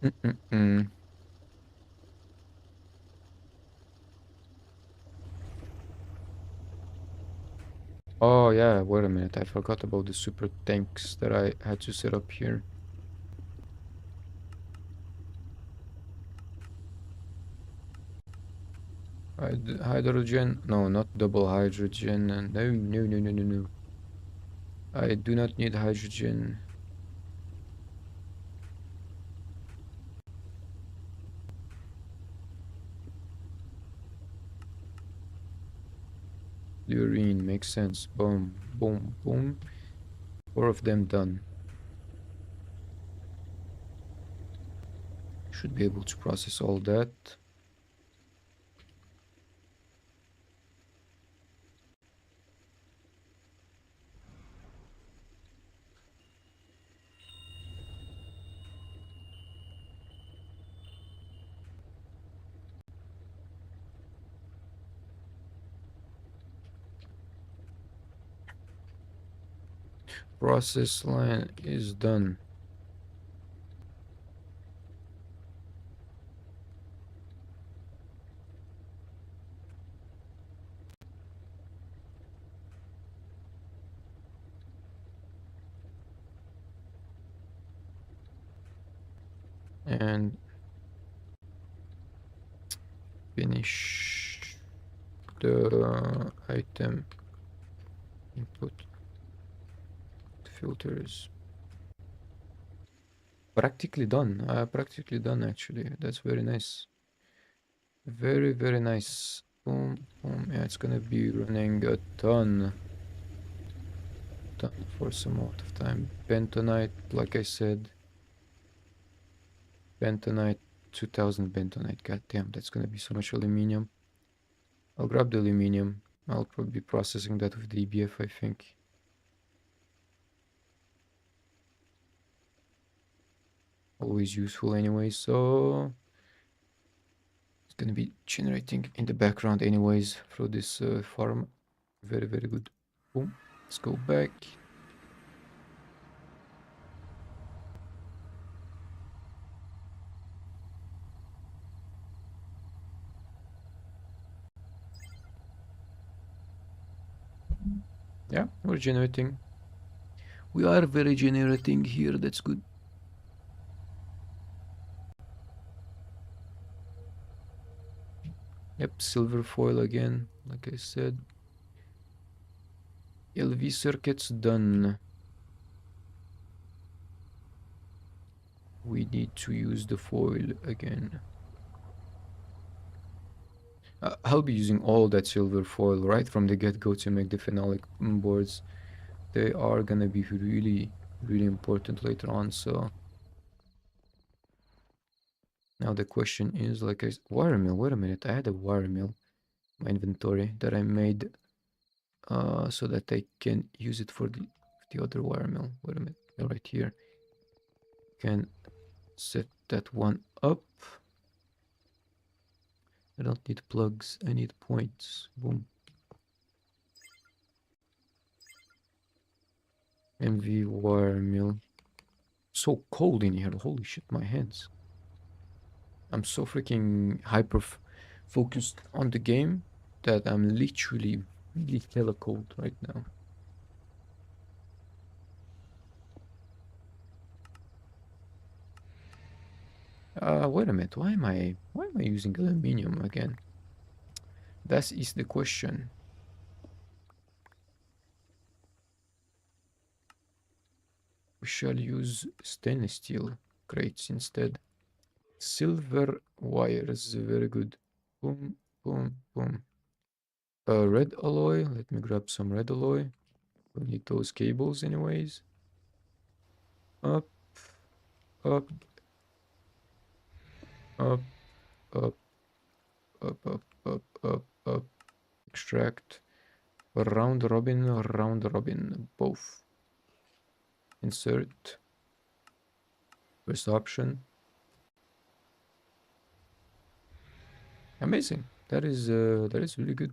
Mm-mm-mm. Oh yeah, wait a minute. I forgot about the super tanks that I had to set up here. Hydrogen? No, not double hydrogen. No, no, no, no, no, no. I do not need hydrogen. Fluorine makes sense. Boom, boom, boom. 4 of them done. Should be able to process all that. Process line is done. And finish the item input filters. Practically done. Practically done actually. That's very nice. Very, very nice. Boom, boom. Yeah, it's gonna be running a ton for some amount of time. Bentonite, like I said. Bentonite, 2000 bentonite. God damn, that's gonna be so much aluminium. I'll grab the aluminium. I'll probably be processing that with the EBF, I think. Always useful anyway, so it's gonna be generating in the background anyways through this farm. Very, very good. Boom. Let's go back. Yeah, we're generating. We are very generating here, that's good. Yep, silver foil again, like I said. LV circuits done. We need to use the foil again. I'll be using all that silver foil right from the get-go to make the phenolic boards. They are gonna be really, really important later on, so... Now the question is, like, wire mill, wait a minute, I had a wire mill in my inventory that I made so that I can use it for the other wire mill. Wait a minute, right here. Can set that one up. I don't need plugs, I need points. Boom. MV wire mill. So cold in here, holy shit, my hands. I'm so freaking hyper focused on the game that I'm literally really hella cold right now. Wait a minute. Why am I using aluminium again? That is the question. We shall use stainless steel crates instead. Silver wires, very good. Boom, boom, boom. Red alloy. Let me grab some red alloy. We need those cables anyways. Up, up, up, up, up, up, up, up, up. Extract. Round robin, both. Insert. First option. Amazing. That is really good.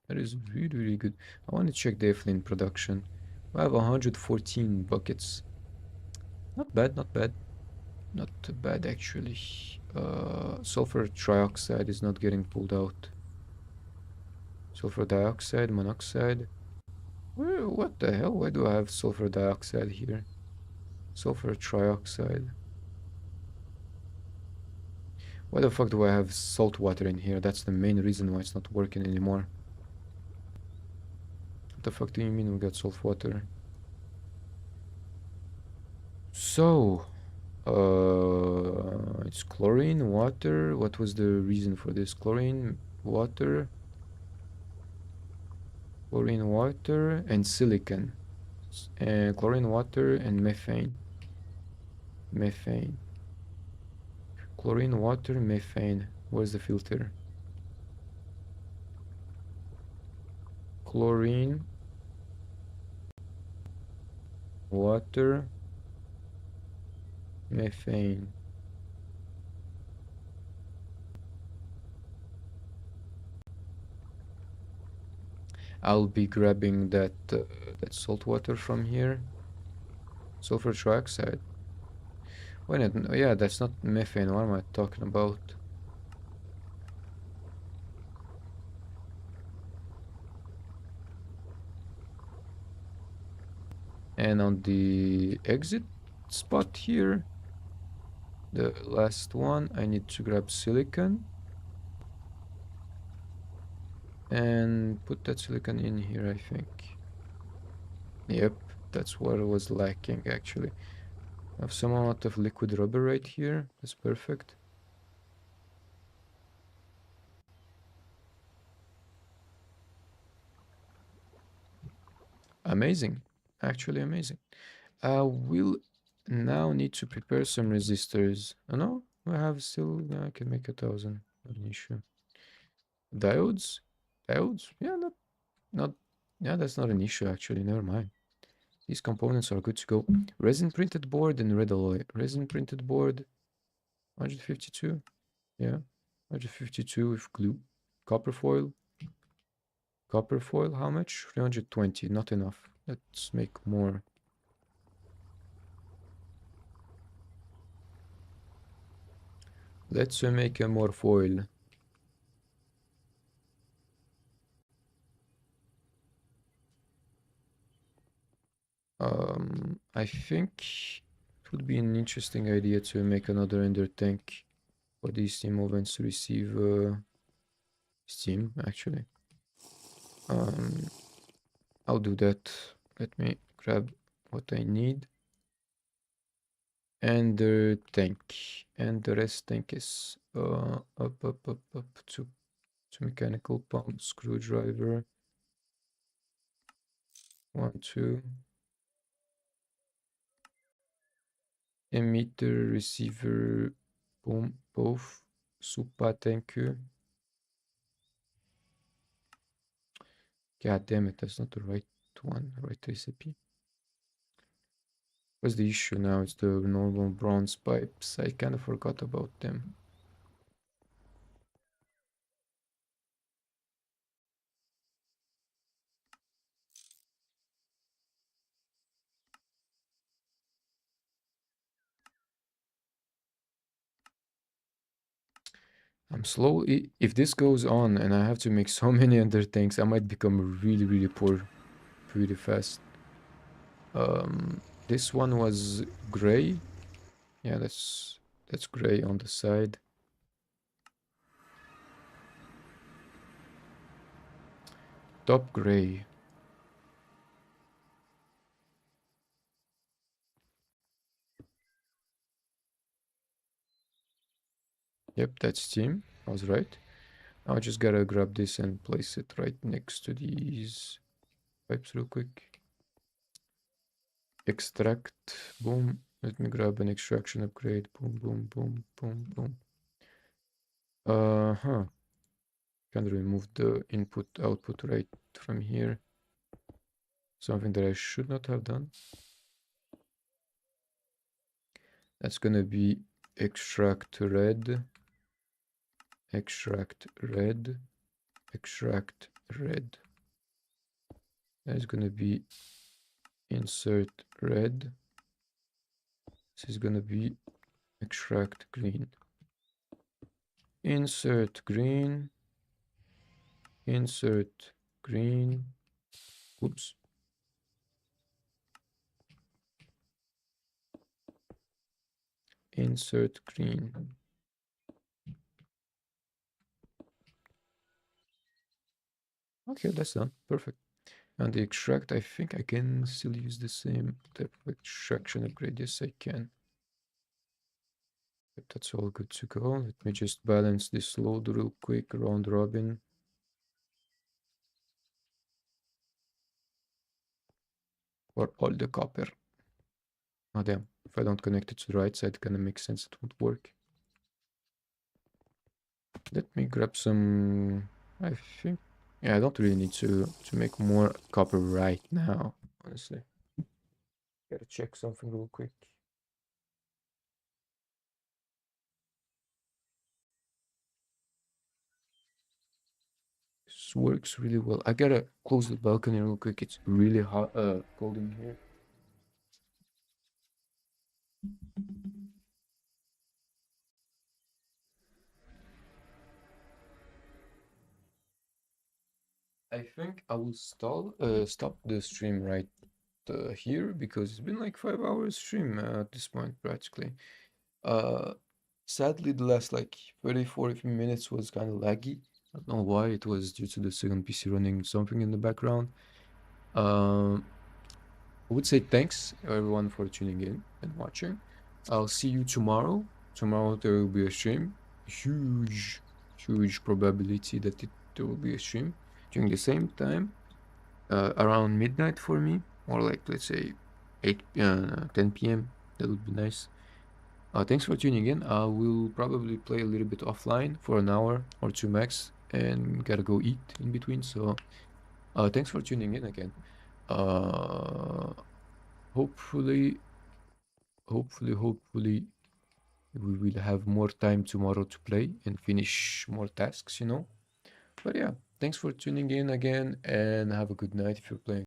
That is really, really good. I want to check the effluent production. We have 114 buckets. Not bad, not bad. Not too bad actually. Sulfur trioxide is not getting pulled out. Sulfur dioxide, monoxide. What the hell? Why do I have sulfur dioxide here? Sulfur trioxide. Why the fuck do I have salt water in here? That's the main reason why it's not working anymore. What the fuck do you mean we got salt water? So, it's chlorine, water. What was the reason for this? Chlorine, water, and silicon. Chlorine, water, and methane. Methane. Chlorine, water, methane. Where's the filter? Chlorine, water, methane. I'll be grabbing that salt water from here. Sulfur trioxide. Wait a minute, yeah, that's not methane. What am I talking about? And on the exit spot here, the last one, I need to grab silicon and put that silicon in here, I think. Yep, that's what was lacking actually. I have some amount of liquid rubber right here. That's perfect. Amazing, actually amazing. We'll now need to prepare some resistors. Oh no, I have still, I can make 1,000, not an issue. Diodes? Diodes? Yeah, not, yeah, that's not an issue actually, never mind. These components are good to go. Resin printed board and red alloy. Resin printed board, 152, yeah, 152 with glue. Copper foil. Copper foil, how much? 320, not enough. Let's make more. Let's make a more foil. I think it would be an interesting idea to make another ender tank for these steam ovens to receive steam, actually. I'll do that. Let me grab what I need. And the tank. And the rest tank is up to mechanical pump, screwdriver. 1, 2. Emitter, receiver, boom, both. Super, thank you. God damn it, that's not the right one, right recipe. What's the issue now? It's the normal bronze pipes. I kind of forgot about them. I'm slow. If this goes on and I have to make so many ender tanks, I might become really, really poor pretty fast. This one was gray. Yeah, that's gray on the side. Top gray. Yep, that's team. I was right. I just gotta grab this and place it right next to these pipes real quick. Extract. Boom. Let me grab an extraction upgrade. Boom, boom, boom, boom, boom. Uh-huh. Can remove the input output right from here. Something that I should not have done. That's gonna be extract red, extract red, extract red. That's gonna be insert red. This is gonna be extract green. Insert green. Insert green. Oops. Insert green. Okay, that's done. Perfect. And the extract, I think I can still use the same type of extraction upgrade. Yes, I can. But that's all good to go. Let me just balance this load real quick, round robin. For all the copper. Oh damn, if I don't connect it to the right side, it kinda makes sense it won't work. Let me grab some, I think, yeah, I don't really need to make more copper right now, honestly. Gotta check something real quick. This works really well. I gotta close the balcony real quick. It's really hot, cold in here. I think I will stop the stream right here because it's been like 5 hours stream at this point practically. Uh, Sadly, the last like 30, 40 minutes was kind of laggy. I don't know why. It was due to the second PC running something in the background. Um, I would say thanks everyone for tuning in and watching. I'll see you tomorrow. Tomorrow there will be a stream. Huge, huge probability that there will be a stream during the same time, around midnight for me, or like let's say 10 p.m. That would be nice. Thanks for tuning in. I will probably play a little bit offline for an hour or two max, and gotta go eat in between. So, thanks for tuning in again. Uh, hopefully, hopefully, we will have more time tomorrow to play and finish more tasks, you know. But yeah, thanks for tuning in again, and have a good night if you're playing.